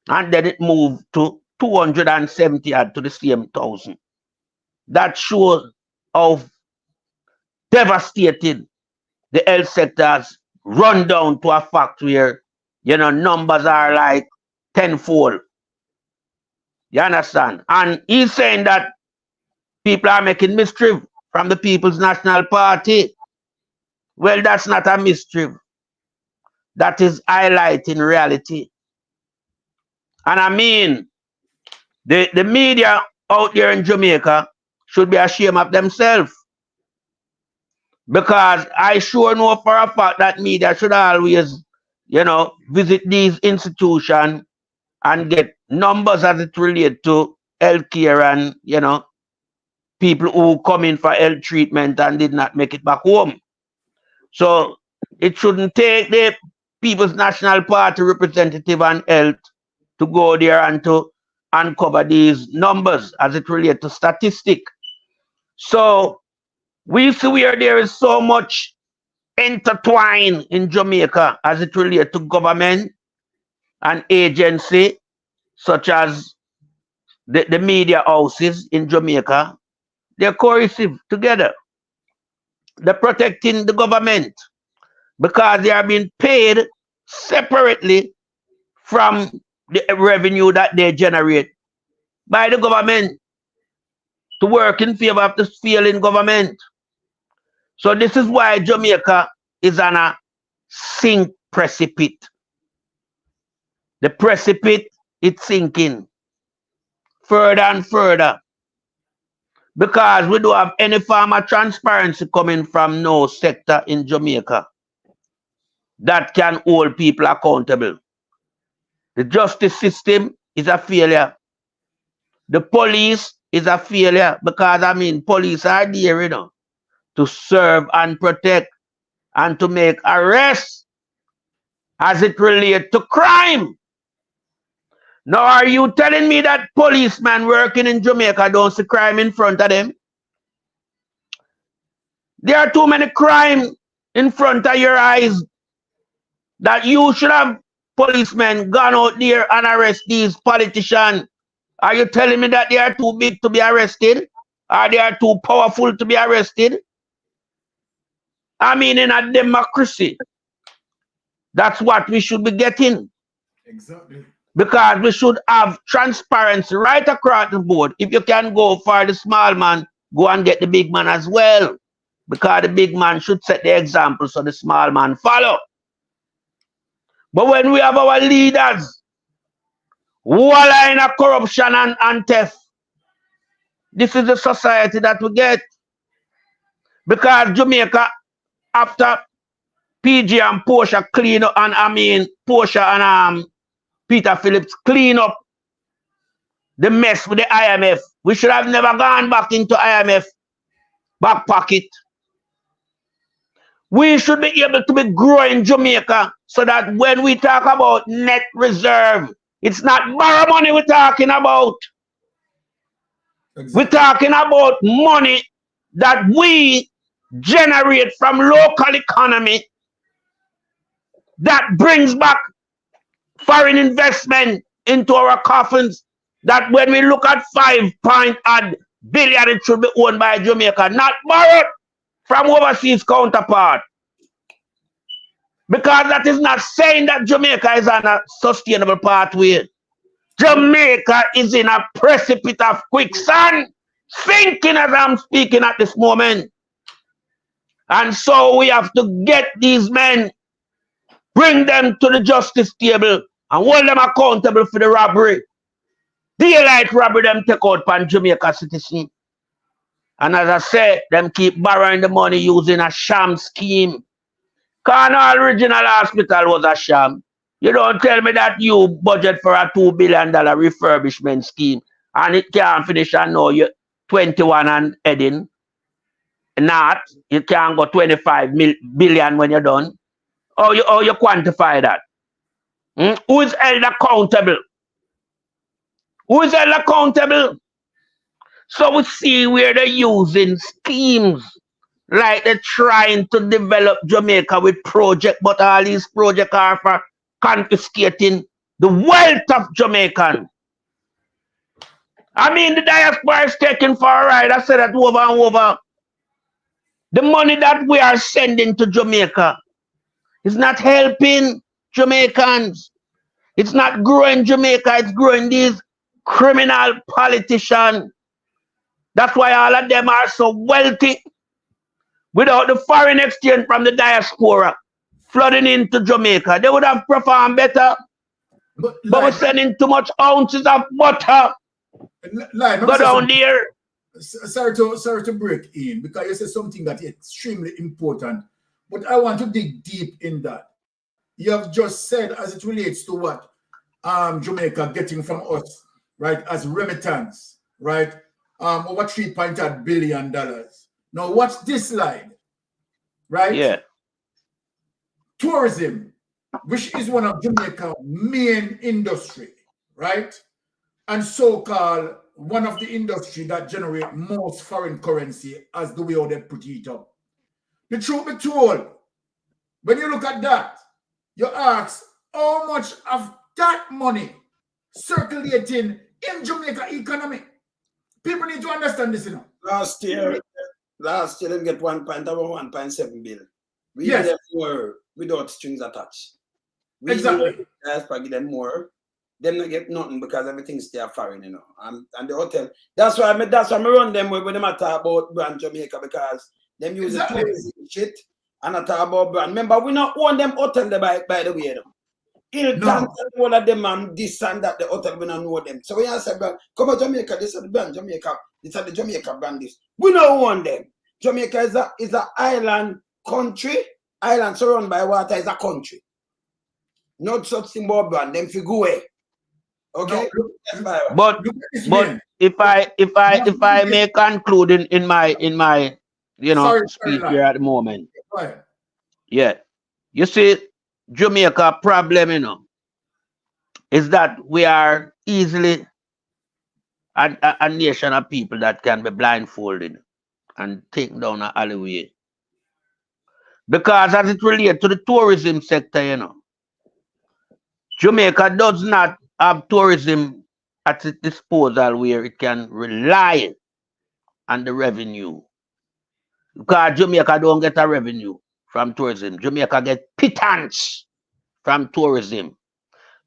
and then it moved to 270 to the same 1,000. That shows how devastated the health sector has run down to a fact where, numbers are like tenfold. You understand? And he's saying that people are making mischief from the People's National Party. Well, that's not a mischief. That is highlighting reality. And I mean, the media out there in Jamaica should be ashamed of themselves. Because I sure know for a fact that media should always, visit these institutions and get numbers as it relates to healthcare and, people who come in for health treatment and did not make it back home. So it shouldn't take the People's National Party representative on health to go there and to uncover these numbers as it relates to statistics. So we see where there is so much intertwined in Jamaica as it relates to government and agency, such as the media houses in Jamaica. They're cohesive together. They're protecting the government because they are being paid separately from the revenue that they generate by the government to work in favor of the failing government. So this is why Jamaica is on a sink precipice. The precipice is sinking further and further because we don't have any form of transparency coming from no sector in Jamaica that can hold people accountable. The justice system is a failure. the police is a failure because, I mean, police are there, you know, to serve and protect and to make arrests as it relates to crime. Now, are you telling me that policemen working in Jamaica don't see crime in front of them? There are too many crime in front of your eyes that you should have policemen gone out there and arrest these politicians. Are you telling me that they are too big to be arrested? Or they are too powerful to be arrested? I mean, in a democracy, that's what we should be getting. Exactly. Because we should have transparency right across the board. If you can go for the small man, go and get the big man as well. Because the big man should set the example so the small man follow. But when we have our leaders who are in a corruption and theft, this is the society that we get. Because Jamaica, after PG and Portia clean up, and I mean Portia and Peter Phillips clean up the mess with the IMF, we should have never gone back into IMF back pocket. We should be able to be growing Jamaica so that when we talk about net reserve, it's not borrow money we're talking about. Exactly. We're talking about money that we generate from local economy that brings back foreign investment into our coffins, that when we look at 5 billion, it should be owned by Jamaica, not borrowed from overseas counterpart. Because that is not saying that Jamaica is on a sustainable pathway. Jamaica is in a precipice of quicksand, sinking as I'm speaking at this moment. And so we have to get these men, bring them to the justice table, and hold them accountable for the robbery. Daylight robbery them take out from Jamaica citizen. And as I said, them keep borrowing the money using a sham scheme. Because the original hospital was a sham. You don't tell me that you budget for a $2 billion refurbishment scheme and it can't finish and now you're 21 and heading. Not, you can't go 25 billion when you're done. How you quantify that? Who is held accountable? Who is held accountable? So we see where they're using schemes, like they're trying to develop Jamaica with projects, but all these projects are for confiscating the wealth of Jamaican. I mean, the diaspora is taken for a ride. I said that over and over. The money that we are sending to Jamaica is not helping Jamaicans. It's not growing Jamaica, it's growing these criminal politicians. That's why all of them are so wealthy. Without the foreign exchange from the diaspora flooding into Jamaica, they would have performed better. But we're sending too much ounces of butter. Go down there. Sorry to break in, because you said something that is extremely important. But I want to dig deep in that. You have just said, as it relates to what Jamaica getting from us, right, as remittance, right, over $3.8 billion. Now, watch this slide, right? Yeah. Tourism, which is one of Jamaica's main industry, right? And so-called one of the industry that generate most foreign currency, as the way how they put it up. The truth be told, when you look at that, you ask how much of that money circulating in Jamaica economy. People need to understand this, you know. Last year they get 1.7 billion. We yes. get more without strings attached. We exactly. Give them more. Them not get nothing because everything stay foreign, you know. And the hotel. That's why I run them when them talk about brand Jamaica, because them use the tourism shit and I talk about brand. Remember, we not own them hotel by the way. You know. All of them and this and that, the hotel, we don't know them. So we answer brand, come on Jamaica, this is the brand, Jamaica, this is the Jamaica brand this. We don't own them. Jamaica is a island country, island surrounded by water is a country. Not such thing about brand, them figure away. Okay. No, But if I may conclude in my speech here at the moment. Right. Yeah. You see, Jamaica problem, is that we are easily a nation of people that can be blindfolded and taken down an alleyway. Because as it relates to the tourism sector, Jamaica does not have tourism at its disposal where it can rely on the revenue. Because Jamaica don't get a revenue from tourism. Jamaica get pittance from tourism.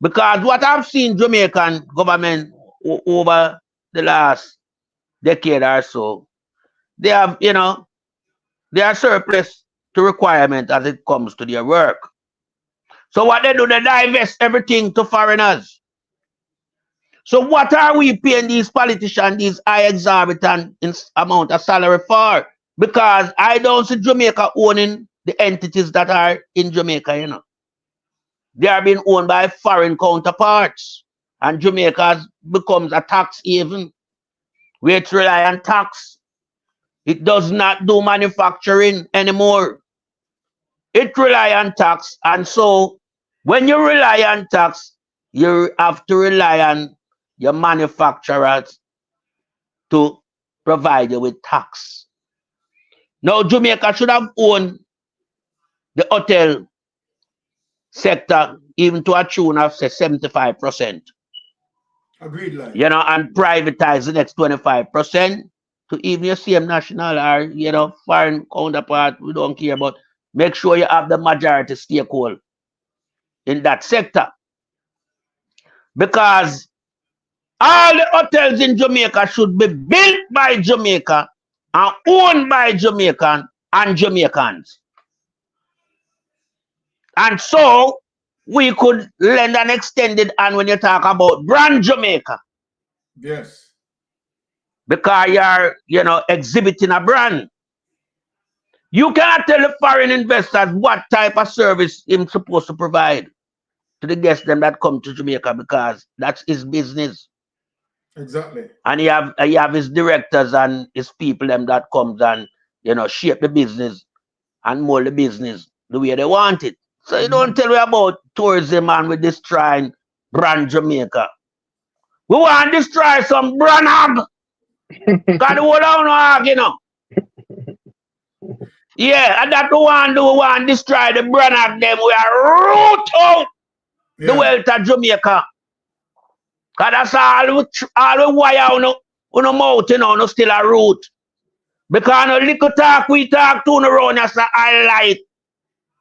Because what I've seen Jamaican government over the last decade or so, they have, they are surplus to requirement as it comes to their work. So what they do, they divest everything to foreigners. So what are we paying these politicians these high exorbitant amount of salary for? Because I don't see Jamaica owning the entities that are in Jamaica, They are being owned by foreign counterparts. And Jamaica becomes a tax haven where it relies on tax. It does not do manufacturing anymore. It relies on tax. And so when you rely on tax, you have to rely on your manufacturers to provide you with tax. Now, Jamaica should have owned the hotel sector even to a tune of, say, 75%. Agreed, like. And privatize the next 25% to even your same national or, foreign counterpart, we don't care about. Make sure you have the majority stakeholder in that sector. Because all the hotels in Jamaica should be built by Jamaica and owned by Jamaican and Jamaicans. And so we could lend an extended hand when you talk about brand Jamaica. Yes. Because you're, exhibiting a brand. You cannot tell the foreign investors what type of service he's supposed to provide to the guests them that come to Jamaica because that's his business. Exactly. And he have his directors and his people them that comes and shape the business and mold the business the way they want it. So you don't tell me about tourism and we destroy brand Jamaica. We want to destroy some brand hog. Because the whole hog, Yeah, and that we want to destroy the brand hog them. We are root out the wealth of Jamaica. Because that's all we wire on the mouth, no still a root. Because no little talk we talk to around us to highlight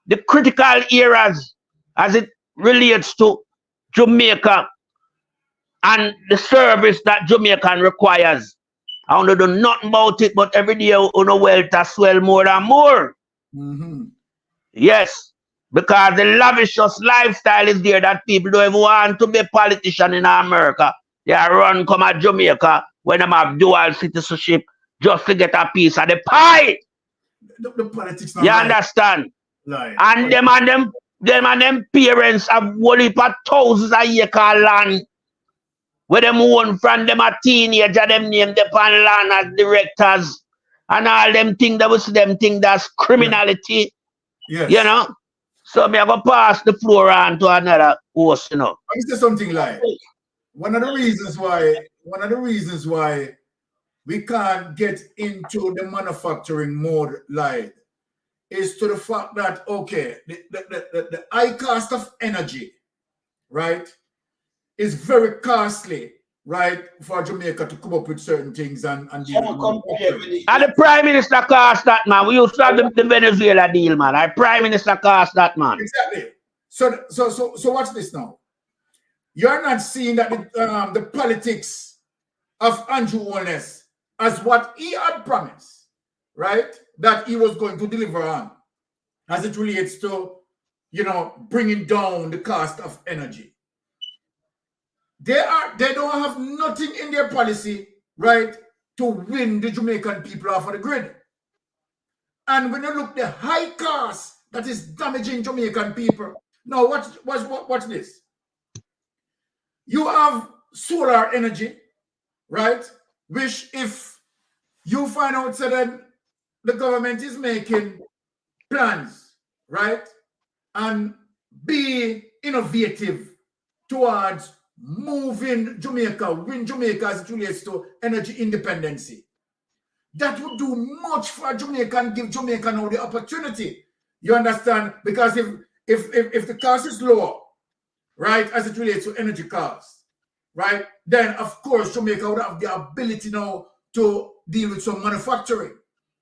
the critical areas as it relates to Jamaica and the service that Jamaican requires. I don't do nothing about it, but every day wealth swell more and more. Yes, because the lavicious lifestyle is there that people don't even want to be a politician in America. They are run come at Jamaica when they have dual citizenship just to get a piece of the pie. The politics you understand? Like, and them parents have whole heap of thousands of acres land where them own from them a teenager, them name them on land as directors and all them things that was them think that's criminality. Yes. So me I go pass the floor on to another host, I say something like one of the reasons why we can't get into the manufacturing mode like is to the fact that the high cost of energy, right, is very costly, right, for Jamaica to come up with certain things and deal with. And the Prime Minister cost that, man. We used to have the Venezuela deal, man. Our Prime Minister cost that, man. Exactly. So watch this now. You're not seeing that the politics of Andrew Holness as what he had promised, right, that he was going to deliver on as it relates to, bringing down the cost of energy. They don't have nothing in their policy, right, to win the Jamaican people off of the grid. And when you look the high cost that is damaging Jamaican people. Now, watch this. You have solar energy, right? Which if you find out so then the government is making plans, right? And be innovative towards moving Jamaica, win Jamaica as it relates to energy independency. That would do much for Jamaica and give Jamaica now the opportunity. You understand? Because if the cost is lower, right, as it relates to energy costs, right, then of course Jamaica would have the ability now to deal with some manufacturing,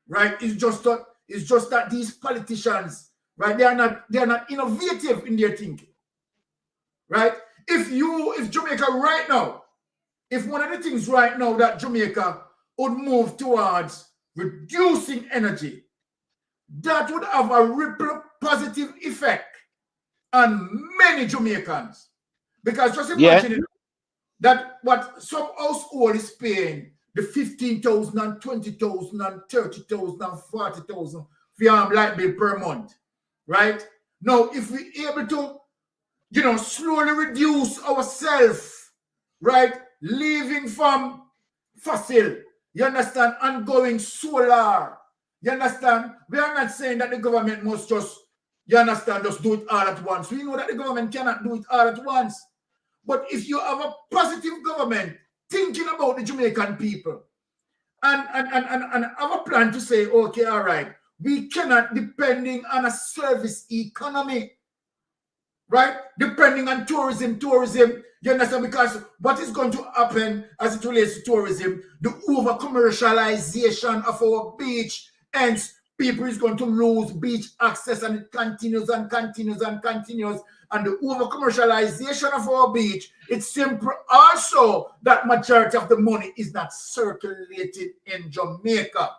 right? It's just that these politicians, right, they are not innovative in their thinking, right? If Jamaica right now, if one of the things right now that Jamaica would move towards reducing energy, that would have a ripple positive effect on many Jamaicans. Because just imagine that what some household is paying, the 15,000 and 20,000 and 30,000 and 40,000 for your light bill per month, right? Now, if we're able to, slowly reduce ourselves, right, leaving from fossil, you understand, and going solar, you understand? We are not saying that the government must just, you understand, just do it all at once. We know that the government cannot do it all at once. But if you have a positive government thinking about the Jamaican people and have a plan to say, okay, all right, we cannot depending on a service economy, right? Depending on tourism, you understand? Because what is going to happen as it relates to tourism, the over-commercialization of our beach, hence people is going to lose beach access, and it continues and continues and continues. And the over-commercialization of our beach, it's simple also that majority of the money is not circulated in Jamaica.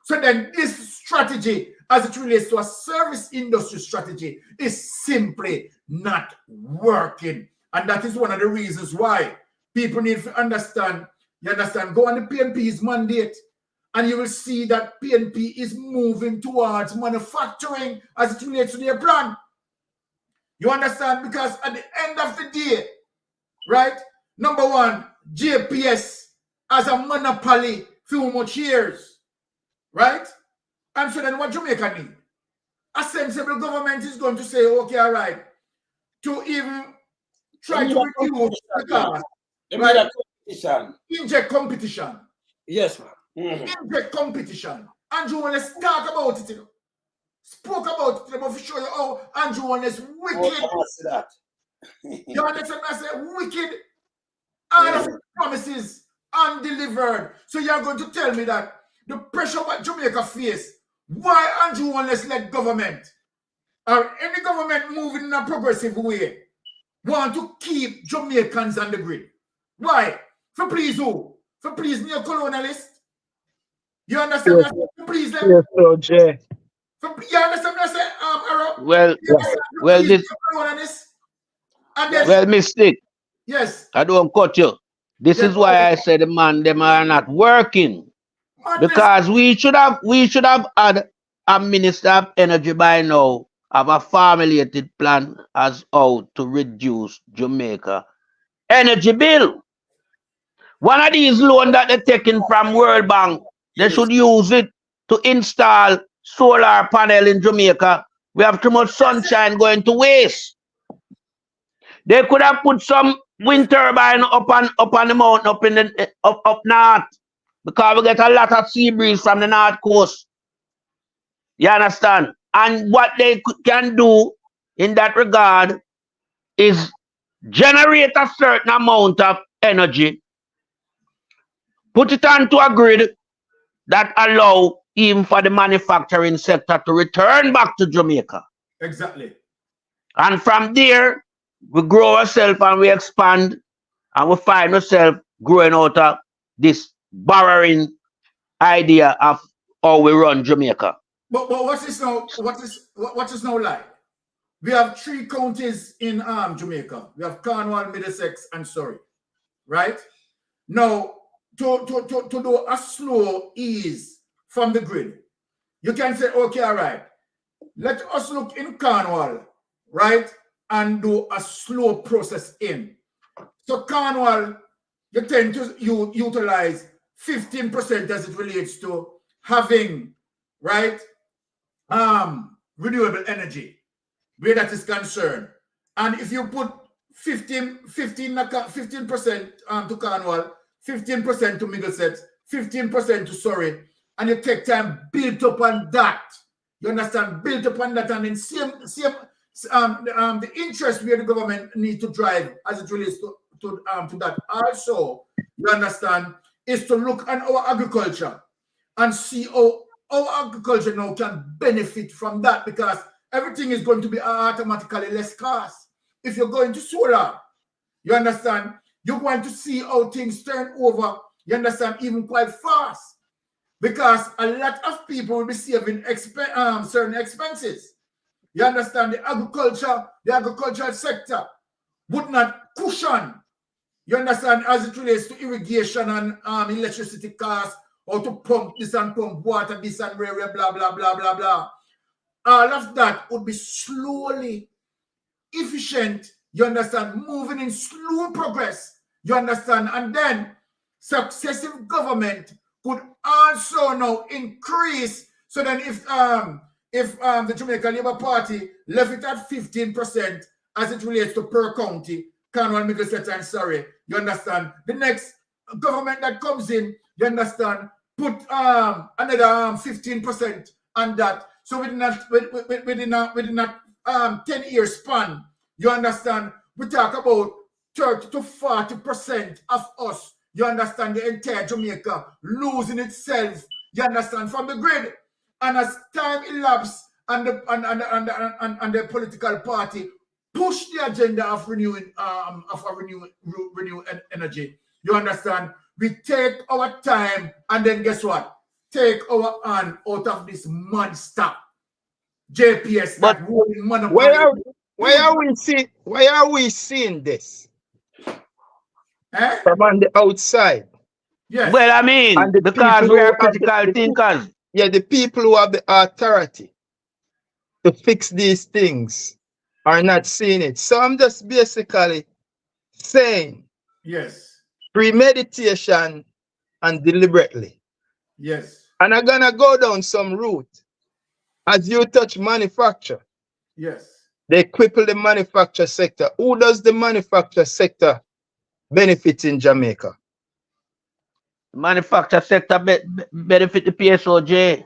So then this strategy, as it relates to a service industry strategy, is simply not working. And that is one of the reasons why people need to understand, go on the PNP's mandate, and you will see that PNP is moving towards manufacturing as it relates to their plan. You understand? Because at the end of the day, right, number one, JPS has a monopoly for much years, right? And so then what Jamaica need? A sensible government is going to say, okay, all right, to even try to reduce the cost, right? Inject competition. Yes, ma'am. Inject competition. Andrew Holness talk about it, spoke about it, but for sure how Andrew Holness wicked. You understand? I said wicked. All of the promises undelivered. So you're going to tell me that the pressure what Jamaica face, why Andrew Holness led government or any government moving in a progressive way want to keep Jamaicans on the grid? Why? For please who? For please neo-colonialists? You understand? Yes, For please them? yes, Lord J. You understand what I say, Arrow? Well, Mystic. Yes. I don't cut you. This is why I said them are not working. Because we should have had a minister of energy by now, have a formulated plan as how to reduce Jamaica energy bill. One of these loans that they're taking from World Bank, they should use it to install solar panel in Jamaica. We have too much sunshine going to waste. They could have put some wind turbine up on the mountain up north, because we get a lot of sea breeze from the north coast. You understand? And what they can do in that regard is generate a certain amount of energy, put it onto a grid that allow even for the manufacturing sector to return back to Jamaica. Exactly. And from there, we grow ourselves and we expand, and we find ourselves growing out of this borrowing idea of how we run Jamaica. But what is now like? We have 3 counties in Jamaica. We have Cornwall, Middlesex, and Surrey, right? Now, to do a slow ease from the grid, you can say, okay, all right, let us look in Cornwall, right, and do a slow process in. So Cornwall, you tend to utilize 15% as it relates to having, right, renewable energy, where that is concerned. And if you put 15% to Cornwall, 15% to Middlesex, 15% to Surrey, and you take time built up on that. You understand? Built upon that, and then the interest where the government needs to drive as it relates to that. Also, you understand, is to look at our agriculture and see how our agriculture now can benefit from that, because everything is going to be automatically less cost. If you're going to solar, you understand, you're going to see how things turn over, you understand, even quite fast, because a lot of people will be saving certain expenses. You understand, the agricultural sector would not cushion, you understand, as it relates to irrigation and electricity costs, or to pump this and pump water, this and blah, blah, blah, blah, blah, blah. All of that would be slowly efficient, you understand, moving in slow progress, you understand, and then successive government could also now increase. So then if the Jamaica Labour Party left it at 15% as it relates to per county, Cornwall, Middlesex, and Surrey, you understand, the next government that comes in, you understand, put another 15% on that. So within that 10-year span, you understand, we talk about 30 to 40% of us, you understand, the entire Jamaica losing itself, you understand, from the grid. And as time elapses and the political party push the agenda of renewing energy, you understand, we take our time and then guess what? Take our hand out of this monster JPS. But why are we seeing this? From on the outside? Yes. Well, I mean, because we are critical thinkers. Yeah, the people who have the authority to fix these things are not seeing it. So I'm just basically saying, yes, premeditation and deliberately. Yes. And I'm gonna go down some route. As you touch manufacture, yes, they cripple the manufacture sector. Who does the manufacture sector benefit in Jamaica? Manufacture sector benefit the PSOJ.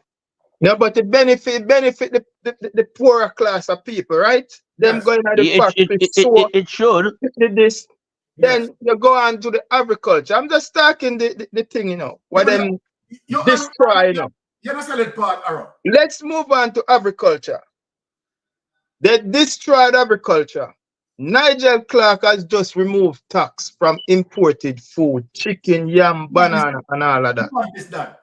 No, but the benefit the poorer class of people, right? Them Yes. going to the factory. It should. This. Then you go on to the agriculture. I'm just talking the thing, you know, what them destroy, you know. You're not selling part, Aaron. Let's move on to agriculture. They destroyed agriculture. Nigel Clark has just removed tax from imported food, chicken, yam, banana, and all of that.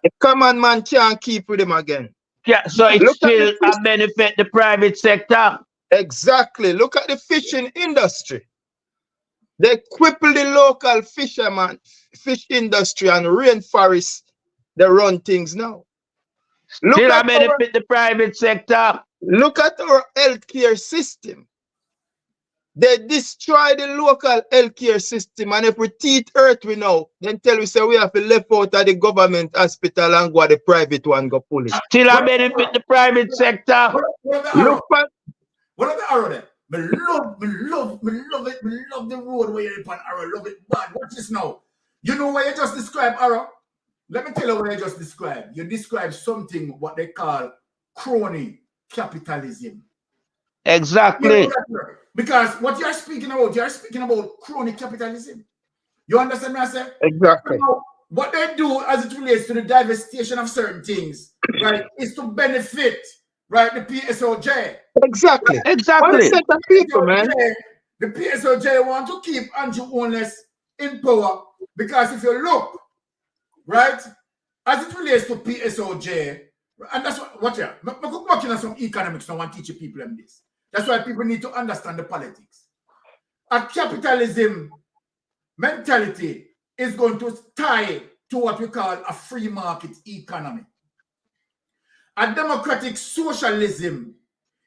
The common man can't keep with him again. Yeah, so it still benefit the private sector. Exactly. Look at the fishing industry. They cripple the local fisherman, fish industry and rainforests. They run things now. Still benefit the private sector. Look at our healthcare system. They destroy the local healthcare system, and if we teeth earth we know, then tell we say we have to left out of the government hospital and go to the private one go pull it. Still benefit the private sector. Look at what are the arrow there? Me love it. Me love the road where you're upon arrow. Love it bad. Watch this now. You know what you just described, arrow? Let me tell you what you just described. You described something what they call crony capitalism. Exactly. You know, because what you're speaking about crony capitalism. You understand me, I say? Exactly. So what they do as it relates to the divestation of certain things, right, is to benefit, right, the PSOJ. Exactly. Right? Exactly. One set of people, man. The PSOJ want to keep Andrew Holness in power because if you look, right, as it relates to PSOJ, and that's what yeah, I'm working on some economics now and teach people them this. That's why people need to understand the politics. A capitalism mentality is going to tie to what we call a free market economy. A democratic socialism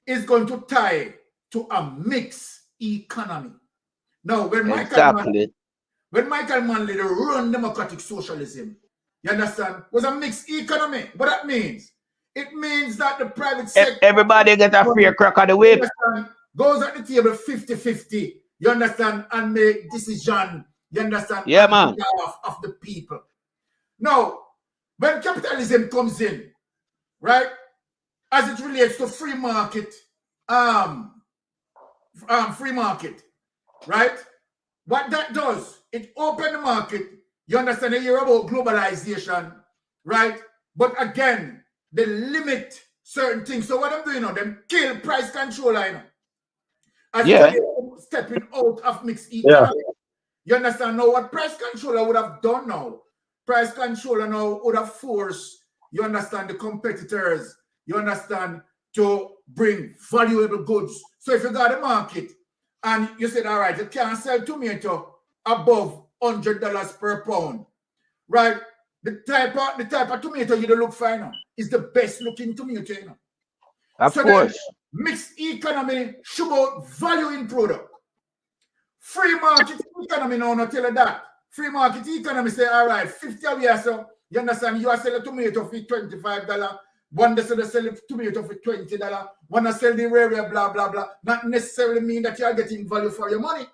is going to tie to a mixed economy. Now, when Exactly. Michael Manley they run democratic socialism, you understand, was a mixed economy. What that means? It means that the private sector, Everybody get a fair crack of the whip. Goes at the table 50-50, you understand, and make decision, you understand, Yeah, on man. behalf of the people. Now, when capitalism comes in, right, as it relates to free market, right, what that does, it opens the market. You understand, you hear about globalization, right? But again, they limit certain things. So what I'm doing now, them kill price control, I know. As stepping out of mixed economy. You understand now what price controller would have done now? Price controller now would have forced, you understand, the competitors, you understand, to bring valuable goods. So if you got a market and you said, all right, you can't sell tomato above $100 per pound, right? The type of tomato you don't look for now is the best looking tomato, you know. Of course. Then, mixed economy should about value in product. Free market economy now not tell you that. Free market economy say, all right, 50 of you, so you understand, you are selling tomato for $25. One day they sell tomato for $20. One day sell the rare, blah, blah, blah. Not necessarily mean that you are getting value for your money.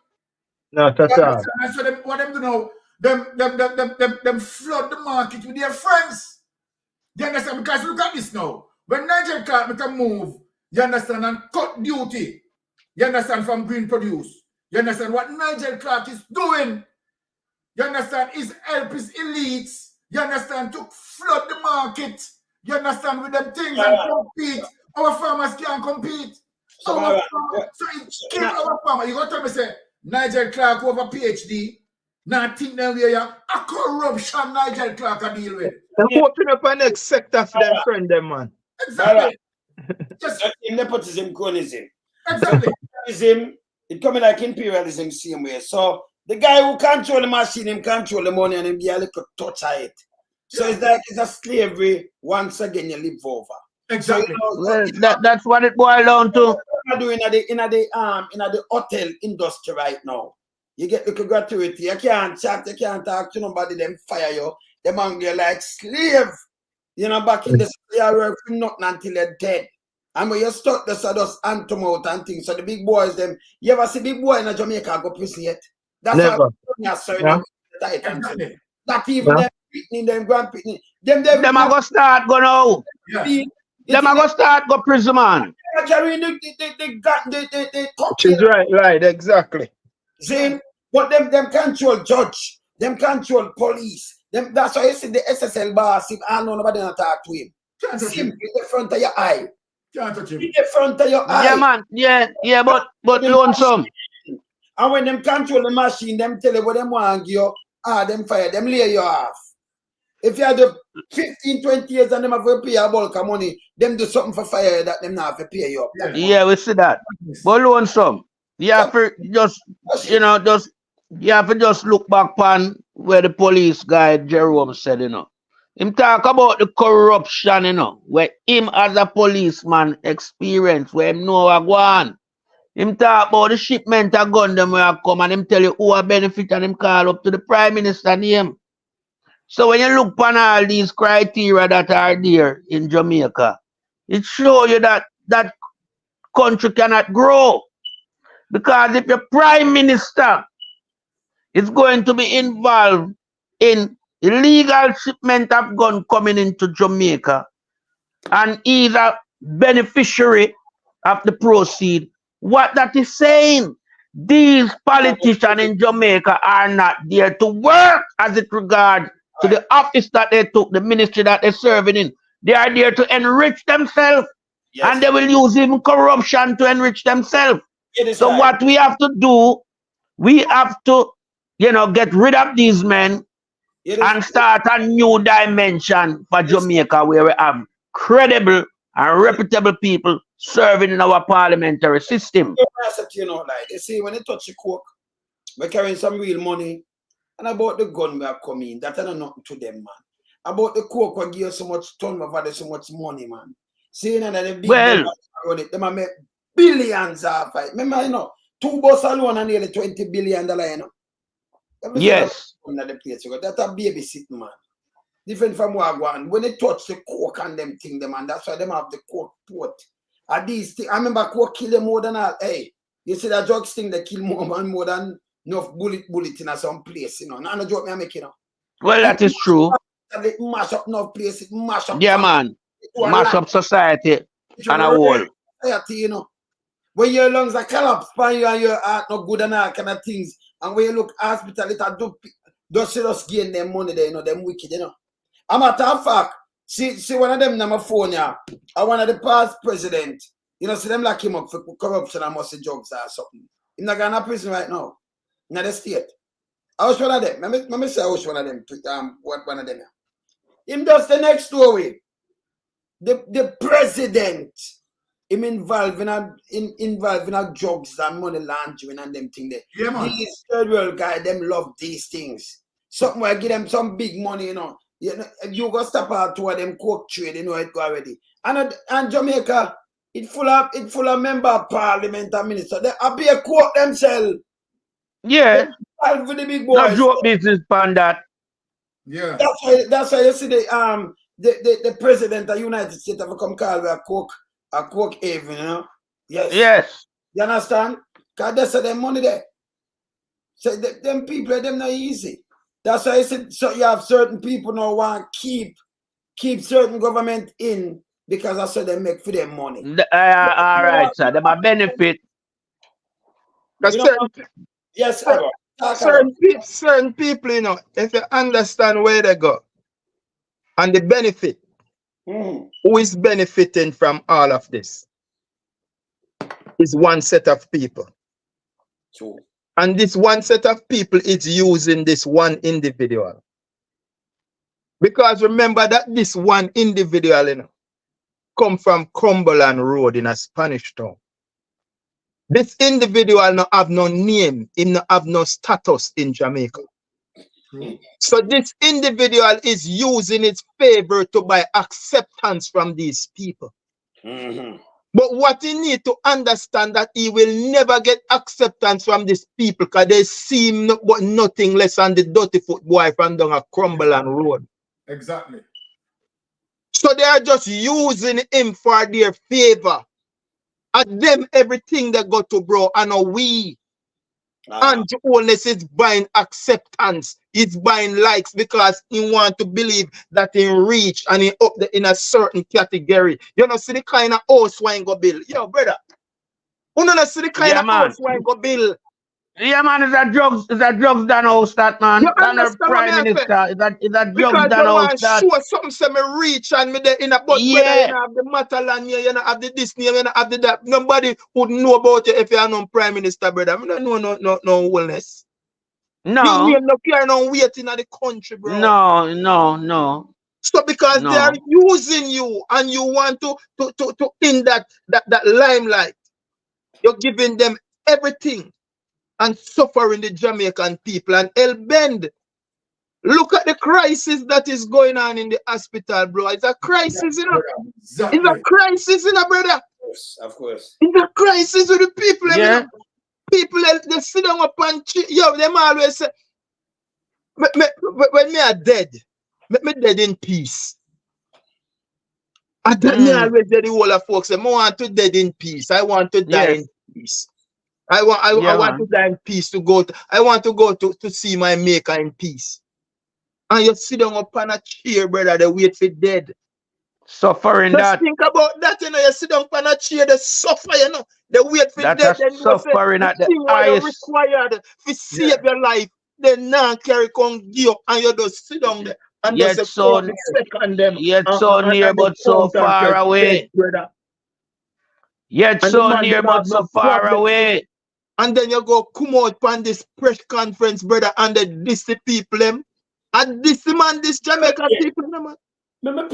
No, that's all. So what them do now, them flood the market with their friends. You understand? Because look at this now. When Nigel Clark make a move, you understand, and cut duty, you understand, from green produce. You understand what Nigel Clark is doing? You understand? Is help his elites, you understand, to flood the market. You understand, with them things and compete. Our farmers can't compete. So it kill our farmers. You got to tell me, say, Nigel Clark over PhD, not think them way, a corruption Nigel Clark can deal with. They're opening up a next sector for them friend, them, man. Exactly. Just nepotism, cronyism. Exactly. Imperialism, it coming like imperialism same way. So the guy who control the machine, him control the money, and him get a little touch of it. So it's like it's a slavery. Once again, you live over. Exactly. So, you know, That's what it boils down to. Doing in the hotel industry right now. You get little gratuity. You can't chat. You can't talk to nobody. Them fire you. Them hungry like slave. You know, back in the you work for nothing until you're dead. And when you stuck, the just anthem out and things. So the big boys, them, you ever see big boy in Jamaica go prison yet? That's Never. Not even them pitney, them grand pitney. Them are going to start go now. Them are going to start go prison, man. She's right, exactly. See, but them control judge, them control police. Them, that's why you see the SSL boss, if I know nobody not talk to him. See him in the front of your eye. Can't touch him. In the front of your eye. Yeah, man. Yeah, but lonesome. And when them control the machine, them tell you what them want to give you, them fire, them lay you off. If you have the 15, 20 years and them have to pay a bulk of money, them do something for fire that them not have to pay you up. Yeah, we see that. But lonesome. You have to just, you have to just look back on where the police guy Jerome said, Him talk about the corruption, where him as a policeman experience, where him know what go on. Him talk about the shipment of gun them where come and him tell you who a benefit and him call up to the Prime Minister name. So when you look on all these criteria that are there in Jamaica, it shows you that that country cannot grow. Because if your Prime Minister is going to be involved in illegal shipment of gun coming into Jamaica and he's a beneficiary of the proceed, what that is saying, these politicians in Jamaica are not there to work as it regards to the office that they took, the ministry that they're serving in. They are there to enrich themselves. Yes. And they will use even corruption to enrich themselves. So what we have to do, we have to, get rid of these men and start a new dimension for Jamaica where we have credible and reputable people serving in our parliamentary system. You see, when they touch the coke, we're carrying some real money. And about the gun we are coming, that ain't nothing to them, man. About the coke, we give so much ton of value, so much money, man. See, and the big run it, they make billions of it. Remember, 2 bus alone and nearly $20 billion, you know. Yes. That's a babysitting, man. Different from Wagwan. When they touch the coke and them thing, them, and that's why them have the coke port. And these things, I remember coke kill them more than all. Hey, you see that drugs thing, they kill more than enough bullet in some place, you know. Not a joke me I make, you know. Well, that is true. It mash up enough place, it mash up. Yeah, man. Mash up society and a whole. You know. When your lungs are collapsed, and your heart not good and all kind of things, and when you look hospital, it does just gain them money there, you know, them wicked, you know. A matter of fact, see one of them on my phone, yeah, or one of the past president, you know, see them lock him up for corruption and muscle drugs or something. He's not going to prison right now, in the state. I was one of them. Let me say I was one of them. One of them. Him does the next story. The president, him involved in a drugs and money laundering and them thing there. Yeah, man. These third world guys, them love these things. Something where give them some big money, you know. You go stop out to them coke trade, you know it go already. And Jamaica, it full of member of parliament and minister. They be a court themselves. Yeah. With the big boys. Not joke business on that. Yeah. That's why you see the president of the United States have come call a coke haven, you know. Yes. Yes. You understand? Because they say them money there. So them people, them not easy. That's why I said so you have certain people now want to keep certain government in because that's what they make for their money. All right, sir. Them a benefit. Yes, certain people, you know, if you understand where they go and the benefit, who is benefiting from all of this is one set of people. True. And this one set of people is using this one individual. Because remember that this one individual, you know, come from Cumberland Road in a Spanish town. This individual no have no name, he no have no status in Jamaica. So this individual is using its favor to buy acceptance from these people. But what he need to understand that he will never get acceptance from these people because they seem but nothing less than the dirty foot boy from down a Cumberland Road. Exactly. So they are just using him for their favor. At them, everything they got to bro, and we. And Holness is buying acceptance. He's buying likes because he want to believe that he reach and he up in a certain category. You know, see the kind of house wine go bill. Yo, brother. You know, see the kind of house wine go bill. Yeah, man, is that drugs done house that, man? You understand Prime Minister, is that drugs done house that? Because show something say me reach and me there in a but whether you have the Matalan here, you know, have the Disney, you know, have the that. Nobody would know about you if you are no Prime Minister, brother. I don't know no Holness. No. You no care no waiting at the country, bro. No. So because they are using you and you want to in that limelight, you're giving them everything. And suffering the Jamaican people and El Bend. Look at the crisis that is going on in the hospital, bro. It's a crisis, you know. Exactly. It's a crisis, you know, brother. Yes, of course. It's a crisis with the people. Yeah. You know? People they sit down up and yo, them always say, when me are dead, me dead in peace. And that me always say the whole of folks say, I want to dead in peace. I want to die in peace. I want to die in peace I want to go to see my maker in peace. And you sit down up on a chair, brother, they wait for dead. Suffering Just that. think about that, you know, you sit down on a chair, they suffer, you know. They wait for dead. Then suffering at the highest. Required to save your life. They now carry con give up and you just sit down there. And Yet so near but so far away. Brother. Yet so near but so far away. And then you go come out on this press conference, brother, and they diss the people them. And this man, this Jamaican people, man. Remember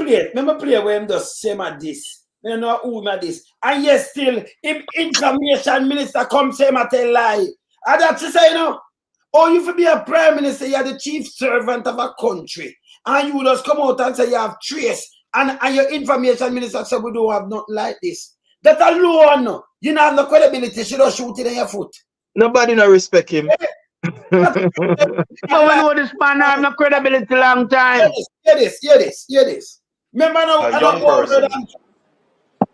play where him does same at this. You know who at this. And yes, still, if information minister come say him tell lie. And that's to say, you know, oh, you for be a prime minister, you're the chief servant of a country. And you just come out and say you have trace. And your information minister say we don't have nothing like this. That alone, you don't have no credibility, she don't shoot it in your foot. Nobody no respect him. You know this man have no credibility long time. Hear this. Remember now, A young person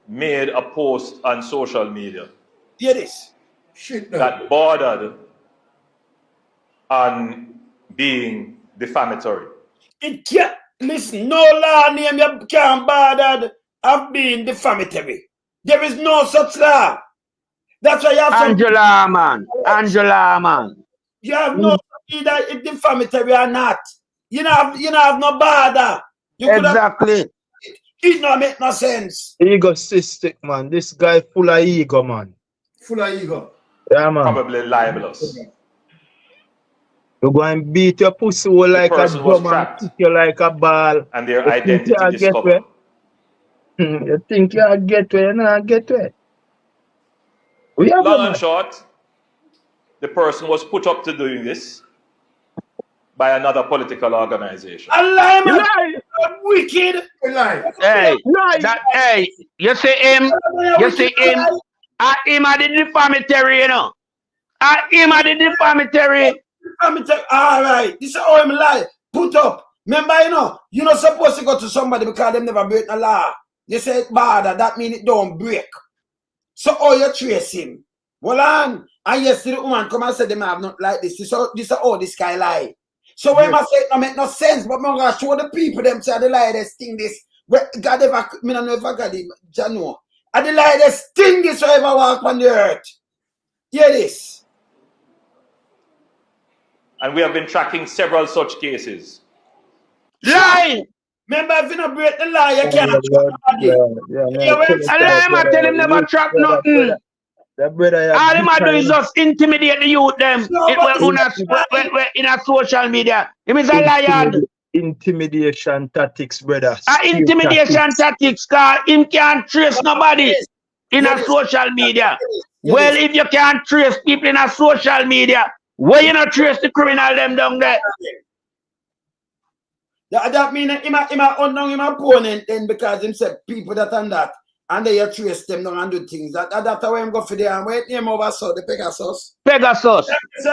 made a post on social media hear this. that bordered on being defamatory. It can't, listen, no law name you can't bother of being defamatory. There is no such law. That's why you have Angela, man. You have no either it's defamatory or not. You know have no bother. You exactly. It don't make no sense. Egoistic, man. This guy full of ego, man. Full of ego. Yeah, man. Probably libelous. You go and beat your pussy like a drum and kick you like a ball. And their identity discovered. You think you get where? No, get where. Long and short, the person was put up to doing this by another political organization. A lie, man. Wicked. Hey, hey, you see him, at him at the defamatory, you know. At him at the defamatory. All right, this is how him lie. Put up. Remember, you're not supposed to go to somebody because they never break the law. You say it bad, that means it don't break. So how you trace him? Well, and yesterday the woman come and said them have not like this. This is how this guy lie. So when I say it don't make no sense, but I'm gonna show the people them say the lie they sting this. God ever me don't know if I got him, Jano. And the lie they sting this wherever walk on the earth. Hear this. And we have been tracking several such cases. Lie! Remember, if you don't break the law, you can't track nobody. I tell him never track nothing. All him do is just intimidate the youth them in a social media. Him is a liar. Intimidation tactics, brother. Intimidation tactics, cause him can't trace nobody in a social media. Well, if you can't trace people in a social media, why you not trace the criminal them down there? That means him unknown him opponent then because him said people that and that. And they trace them down and do things. That's why I'm going for there and wait name over so the Pegasus. Pegasus.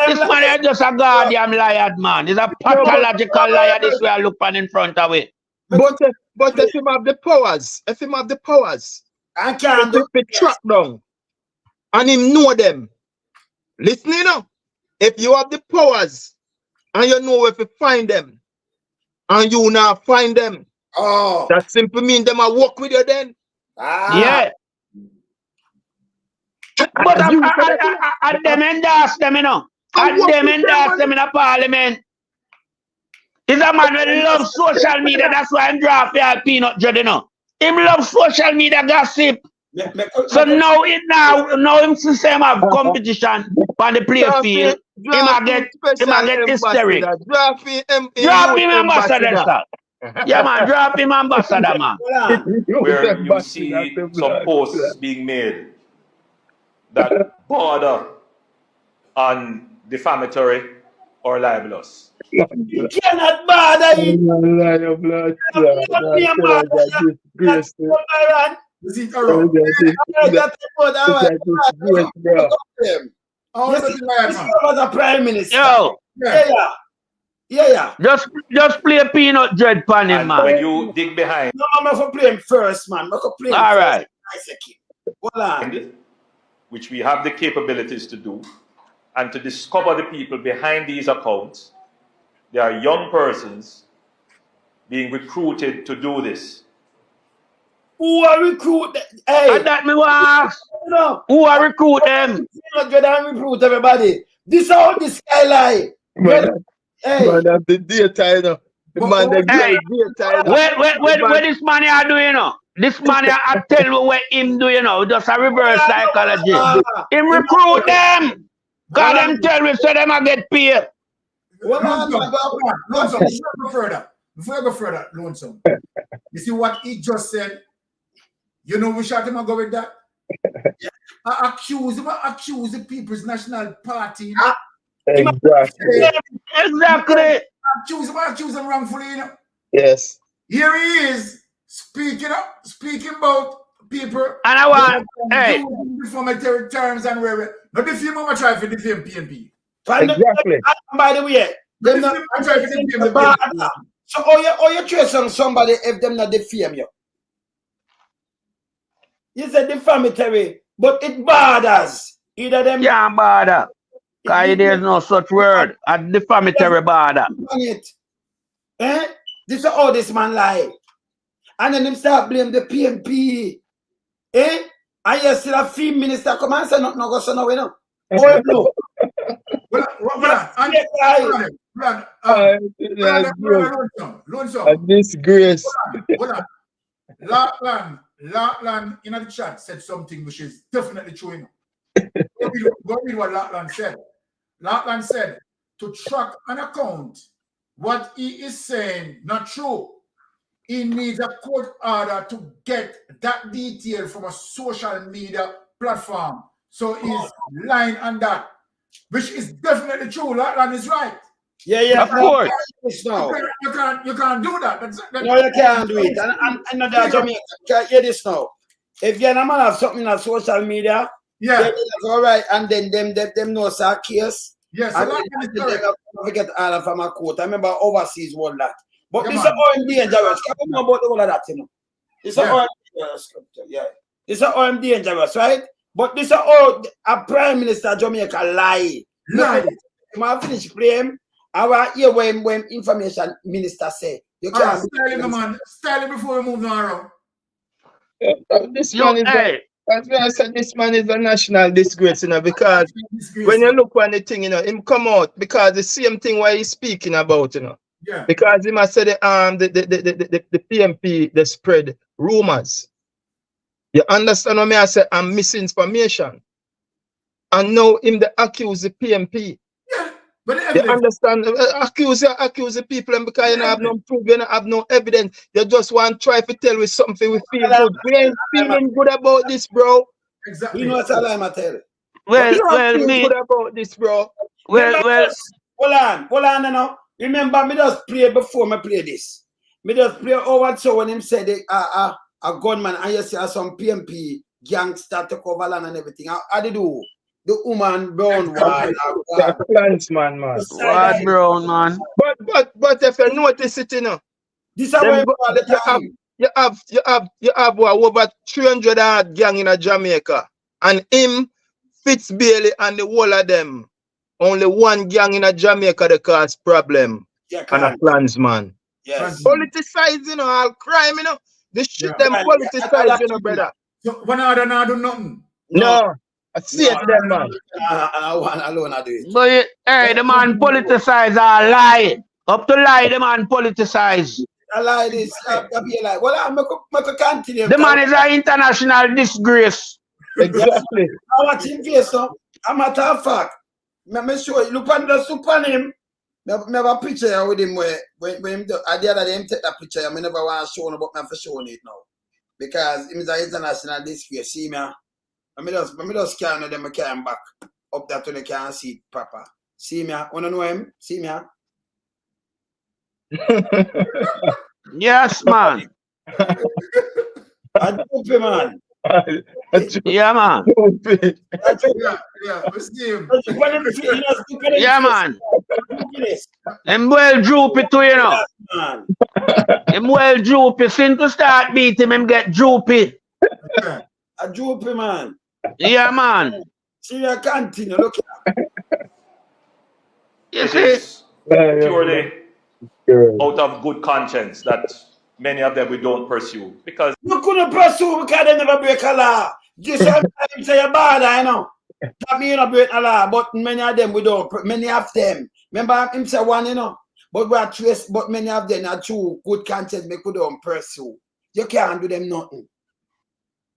This man is just a goddamn liar, man. He's a pathological liar. This way I look on in front of it. But if him have the powers, I can't do it. Track down. And him know them. Listen, if you have the powers and you know where to find them, and you now find them, that simply means them will work with you then. Yeah. But I them endorse them, I them endorse them in a parliament. He's a man who loves social media. That's why I'm dropping a peanut dread, Him love social media gossip. So now him system have competition on the play field. Him a get hysteric. Drop him ambassador, sir. Yeah, man, drop him ambassador, man. Where you see some posts being made that border on defamatory or libelous. You cannot bother him. Is it around? Was a prime minister. Yo. Yeah. Just play a peanut dread pan him, man. When you dig behind. No, I'm going to play him first, man. All right. Which we have the capabilities to do, and to discover the people behind these accounts. There are young persons being recruited to do this. Who are recruit? Hey, that me ask. Who are recruit them? Recruit everybody. This is how this guy lie. Man, that's the data, Man, the data. What this man are doing, This man I tell you what him do, just a reverse psychology. Him recruit them. God them tell me so them I get paid. Before I go further, Lonesome. You see what he just said? You know we shot him and go with that? I accuse the People's National Party. Exactly. Accuse him wrongfully, Yes. Here he is speaking about people And I want, hey, defamatory terms and where but if you mama try for defame PNP. Exactly. By the way, them not try for defame the PNP. so all you trace on somebody if them not defame you. You said defamatory, but it bothers. Either them can't bother. Because there's no such word. A defamatory bother. Eh? This is how this man lie. And then him start blame the PNP. Eh? And you still a female minister come and say nothing no go so now, you know. Oh, no. A disgrace. Lachlan in the chat said something which is definitely true. Go read what Lachlan said. Lachlan said to track an account what he is saying not true. He needs a court order to get that detail from a social media platform. So he's lying on that, which is definitely true. Lachlan is right. Yeah, of course. You can't do that. No, you can't do it. And that Jamaica, hear this now. If you're a man have something on social media, then it's all right, and then them know it's a case. Yes, and then they get order from a court. I remember overseas all that. But this is all dangerous. I don't know about all of that, you know. It's all dangerous. Yeah. This is all dangerous, right? But this is all a prime minister Jamaica lie. You might finish blame. I want hear when information minister say you can't style him, man. Style him before we move around. This man is as I said, this man is a national disgrace, you know, because when you look on the thing, you know, him come out because the same thing what he's speaking about, you know. Yeah. Because he must say the PMP they spread rumors. You understand what I say? And misinformation. And now him they accuse the PMP. But you understand? Accuse the people, and because you don't have no proof, you don't have no evidence. You just want to try to tell us something we feel good. We ain't feeling good about this, bro. Exactly. You know what I tell? Well, me good about this, bro. Well. Hold on now. Remember, me just play before me play this. Me just play over so when him said a gunman and you see some PMP gangster to cover land and everything. How they do? The woman brown one. Plants, man. What brown man? But if you notice it, you know, this is why you have over 300 odd gang in Jamaica, and him Fitz Bailey and the whole of them. Only one gang in Jamaica that cause problem. Yeah, and a clansman. Yes. Politicize, you know, all crime, you know. This shit them politicize, you know, brother. So one other not do nothing. No. I see it then, man. Alone I do it. But hey, the man politicize or lie. Up to lie, the man politicize. I lie this. I be like, well, I'm going to continue. The man is an international disgrace. Exactly. I watch him face, so I'm a matter of fact. Me show you look on the soup on him. Me have a picture with him where when him the other day him take that picture. I never want to show him, but me have to show it now because him is an international disgrace. See me. I just scan them. I can back up that when they can see it proper. See me. Wanna know him? See me. Yes, man. I do pay, man. Yeah, man. Yeah, man. Him well droopy too, you know. Him well droopy. Since to start beating him get droopy. A droopy, man. Yeah, man. See, you continue. Look. You see? Purely out of good conscience that many of them we don't pursue because you couldn't pursue because they never break a law. Just sometimes say you're bad, you know. That mean you break a law, but many of them we don't. Many of them. Remember him say one, you know. But we are trace, but many of them are true good conscience we could don't pursue. You can't do them nothing.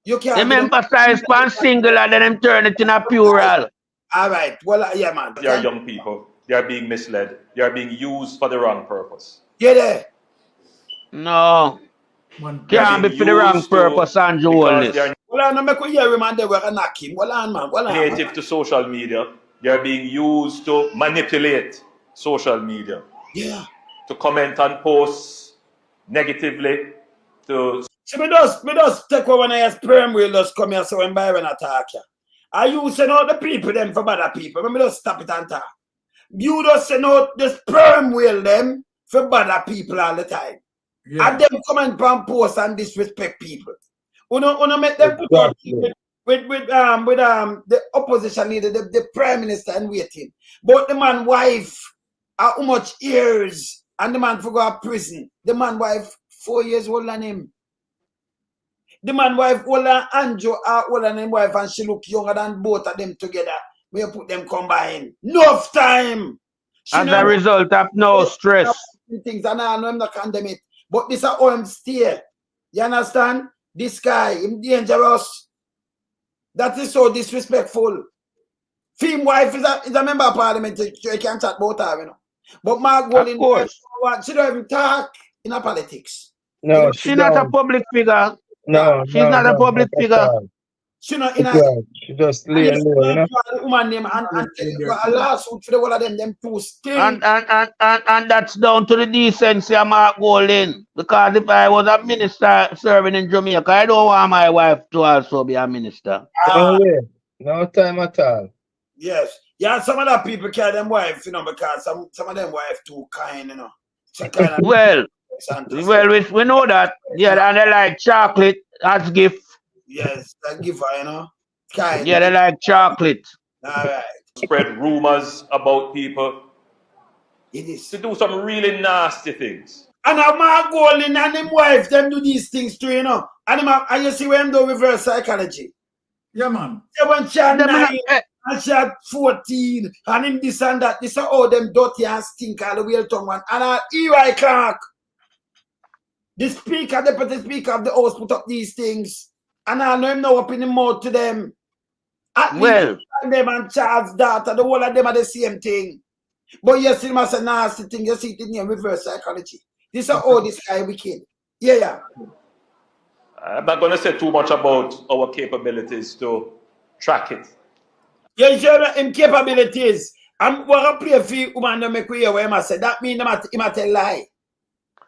You can't. Them emphasize on single and then them turn it in a plural. All right. Well, yeah, man. They are young people. They are being misled. They are being used for the wrong purpose. Yeah, there. No. Can't be for the wrong purpose, Andrew Holness. Well, I'm not going to hear him and they were knock him. Well, on, man. Well, on. Native to social media. They are being used to manipulate social media. Yeah. To comment on posts negatively. To So me just take over when I sperm wheel just come here so when Byron attack you. I you send out the people them for bad people. Let me just stop it and talk. You just send out the sperm wheel them for bad people all the time. Yeah. And them come and post and disrespect people. Uno make them put out with the opposition leader, the prime minister and waiting. But the man wife are how much years and the man for go to prison. The man wife 4 years older than him. The man wife older Andrew are older than him wife and she look younger than both of them together. We put them combined. Enough time. As a result of no stress. Things and I know I'm not condemn it. But this is how I'm steer. You understand? This guy, him dangerous. That is so disrespectful. Film wife is a member of parliament. You can't chat about her, you know. But Mark Golding, she don't even talk in a politics. No, she's not a public figure. No, she's not a public figure. She not in a. She just lay low, you know. Woman name and a lawsuit for the one of them two still. And that's down to the decency of Mark Golding. Because if I was a minister serving in Jamaica, I don't want my wife to also be a minister. No way. No time at all. Yes. Yeah, some of that people carry them wife, you know, because some of them wife too kind, you know. Kind of well, we know that. Yeah, and they like chocolate as gift. Yes, that give her, you know. Kind. Yeah, they like chocolate. All right. Spread rumors about people. It is. To do some really nasty things. And a Mark Golding and him wife, them do these things too, you know. And you see where them do reverse psychology. Yeah, man. Yeah, when she had 9 and she had 14, and him this and that. This is all them dirty and stink all the way tongue one. And Eli Clark, the speaker, deputy speaker of the house, put up these things. And I know him now up in the mouth to them. At least them and Charles' daughter, the whole of them are the same thing. But you see him as a nasty thing, you see it in your reverse psychology. This is all this guy wicked. Yeah. I'm not going to say too much about our capabilities to track it. Yeah, sure, him capabilities. And what I play for you, woman, to make you where I say that means he might tell lie.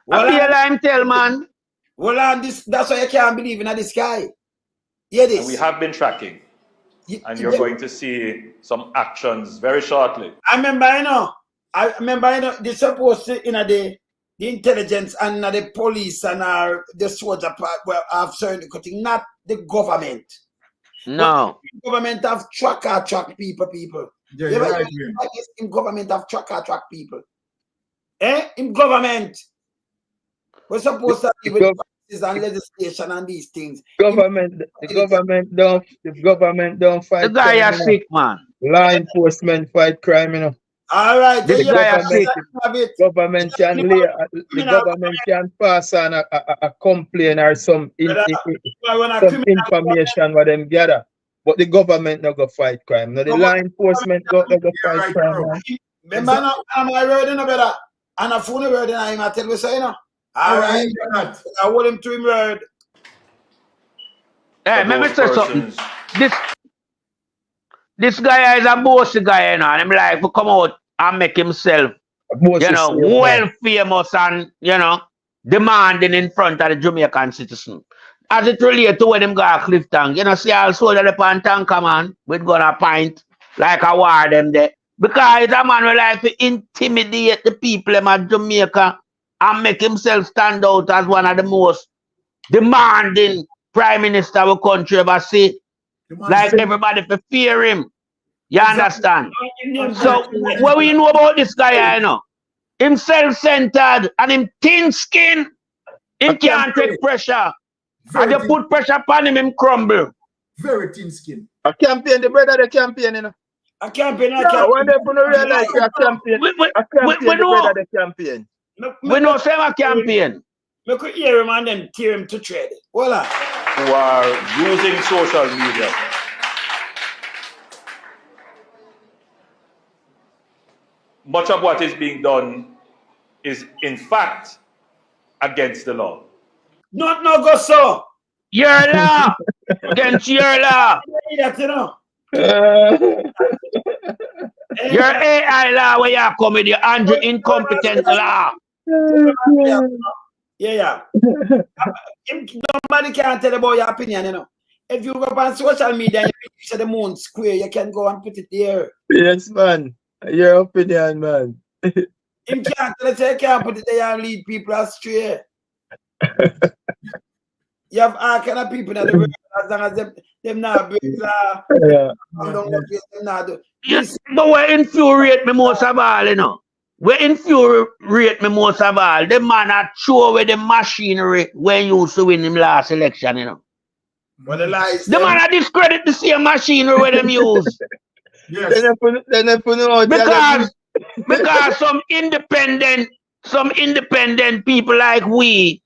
Well, I lie him tell, man. Well, that's why you can't believe in this guy. Yeah, this. And we have been tracking. And you're going to see some actions very shortly. I remember, they're supposed to, the intelligence and the police and the soldier part where have certain thing, not the government. No. The government have track people. Yeah, you're right. In government have track people. In government. We're supposed to be with and legislation and these things. The government don't fight. The guy is sick, man. Law enforcement fight crime, you know. All right, the guy is sick. Government can pass on a complaint or some information what them gather. But the government not go fight crime. Now the law enforcement go fight crime. Remember, I'm already no better. And a phone word and I tell you so, you know. All right, I want him to him word. Hey, let me say something. This guy is a bossy guy, you know, and him like to come out and make himself, well famous and, demanding in front of the Jamaican citizen. As it relates to when him go to Clifton, see also that upon tanker man, we're gonna pint like a war them there. Because it's a man who like to intimidate the people of Jamaica and make himself stand out as one of the most demanding prime minister of the country ever see. Like everybody for fear him. You understand? So what we know about this guy, I know. Him self-centered and him thin skin. Him can't take pressure. And you put pressure upon him crumble. Very thin skin. A campaign, the brother the campaign, you know. A campaign, when they realize a campaign, the brother the campaign. We know same a campaign. We could hear him and then tear him to trade. Voila. Who are using social media much of what is being done is in fact against the law. Not no go so. Your law against your law. Your AI law where you come with your Andrew incompetent law. Yeah. Nobody can tell about your opinion, you know. If you go on social media and you say the moon square, you can go and put it there. Yes, man. Your opinion, man. Him can't tell us you can't put it there and lead people astray. You have all kind of people in the world as long as them not break law. Yes, but what infuriate me most of all, you know. What infuriate me most of all, the man a throw away the machinery when you used to win him last election, you know. But the lies. The man a discredit the same machinery where them use. Yes. Because some independent people like we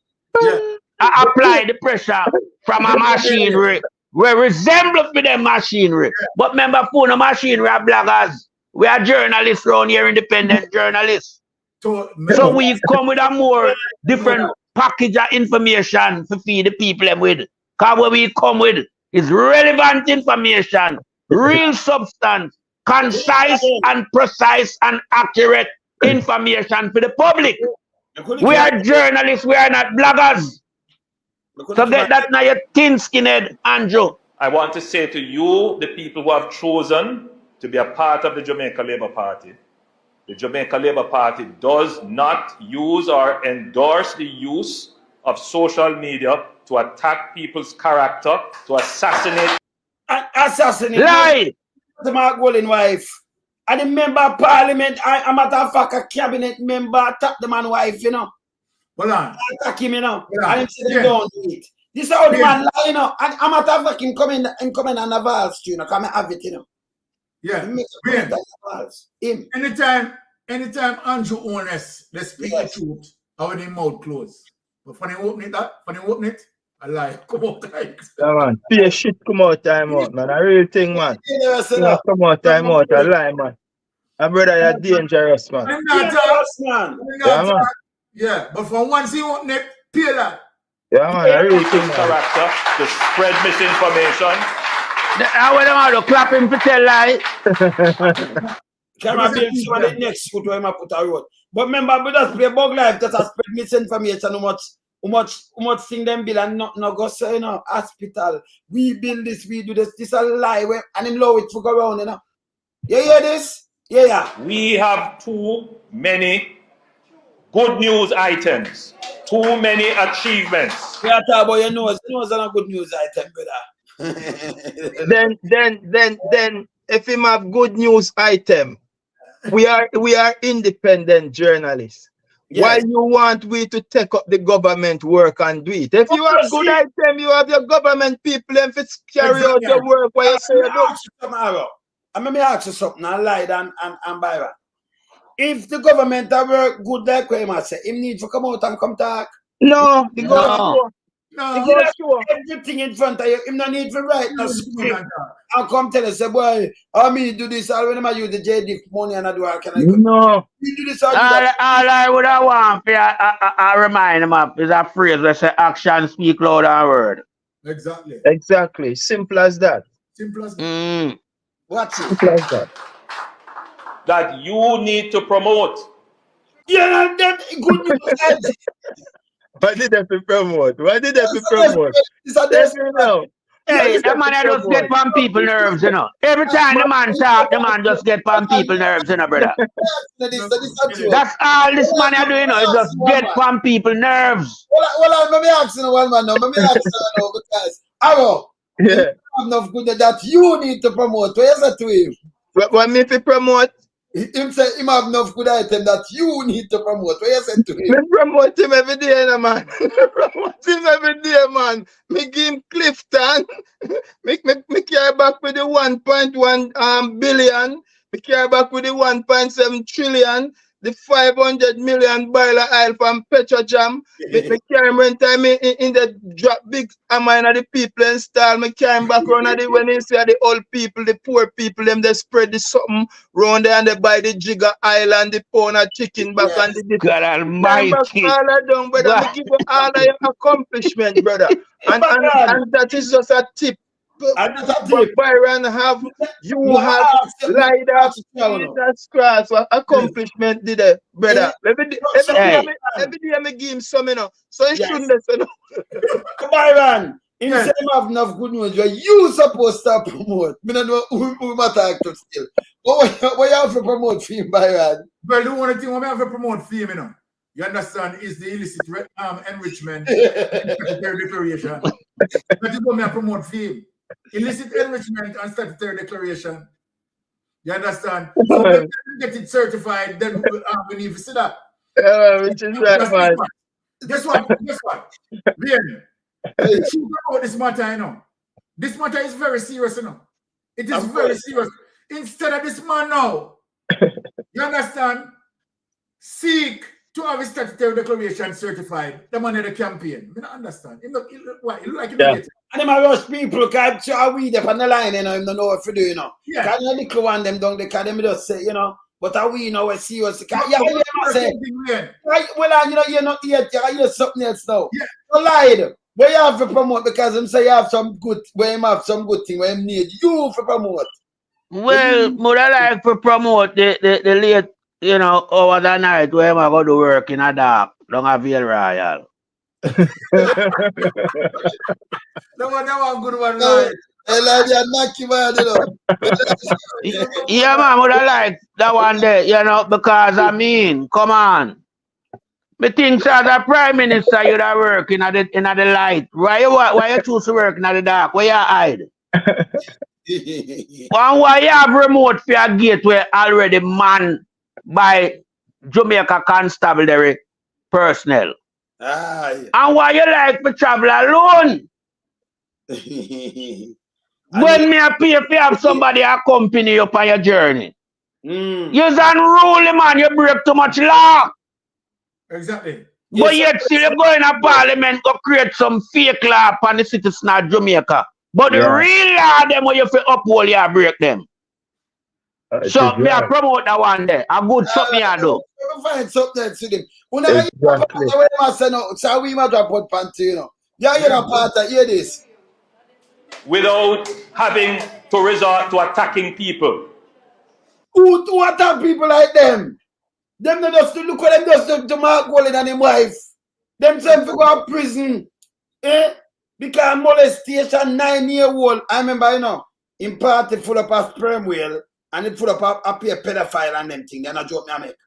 apply the pressure from a machinery where resemble to them machinery. But remember, for the machinery are bloggers. We are journalists around here, independent journalists. So we come with a more different package of information to feed the people them with. Because what we come with is relevant information, real substance, concise and precise and accurate information for the public. We are journalists, we are not bloggers. So get that now your thin skinned, Andrew. I want to say to you, the people who have chosen to be a part of the Jamaica Labour Party, the Jamaica Labour Party does not use or endorse the use of social media to attack people's character, to assassinate. Lie! The Mark Golden wife. And the member of parliament, I'm a matter of fact, a cabinet member attack the man wife, you know. Hold on. Attack him, you know. And him say they don't do it. This is how the man lie, you know. And I'm a matter of fact, him coming on a vase, you know, come and have it, you know. Yeah. Anytime Andrew Holness, they speak the truth, I want him mouth closed. But when he open it, I lie. Come out time. Yeah, man. Pay shit come out time out, man. A real thing, man. Come out time out, I lie, man. And brother, you're dangerous, man. I'm not dangerous, man. Yeah, man. Yeah, but for once he open it, pay that. Yeah, man. A real thing, man. Character to spread misinformation. I want them to clap him to tell lie. Can I build some of the next foot where I put a road? But remember, we just play bug life that has spread misinformation. How much thing them build and not go say, you know, hospital. We build this, we do this. This is a lie. And in law it to go around, you know. You hear this? Yeah. We have too many good news items. Too many achievements. We are talking about your nose. Nose is not a good news item, brother. then if him have good news item, we are independent journalists. Yes. Why you want we to take up the government work and do it? If you have good item, you have your government people and if carry out your work, why you say you do? Let me ask you something, I lied and Byron. If the government have work good like what I say, him need to come out and come talk. No, everything in front of you, him no need to write no script. I'll come tell us, say, boy, how me do this, I'll when I use the JD money and I do, can I go? No. You do this, all I would have want I remind him of is a phrase where say action speak louder than word. Exactly. Simple as that. Simple as that. What's it? Simple as that. That you need to promote. Yeah, that good news. Why did they promote? Hey, the man just get on people's nerves, you know. Every time the man talk, the man just get on people's nerves, you know, brother. That's all this man is doing, you know, is just get on people's nerves. Well, let me ask you one man now. Let me ask you now because Arrow, you have enough good that you need to promote. What is that to him? What me to promote? Him say him have enough good item that you need to promote. What you say to him? Me promote him every day, man. Promote him every day, man. Me give him Clifton. me carry back with the 1.1 billion. Me carry back with the 1.7 trillion. The 500 million barrel of oil from Petrojam. Me carry him when time in the drop big amount of the people install. Me carry him back around the when they say the old people, the poor people, them they spread the something round there and they buy the jigger oil and the pound of chicken back and the God almighty. All of them, brother. Me give you all of your accomplishment, brother. And that is just a tip But Byron have lied up Jesus Christ. What accomplishment did it, brother? Every day I give him some, you know. So he shouldn't have said no. Byron, in the same have enough good news where you supposed to promote. I don't know who matter to still. What you have to promote film, Byron? Well, the only thing we have to promote film, you know. You understand, is the illicit enrichment statutory declaration. That is what I promote film. Illicit enrichment and statutory declaration. You understand? So when we get it certified, then we need to see that. Which is right, man. Guess what? Bien. Think about this matter, you know. This matter is very serious, you know. It is very serious. Instead of this man now, you understand, seek to have a statutory declaration certified, the man of the campaign. I don't understand. It look like it. And them a rush people catch a weed up on the line, you know, them don't know what to do, you know. Yeah. Can you little one them down the car, them just say, you know, but are we know what serious? Well, you know, you're not yet, you hear something else now. Yeah. You lied. Where you have to promote because them say you have some good, where you have some good thing, where you need you to promote. Well, would I like to promote the late, you know, over the night where I go to work in a dark, down a Ville Royal. That one good one, right? Yeah, man, would I like that one there, you know, because I mean, come on. Me think as a prime minister, you'd have work in the light. Why you choose to work in the dark? Where you hide? Why you have remote for your gate where already manned by Jamaica constabulary personnel? And why you like to travel alone? When me a pay for have somebody accompany you on your journey. You're unruly, man. You break too much law. Exactly. But yet still you go in a parliament to create some fake law upon the citizens of Jamaica. But the real law, them when you feel uphold, you break them. So me I promote that one there. A good something I do. Find something else to them. Whenever you say no, so we might drop out panty, you know. Yeah, you're not part of hear this. Without having to resort to attacking people. Who attack people like them? Them not just to look at them just to Mark Golden and his wife. Them same to go to prison. Because molestation 9-year-old. I remember, you know, in party full up a sperm whale and it full up a pedophile and them thing. They're not joke me I make.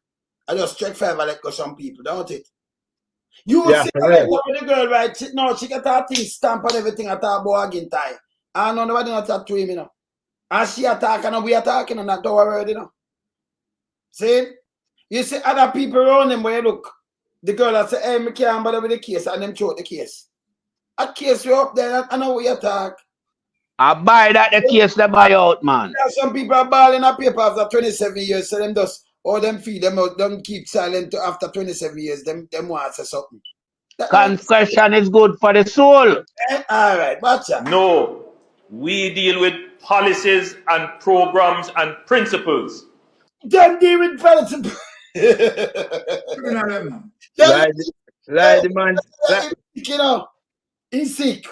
I just check 5 like some people, don't it? You see the girl, right? She got her thing stamp and everything at her boy again tie. And nobody not talk to him, you know. And she attacking and we attacking and not do already, you know. See? You see other people around them where you look. The girl that say, hey, me can't bother with the case and them choke the case. A case you up there, I know what you attack. I buy that the case they buy out, man. Some people are balling a paper after 27 years, so them just, or them feed them out, them keep silent after 27 years, them want to say something. Confession is good for the soul. All right, gotcha. No, we deal with policies and programs and principles. Them deal with principles. Lie the man. You know, he's sick.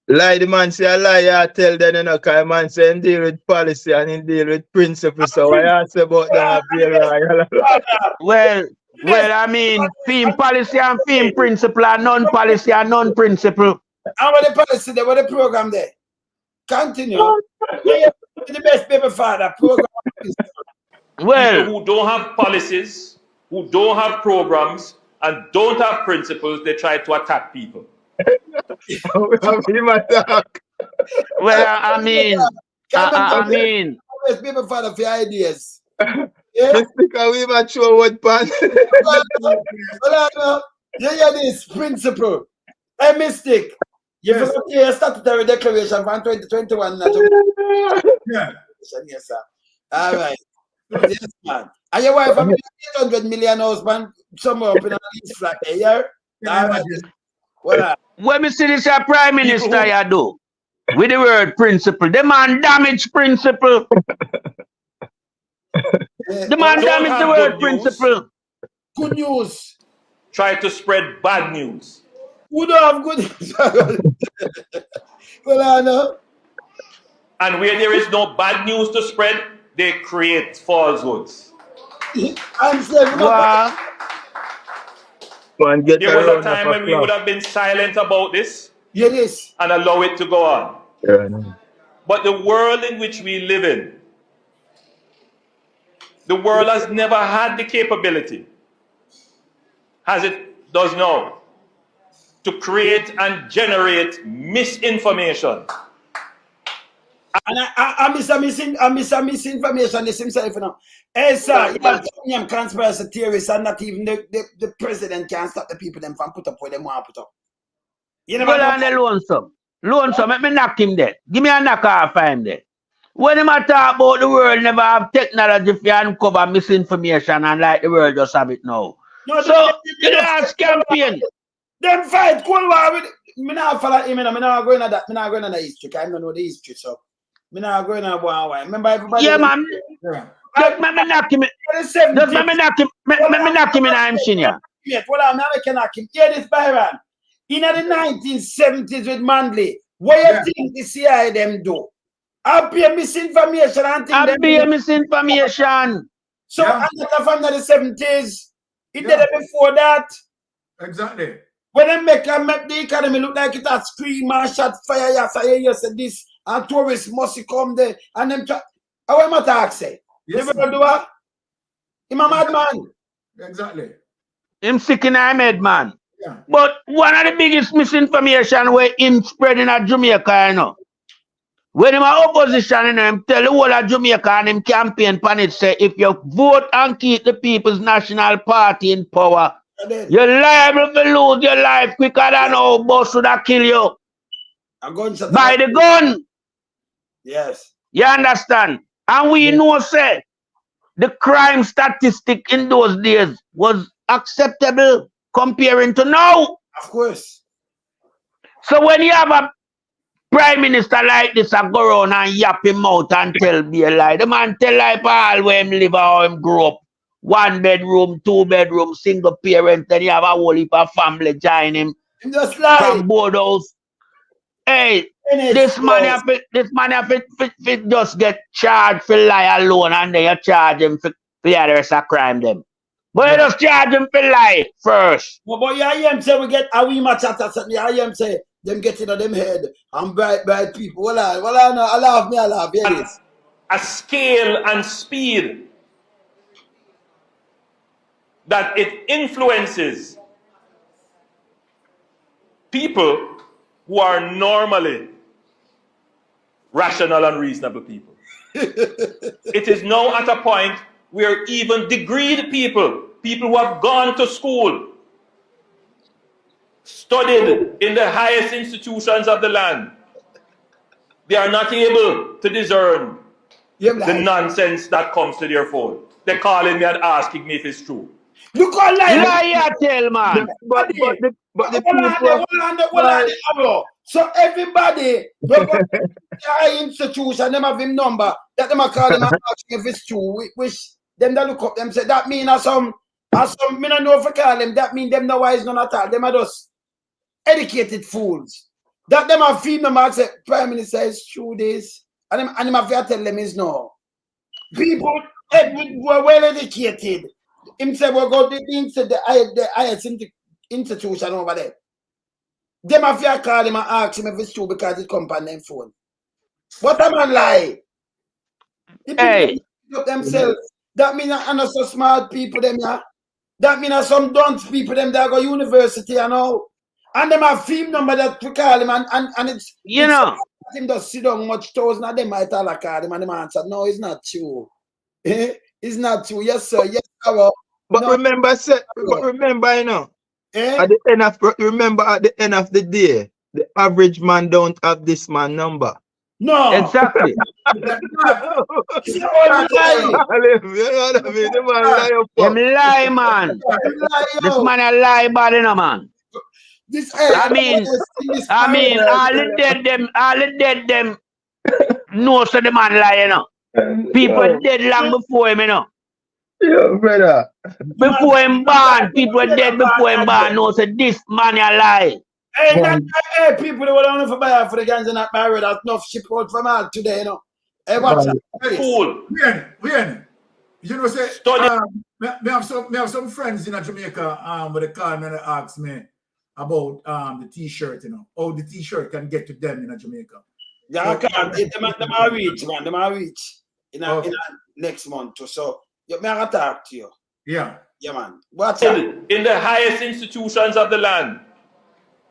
Lie the man say a lie, I tell them, you know, because man say he deal with policy and he deal with principles. So I ask about them. Well, I mean, theme policy and theme principle and non-policy and non-principle. How about the policy there? What the program there? Continue. The best paper father program. Well, people who don't have policies, who don't have programs, and don't have principles, they try to attack people. Well, I mean, best paper father for your ideas. Yeah. Because we might show what pan. You hear this principle. A mistake. Yes. You statutory declaration from 2021. Yeah. Yes, sir. All right. Yes, man. And your wife, 800 million husband, somewhere up in a lease flat a year. All right. What? When we see this prime minister, you do with the word principle, the man damage principle. The man damage the word principle. Good news. Try to spread bad news. Who don't have good news? Well, I know. And where there is no bad news to spread, they create falsehoods. I'm saying, Man, get There was a around time when we would have been silent about this yes, and allow it to go on. But the world in which we live in, the world has never had the capability, as it does now, to create and generate misinformation. And I miss a misinformation this himself, you know. Hey, sir, you have conspiracy theorists and not even the president can stop the people them from put up where they want to put up. You never Well, on the lonesome. Lonesome, let me knock him there. Give me a knock off him there. When him a talk about the world never have technology for uncover misinformation and like the world just have it now. No, So, the last campaign. Them fight Cold War with me not follow him, I'm not going to that. I'm not going to the history, I don't know the history, so I'm not going to one. Remember everybody? Yeah, man. Just let me knock him. Just let me knock him. Let me knock him in I'm senior. Yes, well, I'm not going to knock him. Hear this, Byron. In the 1970s with Manley, what you think the CIA them do? I'll be a misinformation and think I'll be a misinformation. So another from the 70s, it did it before that. Exactly. When they make the economy look like it has scream and shot fire, you said this, and tourists must come there, and them try. How am I talk say? Yes, They will do what? I'm a madman. Exactly. Him sick in our head, man. Yeah. But one of the biggest misinformation where him spreading at Jamaica, you know. When him a opposition, you know, him tell the whole of Jamaica and him campaign pan it say, if you vote and keep the People's National Party in power, you're liable to lose your life quicker than how boss would have kill you. By the gun. Yes. You understand? And we know, say, the crime statistic in those days was acceptable comparing to now. Of course. So when you have a prime minister like this and go around and yap him out and tell me a lie, the man tell lie for all where him live or how him grow up. 1 bedroom, 2 bedroom, single parent, then you have a whole heap of family join him. Just lie. From board house. Hey, this man have to just get charged for lie alone and then you charge him for the rest of crime them. But you just charge him for lie first. But yeah, I say we get a wee match at something. I say them get in them head and bright people. Well, I laugh. Yes. A scale and speed that it influences people who are normally rational and reasonable people. It is now at a point where even degreed people who have gone to school, studied in the highest institutions of the land, they are not able to discern the nonsense that comes to their phone. They're calling me and asking me if it's true. Look how lie tell, man. But the people. So everybody, institution, them have him number, that them are calling him and asking if it's true, which them that look up, them say, that mean as some, me not know if I call them, that mean them no wise none at all. Them are just educated fools. That them have feed them and say, Prime Minister is true this, and them have to tell them is no. People were well educated. Him say we go into the highest institution over there. Them have to call him and ask him if it's true because it comes on their phone. What am I lie? Hey. Up themselves. That means I'm not so smart people them yeah. That means some dunce people them that go university and all. And them have film number that to call him and it's you know him just sit down much thousand of them might all call him and them answer, no, it's not true. It's not true. Yes, sir. Yes, sir. But no. Remember, you know, at the end of the day, the average man don't have this man number. No, exactly. Him lie, man. This man a lie body, no man. I mean, all the dead them know so the man lie, you know. People dead long before him, you know. Yeah, brother. Before him born, people dead before him born know so this man a lie. Hey, not hey, people that want to buy for the guns and not married. That's enough ship out from all today, you know. Hey, watch out. Fool. When you know, say, me have some friends in Jamaica where they call me and they ask me about the t-shirt, you know, how the t-shirt can get to them in Jamaica. Yeah, I can't. Them are reach, man. Them are reach in a next month or so. Me I gotta talk to you. Yeah. Yeah, man. What's up? In the highest institutions of the land,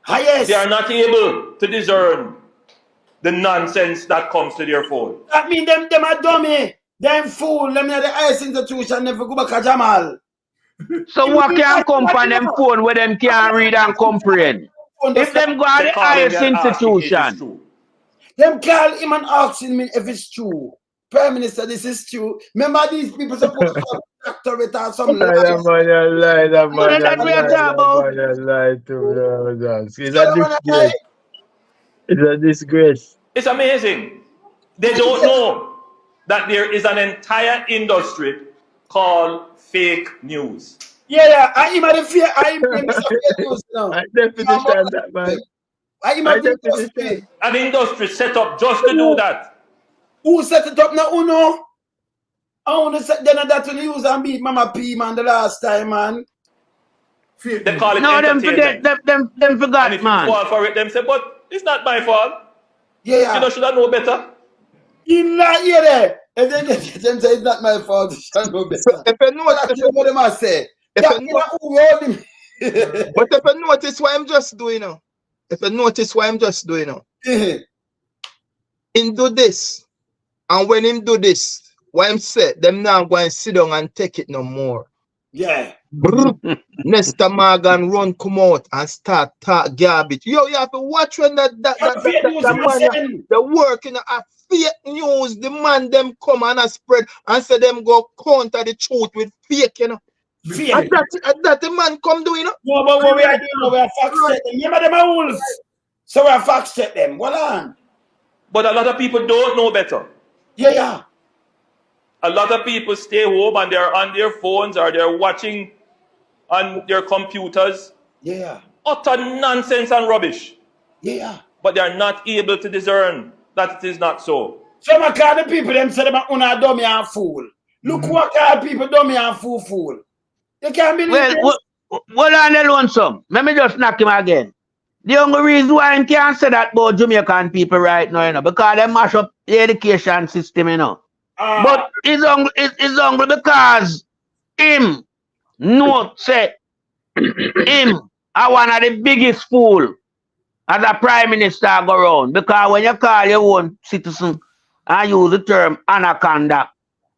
highest, they are not able to discern the nonsense that comes to their phone. That mean them are dummy. Them fool. Them are the highest institution. Never go back to Jamal. So what can come from them phone where them can't read and comprehend? If them go at the highest institution. Them call him and asking me if it's true. Prime Minister, this is true. Remember these people supposed to have doctorate or something. That man lied to me. It's a disgrace. It's a disgrace. It's amazing. They don't know that there is an entire industry called fake news. Yeah. I'm at the fear. I'm fake news now. I definition that, man. An industry set up just to do that. Who set it up now? Who know? I want to set that to use and beat Mama P, man, the last time, man. They call it no, them forget, them forgot, and if man. you fall for it, them say, but it's not my fault. Yeah. You know, should I know better? You not hear that. And then them say it's not my fault. I know better. If you notice, what them I say. But if you notice what I'm just doing now. If you notice what I'm just doing now. Him do this. And when him do this, what him say, them now go and sit down and take it no more. Yeah. Nesta Morgan run come out and start talk garbage. Yo, you have to watch when that man, the work in a fake news, the man them come and a spread and say them go counter the truth with fake, you know. Fake. That the man come do, you know. No, but what we are doing now, we are fact check them. Remember them are wolves. So we are fact check them. What on? But a lot of people don't know better. Yeah. A lot of people stay home and they're on their phones or they're watching on their computers. Yeah. Utter nonsense and rubbish. Yeah. But they're not able to discern that it is not so. Some of the people them say them are dummy and fool. Look what kind of people dummy and fool. You can't believe well, hold on the lonesome. Let me just knock him again. The only reason why I can't say that about Jamaican people right now, you know, because they mash up the education system, you know. But it's only because him not say him are one of the biggest fool as a prime minister go around. Because when you call your own citizen and use the term anaconda,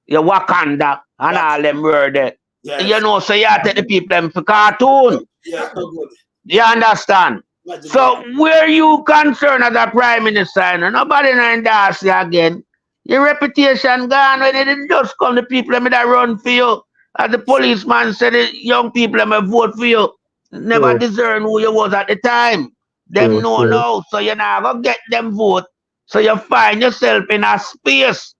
you Wakanda and all them word there. Yes. You know, so you take the people them for cartoon. Yeah, no good. You understand? So where you concerned as a prime minister, you know, nobody not endorse you again. Your reputation gone when it just come the people that run for you. As the policeman said, the young people that vote for you never discern who you was at the time. Them know now, so you now go get them vote. So you find yourself in a space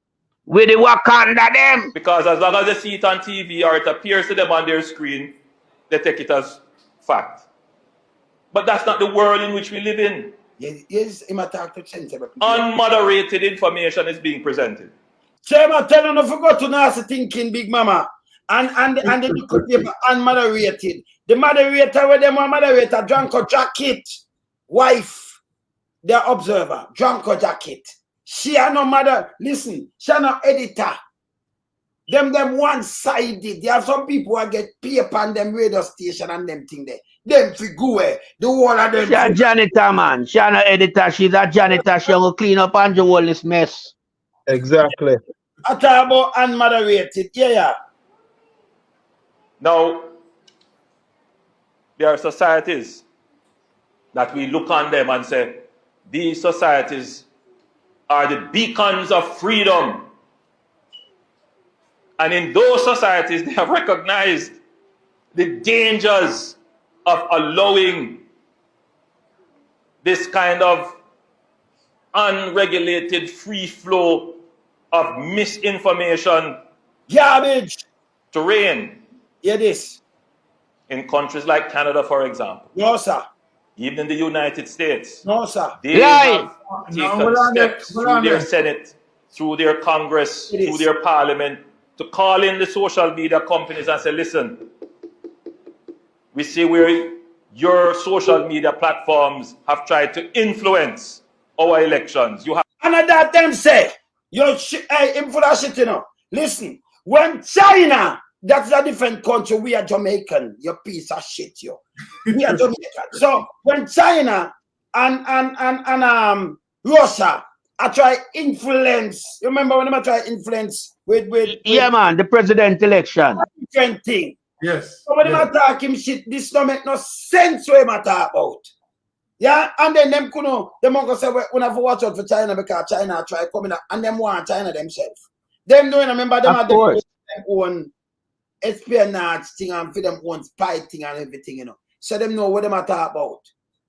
with the Wakanda them. Because as long as they see it on TV or it appears to them on their screen, they take it as fact. But that's not the world in which we live in. Yes, Unmoderated information is being presented. Chairman, tell you no forgot to nasty thinking, Big Mama. And the paper unmoderated. The moderator where them are moderator, Drunko Jacket, wife, the observer, Drunko Jacket. She are no mother. Listen, she are no editor. Them one-sided. There are some people who get paper on them radio station and them thing there. Them figure. The whole of them. She's a janitor, man. She's not an editor. She's a janitor. She will clean up and do all this mess. Exactly. I talk about unmoderated. Yeah. Now, there are societies that we look on them and say, these societies are the beacons of freedom. And in those societies, they have recognized the dangers of allowing this kind of unregulated free flow of misinformation, garbage, to reign. Hear this. In countries like Canada, for example. No, sir. even in the United States. No, sir. They have taken steps hold through on their there. Senate, through their Congress, It through is. their Parliament, to call in the social media companies and say, listen, we see where your social media platforms have tried to influence our elections. You have And that them say, hey, him for that shit, you know. Listen, when China, that's a different country, we are Jamaican, you piece of shit, yo. We are Jamaican. So when China and Russia are try influence, you remember when they try influence with Yeah, man, the president election. different thing. Yes. So when yes. they talk him shit, this don't make no sense what they talk about. Yeah, and then them could know, them going to say, we have to watch out for China because China try coming up and them want China themselves. Them doing, remember, them Of are course. their own espionage thing and for them own spy thing and everything, you know. So them know what them are talk about.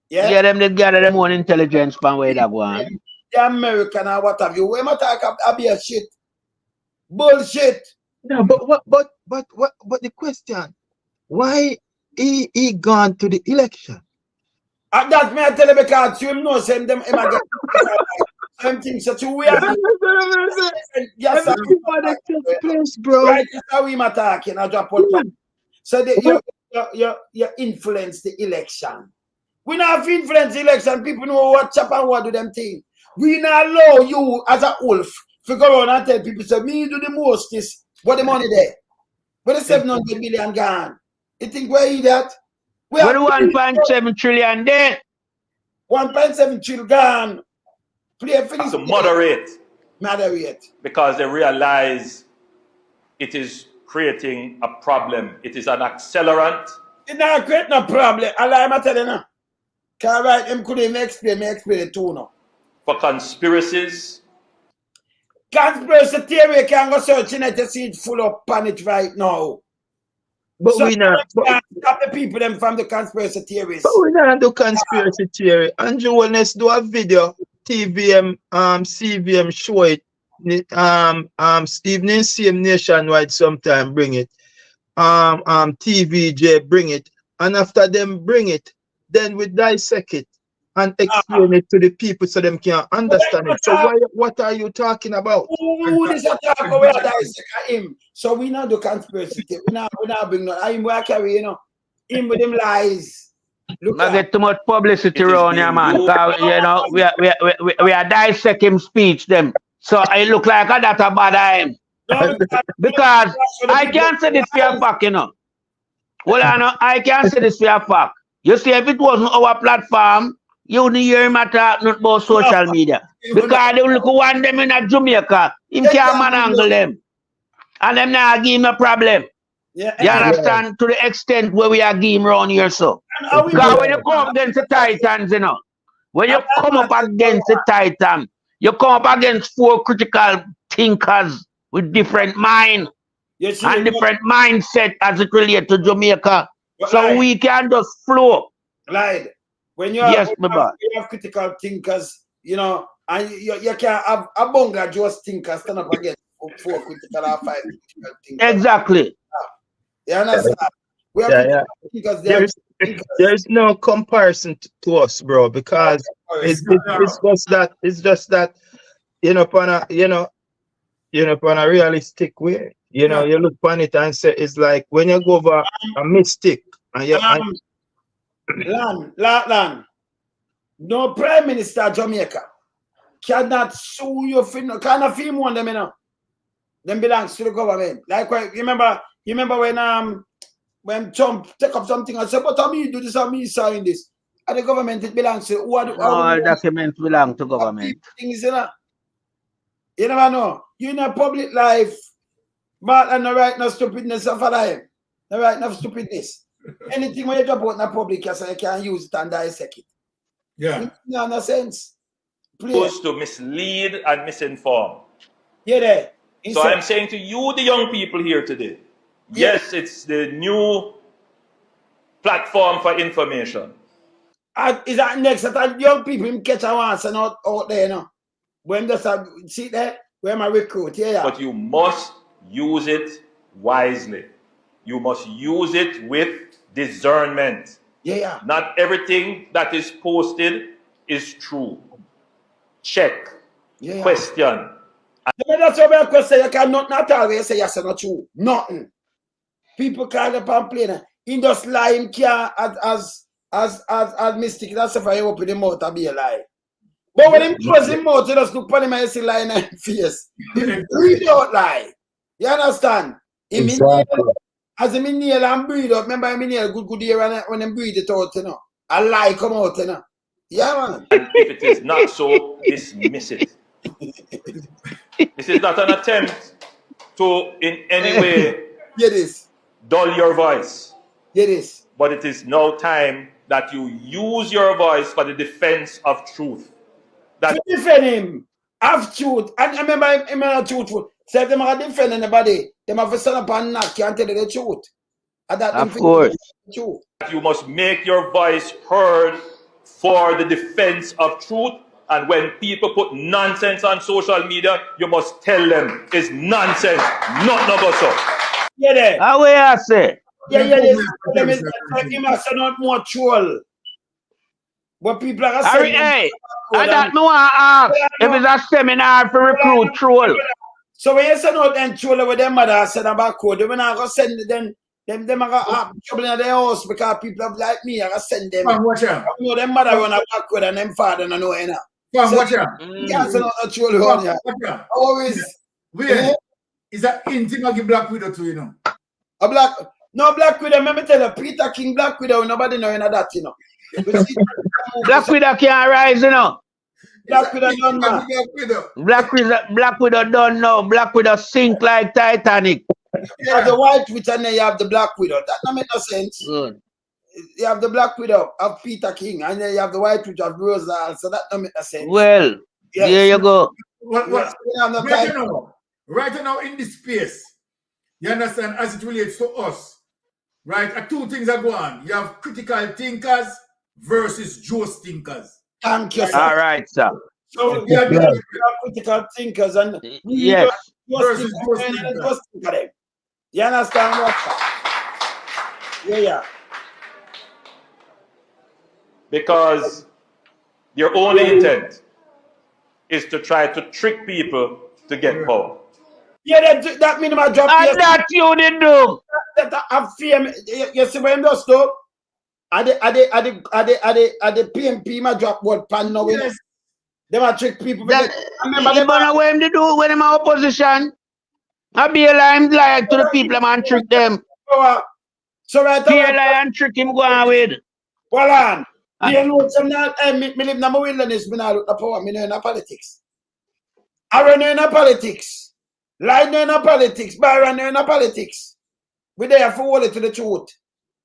Yeah, Yeah, them they gather them own intelligence from where they go on. The American or what have you. When I talk about a shit. Bullshit. No, but the question, why he gone to the election? That's me I tell you because you know send them get some things that you have. Yes, place, bro. Right, that's how we are talking. I drop out. So you influence the election. We not influence the election. People know what chop and what do them thing. We not allow you as a wolf to go around and tell people, so me do the most this, but the money there. But the 700 million gone. You think we're that? What 1.7 trillion there? 1.7 trillion gone. Play for this. to moderate. Moderate. Because they realize it is creating a problem. It is an accelerant. It not create no problem. I'm telling you now. Because right, him could even explain it too now. For conspiracies. Conspiracy theory can go search in it to see it full up on it right now. But so we not stop the people them from the conspiracy theories. But we not do conspiracy theory. Andrew Holness do a video, TVM, CVM show it. Evening CM Nationwide sometime bring it. TVJ bring it. And after them bring it, then we dissect it and explain it to the people so them can understand it. So what are you talking about? Who this attack away dissect him? So we not do conspiracy theory. We not bring no. I'm going to carry, you know, him with them lies. I get too much publicity around here, man. Because, you know, we are dissecting speech them. So I look like a that a bad him. Because I can't say this for a fact, you know. Well, I can't say this for a fact. You see, if it wasn't our platform, you wouldn't hear him talk not about social media. Because they look one them in a Jamaica, him can't manhandle them. And them not give him a problem. Yeah, you understand? To the extent where we are game around here, so. Because when you come up against the Titans, you know, when you come up against the Titan, you come up against 4 critical thinkers with different mind and different mindset as it relates to Jamaica. So we can just flow. Like, when you have critical thinkers, you know, and you can't have a bunga just thinkers stand up against 4 critical or 5 critical thinkers. Exactly. You understand? We have because there's no comparison to us, bro, because it's just that you know upon a realistic way. You know, you look upon it and say it's like when you go over a mistake and you land. No Prime Minister of Jamaica cannot sue you for no cannot film one them, you know. Them belongs to the government. Like you remember when Trump take up something and say, but I me do this and me sign this. And the government it belongs to all documents belong to government. Things, you know. You never know. You in a public life, but and no right no stupidness of a life. No right no stupidness. Anything when you drop out in the public, you can use it and dissect it. Yeah. No sense. Supposed to mislead and misinform. Yeah, there. So I'm saying to you, the young people here today, yes, it's the new platform for information. Is that next that young people catch a once and out there, you know? When they see there, where my recruit, But you must use it wisely. You must use it with discernment. Yeah. Not everything that is posted is true. Check. Yeah. Question. That's what I question. You cannot not always say yes or not true. Nothing. People can't up and play. In just lying care as mystic. That's if I open the mouth to be a lie. But when him close him mouth, you just look at him and see lie in his face. He breathe out lie. You understand? Exactly. As him inhale and breathe out. Remember him inhale good air when him breathe it out, you know. A lie come out, you know. Yeah, man. And if it is not so, dismiss it. This is not an attempt to in any way dull your voice. But it is now time that you use your voice for the defense of truth. To defend him, have truth. And I remember him not truthful. So if them are defend anybody, them have to stand up and knock and tell you the truth. And that of course. You must make your voice heard for the defense of truth. And when people put nonsense on social media, you must tell them it's nonsense, not no so. Yeah, there. How we are say? Yeah. He must not more troll. But people are saying. Hey, and that me want to ask if it's a seminar for recruit troll. So when you send out them troll with them mother send about code, they're not gonna send them are gonna trouble in their house because people like me, I gonna send them. Watch out. You know them mother run a backward and them father don't know enough. Watch out. You can't send out a troll on you. Always. Is that intimate give Black Widow too, you know? Black Widow, let me tell you, Peter King Black Widow, nobody know that, you know. Black Widow can't rise, you know. Black Widow done, man. Black Widow done now. Black Widow sink like Titanic. You have the White Widow and then you have the Black Widow. That don't make no sense. Good. You have the Black Widow of Peter King and then you have the White Widow of Rosa. So that don't make no sense. Well, there you go. Right now in this space, you understand, as it relates to us, right? Two things are going on. You have critical thinkers versus Joe stinkers. Thank you, sir. All right, sir. So we have critical thinkers and yes. Versus Joe stinkers. You understand what? Yeah. Because your only intent is to try to trick people to get power. Yeah, that means I drop. And that you did do. That I fear. You see when those though? Are the PMP my drop what pan now? Yes. They might trick people. Remember they know what they do when them opposition. I be a lie to the people and trick them. So right be a lie and trick him go on with. Well on. You know some not me live in my wilderness, me not look the power, me know in politics. I run in politics. Line in politics, Byron in politics. We there for hold it to the truth.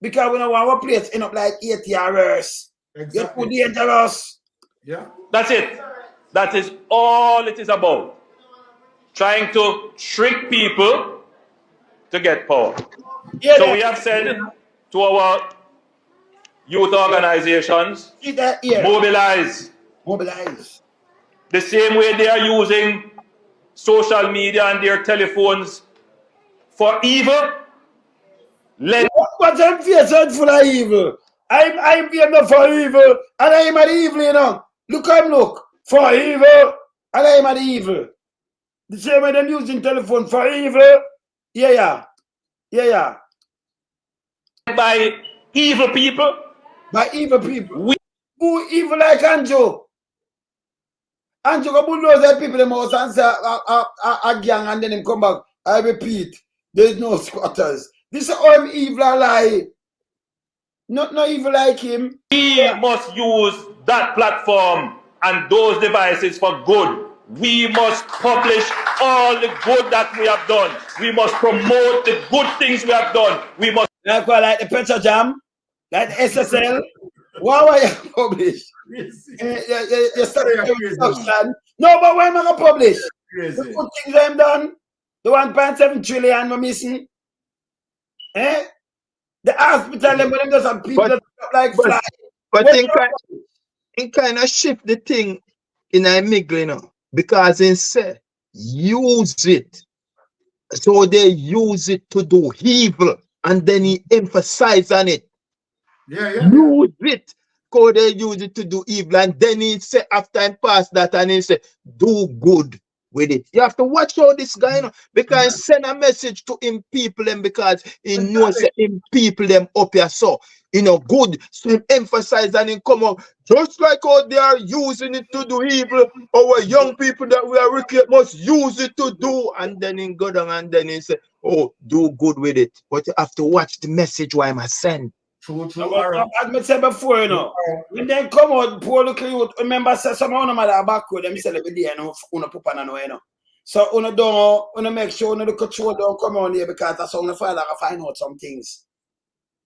Because we don't want to place end up like 80 hours. Exactly. You're too dangerous. Yeah. That's it. That is all it is about. Trying to trick people to get power. Yeah, so we have said to our youth organizations, mobilize. Mobilize. The same way they are using social media and their telephones for evil. But I'm full of evil. I'm fearing for evil, and I am at evil, you know. Look for evil, and I am at evil. The same way they're using telephone for evil. Yeah. By evil people. By evil people. Who evil like Anjo? Anjo go bulldoze people in the house and say a gang and then him come back. I repeat, there's no squatters. This is all evil lie. Not no evil like him. We must use that platform and those devices for good. We must publish all the good that we have done. We must promote the good things we have done. We must like the Petra Jam, like the SSL. Why were you publish? You started no, but when am I gonna publish? The good things I'm done. The 1.7 trillion we're missing. The hospital, them just have people that like fly. But in kind of shift the thing in a middle, you know, because they say use it. So they use it to do evil, and then he emphasize on it. Use it. Because they use it to do evil. And then he say, after time pass that, and he say, do good with it. You have to watch how this guy, you know, because he send a message to him people them because he knows that him people them up here. So, you know, good. So he emphasize and he come up, just like how they are using it to do evil, our young people that we are wicked must use it to do. And then he go down and then he say, oh, do good with it. But you have to watch the message why I send. True. As I said before, you know, when they come out, poor little youth, remember, say, some of them are backward, them sell every day, you know, put on, you know. So, don't make sure the control don't come on here because that's how the father can find out some things.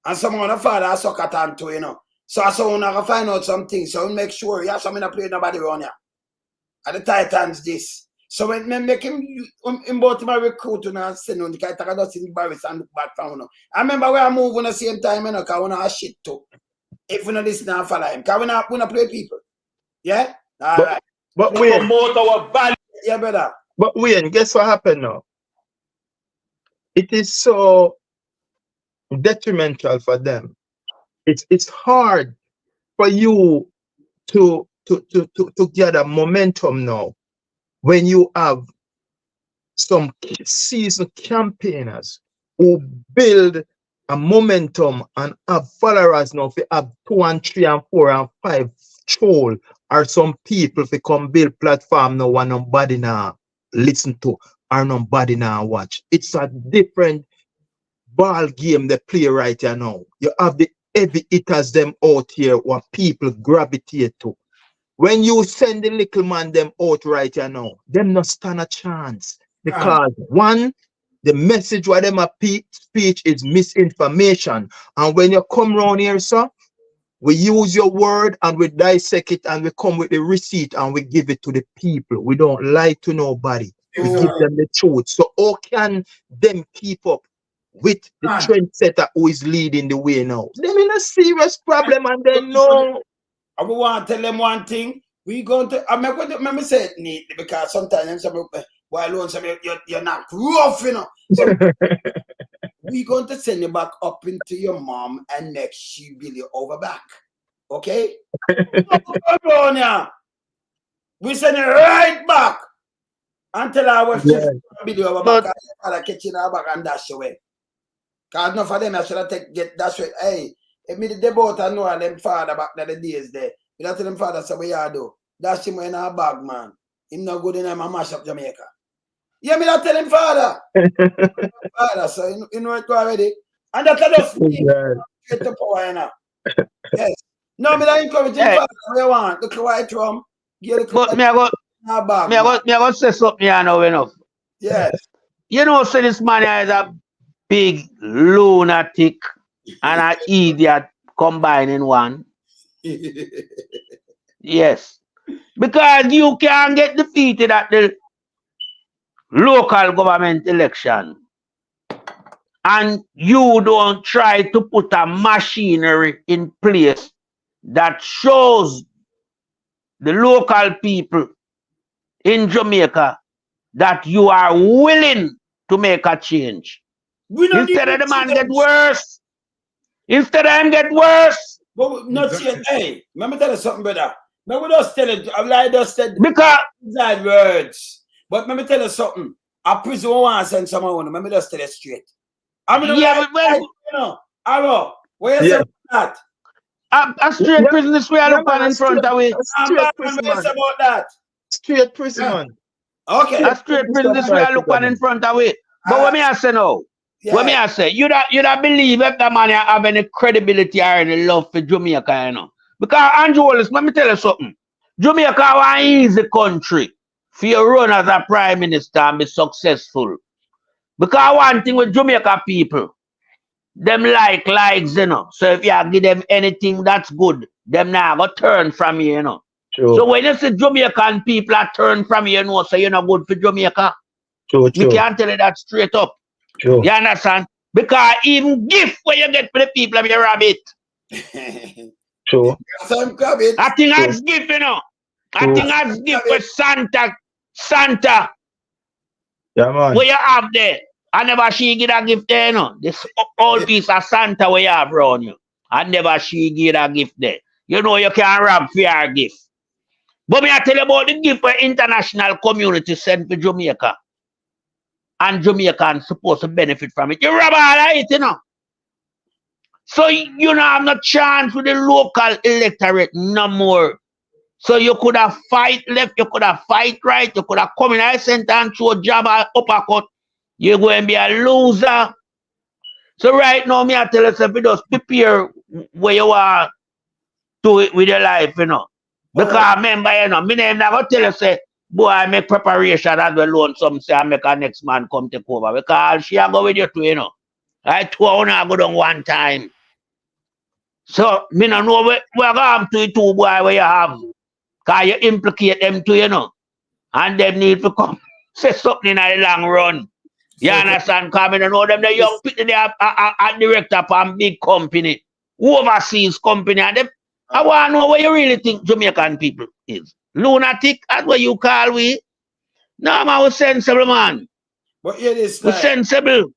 And some of the father suck at hand too, you know. So, that's how can find out some things. So, make sure you have something to play nobody around here. At the Titans, this. So, when make him about my recruit and send on the guy, I don't see embarrassed and look back from him. I remember when I move on the same time, you know, because we have shit too. If we don't listen and follow him, because we not play people. Yeah? All right. But we promote our value. Yeah, brother. But Wayne, guess what happened now? It is so detrimental for them. It's hard for you to gather momentum now when you have some seasoned campaigners who build a momentum and have followers now. If you have 2 and 3 and 4 and 5 troll or some people if come build platform now and nobody now listen to or nobody now watch. It's a different ball game they play right here now. You have the heavy hitters them out here what people gravitate to. When you send the little man them out right here now, them not stand a chance. Because one, the message what them a speech is misinformation. And when you come around here, sir, we use your word and we dissect it and we come with the receipt and we give it to the people. We don't lie to nobody. We give them the truth. So how can them keep up with the trendsetter who is leading the way now? Them in a serious problem and they know. I want to tell them one thing. We going to, I'm not going to say it neatly because sometimes you're not rough, you know. So we're going to send you back up into your mom and make she build you over back. Okay? We send it right back until I was build you over back. I'll catch you back and dash away. Because enough of them, I should have get dash away. Hey, if me the boat I know and them father back in the days there. You don't tell them father say what you do. Dash him in a bag, man. Him not good in a mash up Jamaica. Yeah, me not tell him father. Father, so you know it already. And that's just straight to power, you know. Yes. No, me not encourage him father what you want. Look white drum. But me I go say something here now enough. Yes. You know, say this man is a big lunatic and an idiot combined in one. Yes. Because you can get defeated at the local government election and you don't try to put a machinery in place that shows the local people in Jamaica that you are willing to make a change. Instead of the man get worse. Instead of him get worse. But not yet. Hey, let me tell you something, brother. Let me just tell you, I just said because inside words. But let me tell you something. A prison won't send someone. Let me just tell you straight. I mean, yeah, but when, you know, Arrow, where you say that? A straight prison is where I look on in front of it. Straight prison about that. Straight prison, man. Okay. A straight prison is where I look on in front of it. But what me I say now? What me I say? You don't believe if the man have any credibility or any love for Jamaica, you know. Because Andrew Holness, let me tell you something. Jamaica is an easy country for you run as a prime minister and be successful. Because one thing with Jamaica people, them likes, you know. So if you give them anything that's good, them now go turn from you, you know. True. So when you see Jamaican people are turn from you, you know, so you're not good for Jamaica. True. We can't tell you that straight up. True. You understand? Because even gift when you get for the people of your rabbit. True. I think that's gift, you know. I think that's gift for Santa. Yeah, man. What you have there. I never she get a gift there, you know. This whole piece of Santa where you have around you. and never she give a gift there. You know you can rob for your gift. But me I tell you about the gift for international community sent to Jamaica. And Jamaicans supposed to benefit from it. You rob all of it, you know. So you know have no chance with the local electorate no more. So you could have fight left, you could have fight right, you could have come in a center and throw a jab or uppercut. You're going to be a loser. So right now, me I tell you, if you just prepare where you are to it with your life, you know. Because remember, you know, me name never tell you, say, boy, I make preparation as well loan some say I make a next man come take over. Because she a go with you too, you know. I told her I go down one time. So me no know where go to you two boy where you have. Because you implicate them too, you know. And them need to come say something in the long run. You understand? Because I don't know them, the young people, they are a director for a big company, overseas company. And them, I want to know what you really think Jamaican people is. Lunatic, that's what you call we. No, man, we're sensible, man. But here this we're sensible.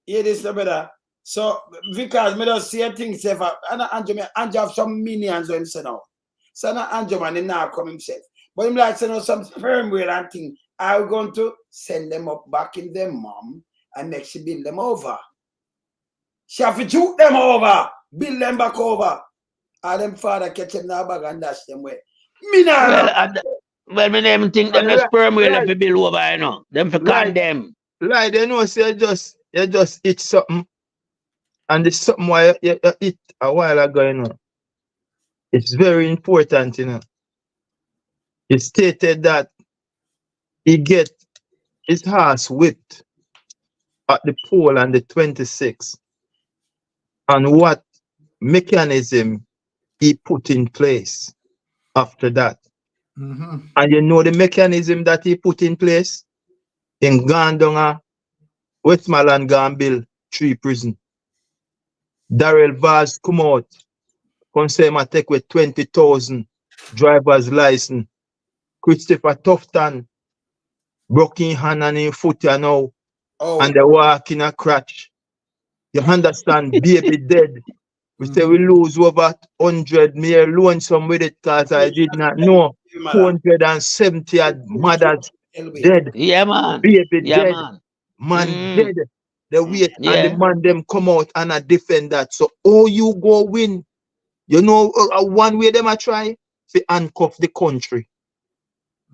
Here this, brother. So, because me just see a thing, say, and Andrew have some minions of himself now. So, now Andrew, man, he now come himself. But him like, say, some firmware and thing. I'm going to send them up back in them mom and make she build them over. She have to juke them over, build them back over. And them father catch them now back and dash them way. Me now. Well, me name think them the sperm will have to build over, you know. Them for condemn. Like they know say you just eat something. And the something why you eat a while ago, you know. It's very important, you know. It stated that he get his horse whipped at the poll on the 26th. And what mechanism he put in place after that. And you know the mechanism that he put in place? In Gandonga, Westmoreland gone build 3 prison. Darrell Vaz come out, come say I take with 20,000 driver's license. Christopher Tufton broke in hand and in foot you know, and they walk in a crutch. You understand? Baby dead. We say we lose over 100. Me alone some with it because I did not know. 270 mothers dead. Yeah, man. Baby dead. Man. Dead. They wait and the man them come out and I defend that. So all you go win. You know one way them I try to handcuff the country.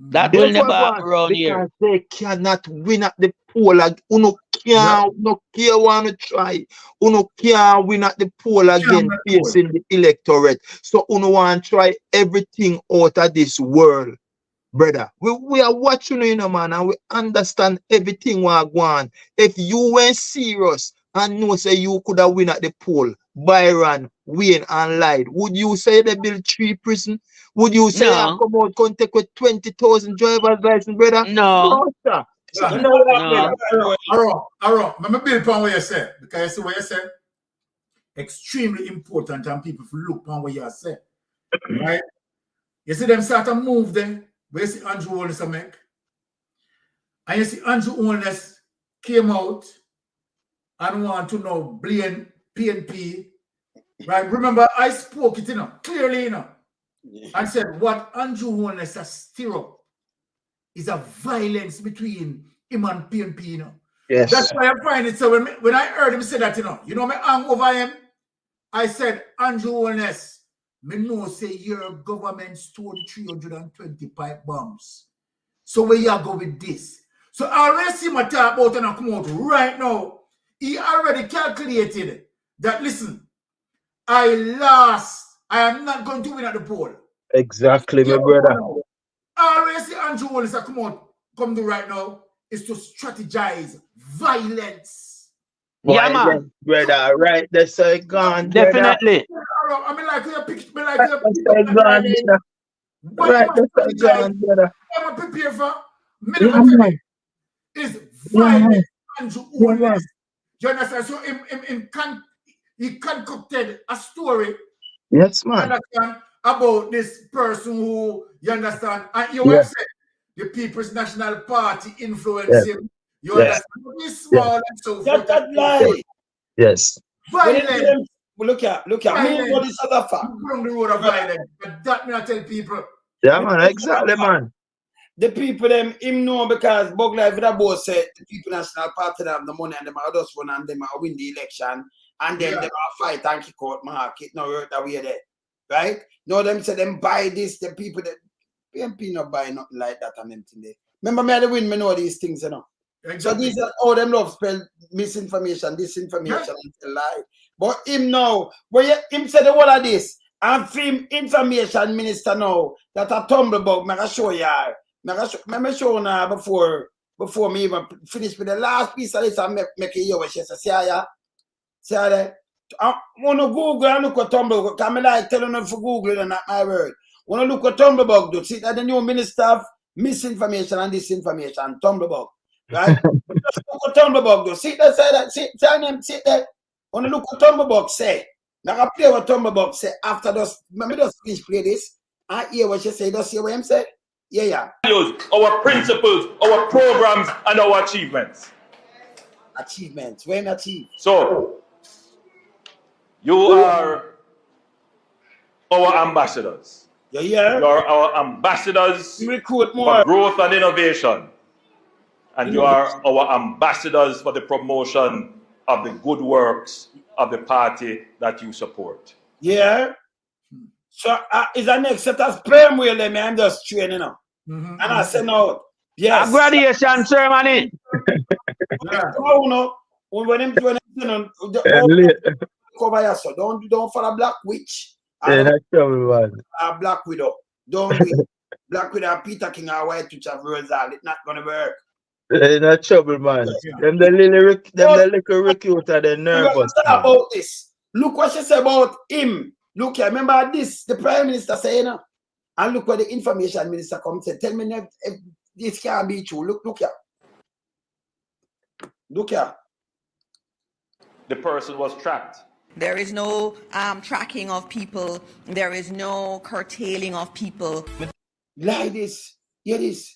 That will never happen around here. They cannot win at the poll. Uno can't want to try. Uno can't win at the poll again facing the electorate. So uno want to try everything out of this world. Brother, we are watching you know, man, and we understand everything we are going. If you were serious and know say you could have win at the poll, Byron, Wayne, and lied, would you say they build 3 prison? Would you say I come out contact with 20,000 driver's license, brother? No. Sir. Aaron, let me build upon what you said, because you see what you said? Extremely important, and people look upon what you said. Right? You see them start to move there. Where you see Andrew Holness make? And you see Andrew Holness came out and want to know blame PNP. Right? Remember, I spoke it, you know, clearly, you know, and said what Andrew Holness has stirred up is a violence between him and PNP, you know. Yes. That's why I find it. So when I heard him say that, you know me hang over him. I said, Andrew Holness, me know say your government stole 320 pipe bombs. So where you go with this? So I already see my talk about and I come out right now. He already calculated that, listen, I lost. I am not going to win at the poll. Exactly, my brother. I already see Andrew Holness come to right now is to strategize violence. Yeah, man. Brother, right? That's how it gone. Definitely. I mean, like you pick, me like Right, that's how it gone, brother. I'm prepare for. Is violence Andrew Holness. You understand? So he concocted a story. Yes, man. You understand? About this person who, you understand, and you have said the People's National Party influence him. You understand? He's small and so forth. That lie. Yes. Violence. look at. Me know this other fact. Go on the road of violence. But that me I tell people. Yeah, man, exactly, man. The people them him know because Bug Life with both said the people national party have the money and them are just run and them are win the election and then them are fight and kick out market. No work that way there. Right? No, them say them buy this, the people that PMP not buy nothing like that and them thing there. Remember me at the win, me know these things, you know. Exactly. So these are all them love spell misinformation, disinformation and lie. But him now, him said the whole of this and film information minister now that a tumblebug, me show you. Me show now before me even finish with the last piece of this and make it what she say. See there? I want to Google and look at tumblebug. Because I like telling them for Google and not my word. Want to look at tumblebug, do see that the new minister of misinformation and disinformation, tumblebug. Right? Just look at tumblebug, do see that say that see that. Want to look at tumblebug say. Now I play what tumblebug say after this. Let me just finish play this. I hear what she say. Just hear what him say. Yeah. Our principles, our programs, and our achievements. Achievements. When achieve? So, you are our ambassadors. Yeah. You are our ambassadors recruit more for growth and innovation. And you are our ambassadors for the promotion of the good works of the party that you support. Yeah. So is the next set of sperm wheel them I'm just training up. And I said no. Yes. A graduation ceremony. When cover yourself. Don't follow Black Witch. That's trouble, man. Black Widow. Don't do it. Black Widow, Peter King, or White Witch of Rosal. It's not gonna work. That's trouble, man. Them the little recruiter, they're nervous. About this. Look what she said about him. Look here, remember this, the Prime Minister saying, and look what the Information Minister comes and tell me if this can't be true. Look here. Look here. The person was tracked. There is no tracking of people. There is no curtailing of people. Like this. Hear this.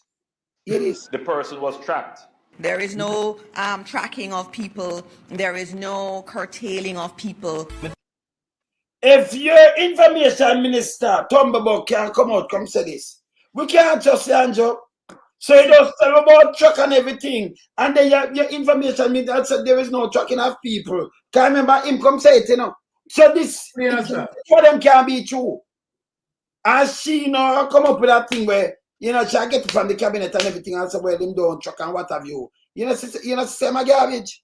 Hear this. The person was tracked. There is no tracking of people. There is no curtailing of people. If your Information Minister, Tumblebug, can come say this. We can't just say, Anjo. So you just tell about truck and everything. And then your Information Minister said there is no tracking of people. Can't remember him come say it, you know. So this, for them can't be true. And she, you know, come up with that thing where, you know, she get it from the cabinet and everything and say, well, them don't truck and what have you. You know, say my garbage.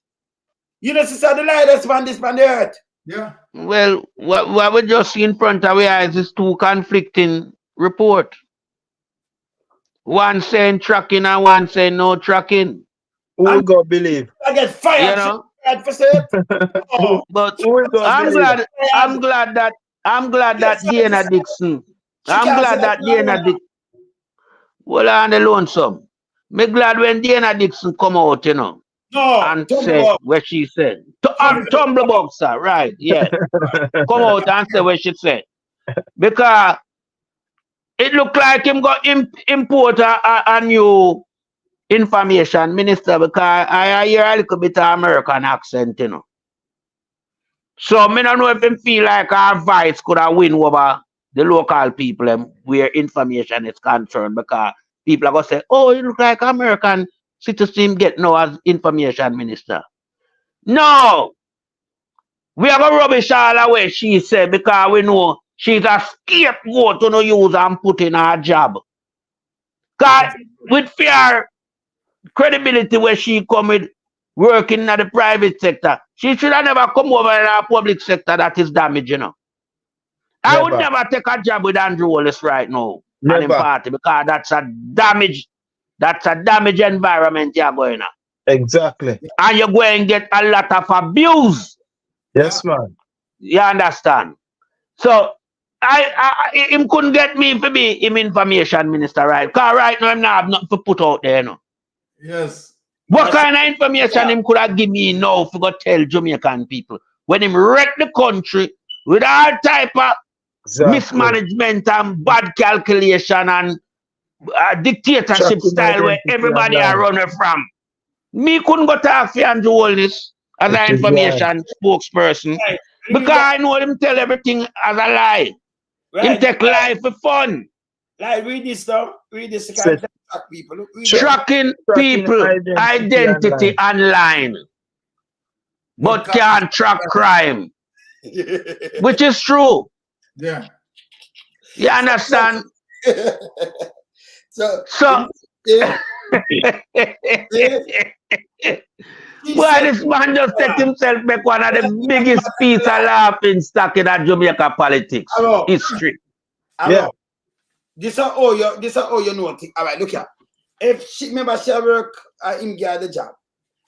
You know, say the lightest man this man the earth. Yeah. Well, what we just see in front of our eyes is two conflicting reports. One saying tracking and one saying no tracking. Who will go believe? I get fired. You know? Oh. But I'm glad that Dana Dixon. I'm glad that Dana Dixon. Well, on the lonesome. Me glad when Dana Dixon come out, you know. No, and say what she said. Tumblebug, sir, right, yeah. Come out and say what she said. Because it looked like him got import a new information minister because I hear a little bit of American accent, you know. So me don't know if him feel like our voice could have win over the local people where information is concerned because people are going to say, oh, you look like American citizen get now as information minister. No! We have a rubbish all away, she said, because we know she's a scapegoat to no use and put in her job. Because with fair credibility where she come with working in the private sector, she should have never come over in our public sector that is damaged, you know. I would never take a job with Andrew Holness right now and him party because that's a damage environment you're going on. Exactly. And you're going to get a lot of abuse. Yes, man. You understand? So him couldn't get me to be him information minister, right? Because right now him not have nothing to put out there, you know. Yes. What kind of information him could have given me now for go tell Jamaican people when him wreck the country with all type of mismanagement and bad calculation and dictatorship style where everybody are running from. Me couldn't go talk for Andrew Holness as an information spokesperson Because I know him tell everything as a lie. Right. Him take lie for fun. Like, read this now. Read this. You can't track people. Look, read Tracking people identity online. But can't track crime. Which is true. Yeah. You understand? So yeah. Boy, this man just set himself back one of the biggest piece of laughing stock in that Jamaica politics history. Yeah. This is all you know. All right, look here. If she remember she work him get the job.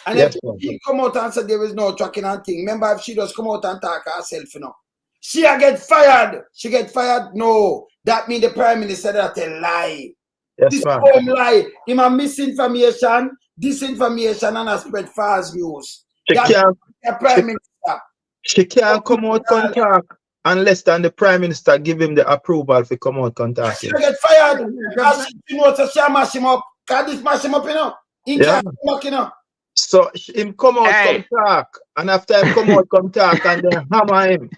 And if she come out and say there is no tracking and thing, remember if she just come out and talk herself, you know. She get fired. She get fired. No. That means the Prime Minister that a lie. Yes, this home lie. Him a misinformation, disinformation, and a spread false news. She can't, the Prime Minister. She can't come out and talk unless then the Prime Minister give him the approval to come out and talk. She get fired. Because she knows that she mash him up. Can this mash him up, you know? He can't come back, you know. So him come out, come talk, and after him come out, come talk, and then hammer him.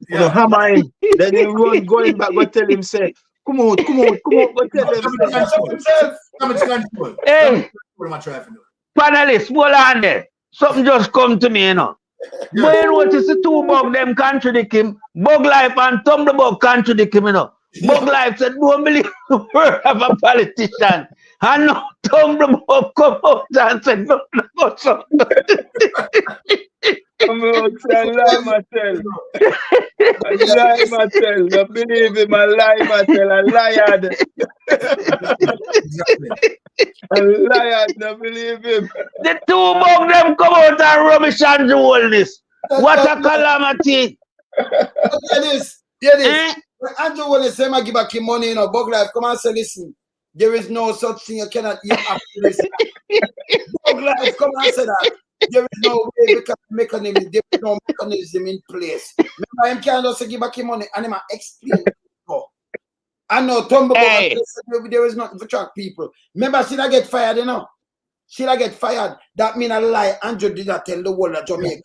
You know, hammer him. Then he run going back, go tell him, say, come out, go tell him. Hey, panelists, hold on there. Something just come to me, you know. But you notice the two bug them contradict him. Bug Life and Tumblebug contradict him, you know. Bug Life said, don't believe the word of a politician. And now Tumblebug come out and said, no, so. Come out and lie myself. I lie myself. I believe him, I lie myself. I lied. I lied, I believe him. The two bug them come out and rubbish and do all this. What a calamity. Hear this. Hear this. When Andrew Holness say, I give back him money, you know, Bug Life, come and say, listen, there is no such thing, you cannot eat after this. Bug Life, come and say that. There is no way because mechanism, there is no mechanism in place. Remember, him can't just give back him money and him explain. I know Tumblebug, there is nothing to track people. Remember, she'll get fired, you know. She'll get fired. That means a lie. Andrew did not tell the world that Jamaica.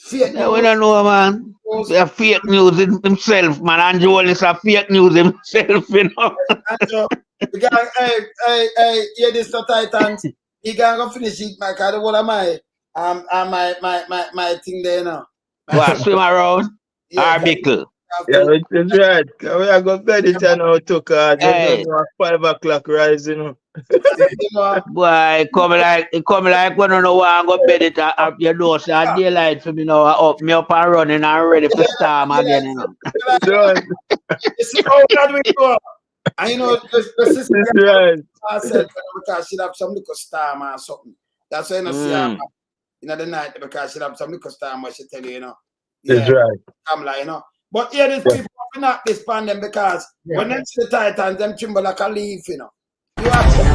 Fake news. We don't know, man. They're fake news himself, man. Andrew Holness a fake news himself, you know. Andrew, the guy, hey, hear this to Titans. He can't go finish it, my card. What am I? My thing there now. What, swim around? Arbicle. Yeah, it is right. We are going to bed it now, too, because Hey. 5 o'clock rising. Boy, it come like when you know what I'm going to bed it up your door, so I daylight for me now. Up me up and running and ready for storm again, you know. It's how God we go. And you know, the sister herself because she'd have some little storm or something. That's why you know, see her in the night because she'd have some little storm, what she tell you, you know. That's right. I'm like, you know. But here, these people have not disband them because when they see the Titans, them tremble like a leaf, you know. You have to.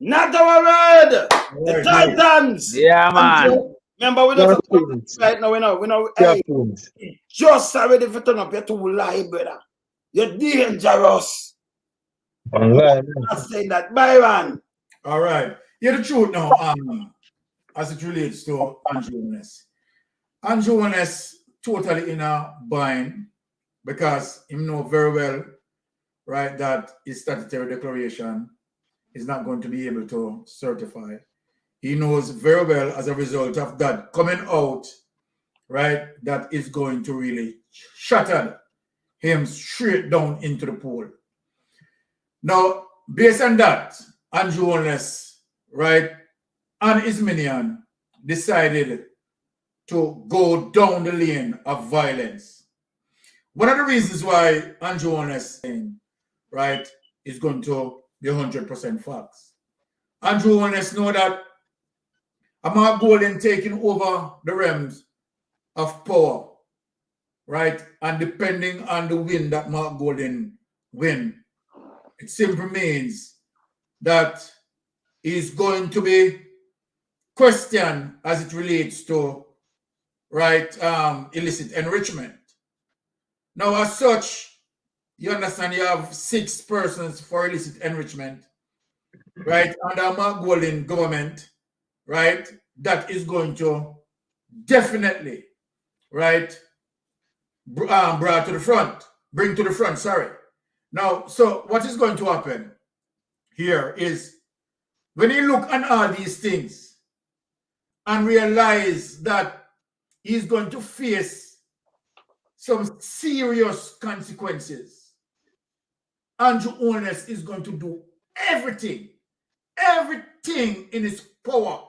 Not our word. The Titans. Yeah, man. Remember, we don't right now. We know. Hey, just already for turn up. You're too lie, brother. You're dangerous. I'm not saying that, Byron. All right. Hear the truth now. As it relates to Andrew Holness. Andrew Holness totally in a bind because he know very well, right, that his statutory declaration is not going to be able to certify he knows very well as a result of that coming out, right, that is going to really shatter him straight down into the pool. Now, based on that, Andrew Holness, right, and his minion decided to go down the lane of violence. One of the reasons why Andrew Holness saying, right, is going to be 100% facts. Andrew Holness know that Mark Golden taking over the realms of power, right? And depending on the win that Mark Golden win, it simply means that he's going to be questioned as it relates to, right, illicit enrichment. Now, as such, you understand you have 6 persons for illicit enrichment, right, under Mark Golden government, right, that is going to definitely, right, bring to the front, sorry. Now, so what is going to happen here is when you look at all these things and realize that he's going to face some serious consequences, Andrew Holness is going to do everything in his power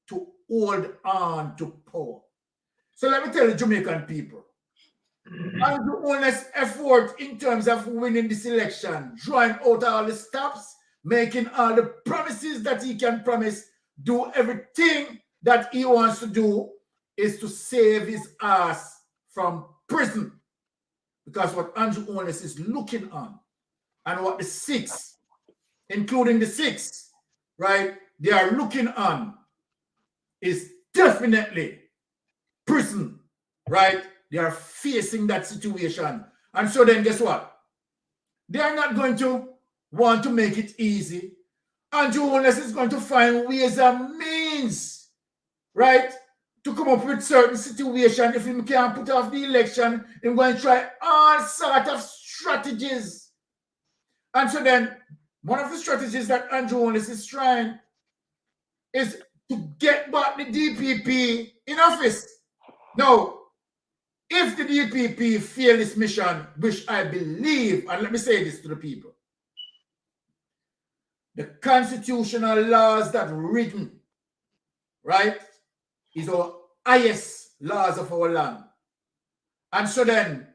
to hold on to power. So let me tell the Jamaican people, Andrew Holness' effort in terms of winning this election, drawing out all the stops, making all the promises that he can promise, do everything that he wants to do is to save his ass from prison. Because what Andrew Holness is looking on and what the 6, including the 6, right, they are looking on is definitely prison, right? They are facing that situation. And so then guess what? They are not going to want to make it easy. Andrew Holness is going to find ways and means, right, to come up with certain situation. If he can't put off the election, he's going to try all sort of strategies. And so then one of the strategies that Andrew Holness is trying is to get back the DPP in office. Now, if the DPP fail this mission, which I believe, and let me say this to the people, the constitutional laws that written, right, is our highest laws of our land. And so then,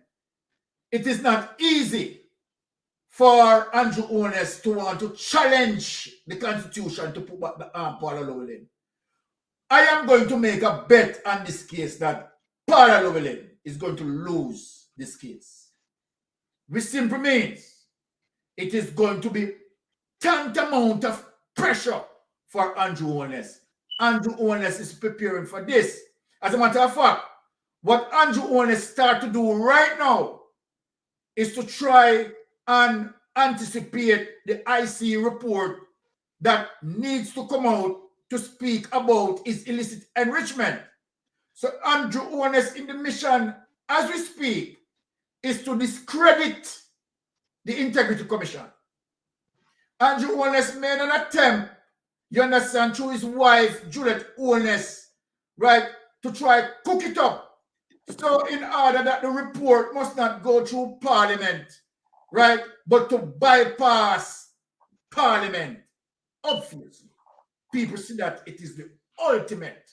it is not easy for Andrew Holness to want to challenge the constitution to put back the Paula Llewellyn. I am going to make a bet on this case that Paula Llewellyn is going to lose this case. Which simply means it is going to be tantamount of pressure for Andrew Holness. Andrew Holness is preparing for this. As a matter of fact, what Andrew Holness start to do right now is to try and anticipate the IC report that needs to come out to speak about his illicit enrichment. So Andrew Holness in the mission, as we speak, is to discredit the Integrity Commission. Andrew Holness made an attempt, you understand, through his wife, Juliet Holness, right, to try cook it up. So in order that the report must not go through Parliament, right, but to bypass Parliament. Obviously, people see that it is the ultimate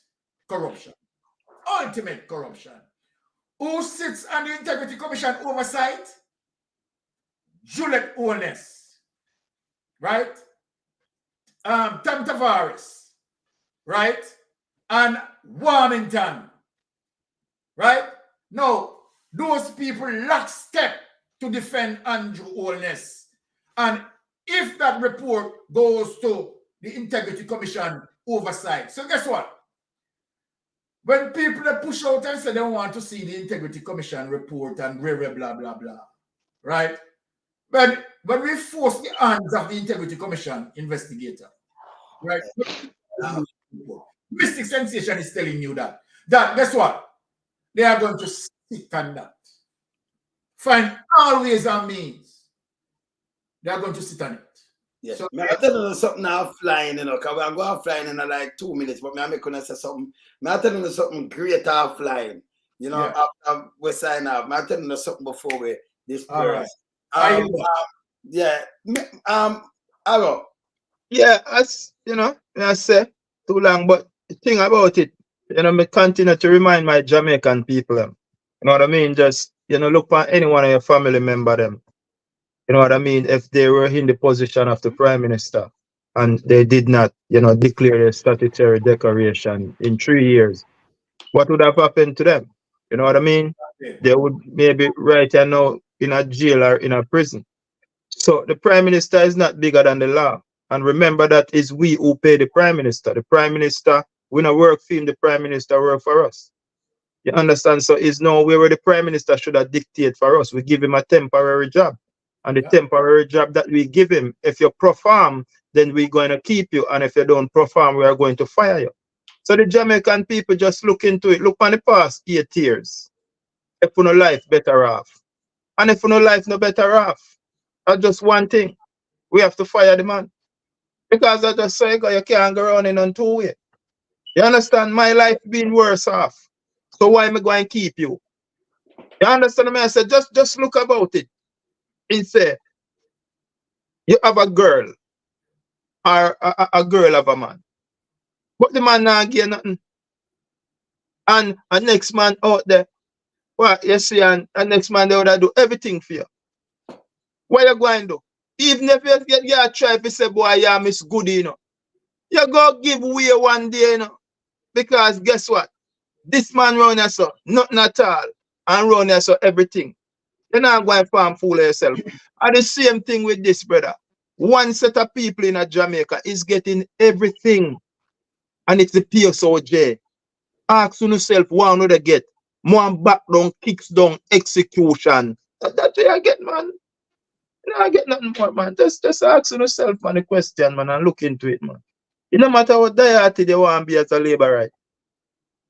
corruption. Ultimate corruption. Who sits on the Integrity Commission oversight? Juliet Holness, right? Tam Tavares, right? And Warmington, right? Now, those people lockstep to defend Andrew Holness. And if that report goes to the Integrity Commission oversight, so guess what? When people push out and say they want to see the Integrity Commission report and blah, blah, blah, blah, right? When we force the hands of the Integrity Commission investigator, right? Mystic Sensation is telling you that guess what? They are going to sit on that. Find all ways and means. They are going to sit on it. Yeah. So I tell you something offline, you know, because I go offline in like 2 minutes, but I make gonna say something. I tell you something great offline. You know, after we sign off. I tell you something before we disperse. All right. Yeah. Hello. Yeah, as you know, I say too long, but the thing about it, you know, me continue to remind my Jamaican people them. You know what I mean? Just, you know, look for any one of your family member them. You know what I mean? If they were in the position of the Prime Minister and they did not, you know, declare a statutory declaration in 3 years, what would have happened to them? You know what I mean? They would maybe right now in a jail or in a prison. So the Prime Minister is not bigger than the law. And remember that is we who pay the Prime Minister. The Prime Minister, we not work for him, the Prime Minister work for us. You understand? So it's no way where the Prime Minister should have dictate for us. We give him a temporary job. And the temporary job that we give him, if you perform, then we're going to keep you. And if you don't perform, we are going to fire you. So the Jamaican people just look into it. Look on the past 8 years. If no life better off. And if no life no better off. That's just one thing. We have to fire the man. Because I just say you can't go running on 2 ways. You understand? My life being worse off. So why am I going to keep you? You understand me? I said, just look about it. He said, you have a girl or a girl of a man. But the man not get nothing. And a next man out there, what you see, and next man they would do everything for you. What you going to do? Even if you get try to say, boy, yeah, miss good, you know. You go give way one day, you know. Because guess what? This man run here so nothing at all. And run here so everything. You're not going to farm fool yourself. And the same thing with this, brother. One set of people in Jamaica is getting everything. And it's the PSOJ. Ask yourself, what would they get? More back down, kicks down, execution. That's what you get, man. You know, I get nothing more, man. Just ask yourself, man, the question, man, and look into it, man. It no matter what diety they want to be as a labor right.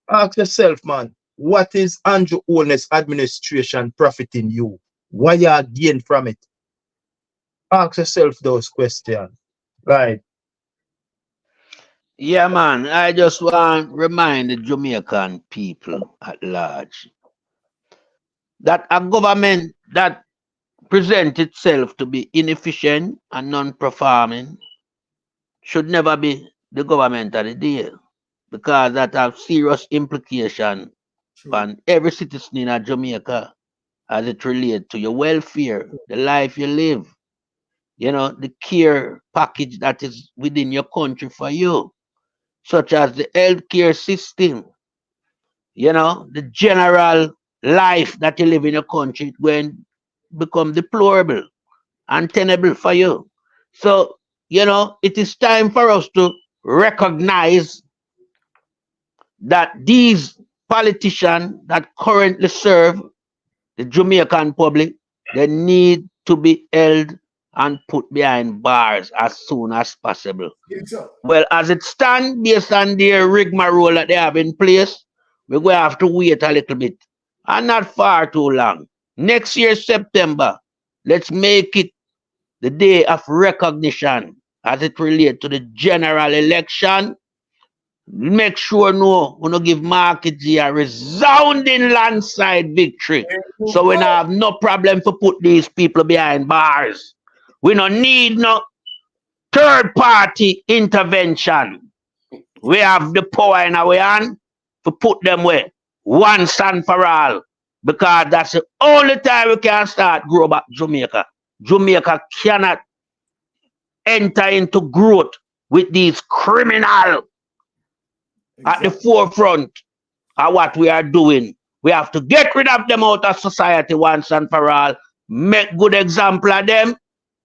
Ask yourself, man, what is Andrew Holness administration profiting you? What you gain from it? Ask yourself those questions. Right. Yeah, man. I just want to remind the Jamaican people at large that a government that presents itself to be inefficient and non-performing should never be the government of the day, because that have serious implication on every citizen in Jamaica as it relates to your welfare, the life you live, you know, the care package that is within your country for you, such as the healthcare system, you know, the general life that you live in your country when become deplorable, untenable for you. So, you know, it is time for us to recognize that these politicians that currently serve the Jamaican public, they need to be held and put behind bars as soon as possible. Well, as it stands, based on their rigmarole that they have in place, we're going to have to wait a little bit. And not far too long. Next year, September, let's make it the day of recognition as it relates to the general election. Make sure we no give Market G a resounding landslide victory. So we don't have no problem to put these people behind bars. We don't need no third party intervention. We have the power in our hand to put them away once and for all. Because that's the only time we can start grow back Jamaica. Jamaica cannot enter into growth with these criminals at the forefront of what we are doing. We have to get rid of them out of society once and for all. Make good example of them,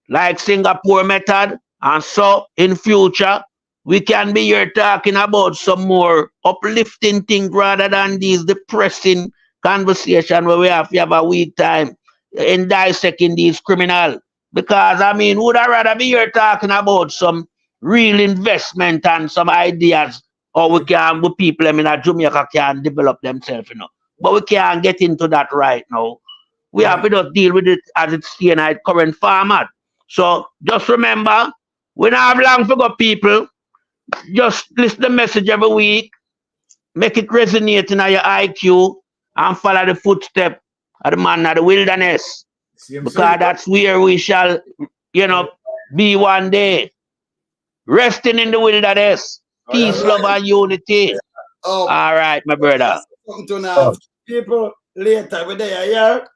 like Singapore method. And so in future, we can be here talking about some more uplifting things rather than these depressing conversation where we have to have a week time in dissecting these criminals. Because, I mean, would I rather be here talking about some real investment and some ideas or we people in Jamaica can develop themselves, you know. But we can't get into that right now. We have to just deal with it as it's in its current format. So just remember, We don't have long for go, people. Just listen the message every week. Make it resonate in your IQ and follow the footstep of the man of the wilderness. Because that's where we shall, be one day. Resting in the wilderness. Peace, love, and unity. All right, my brother. People later, when they are here,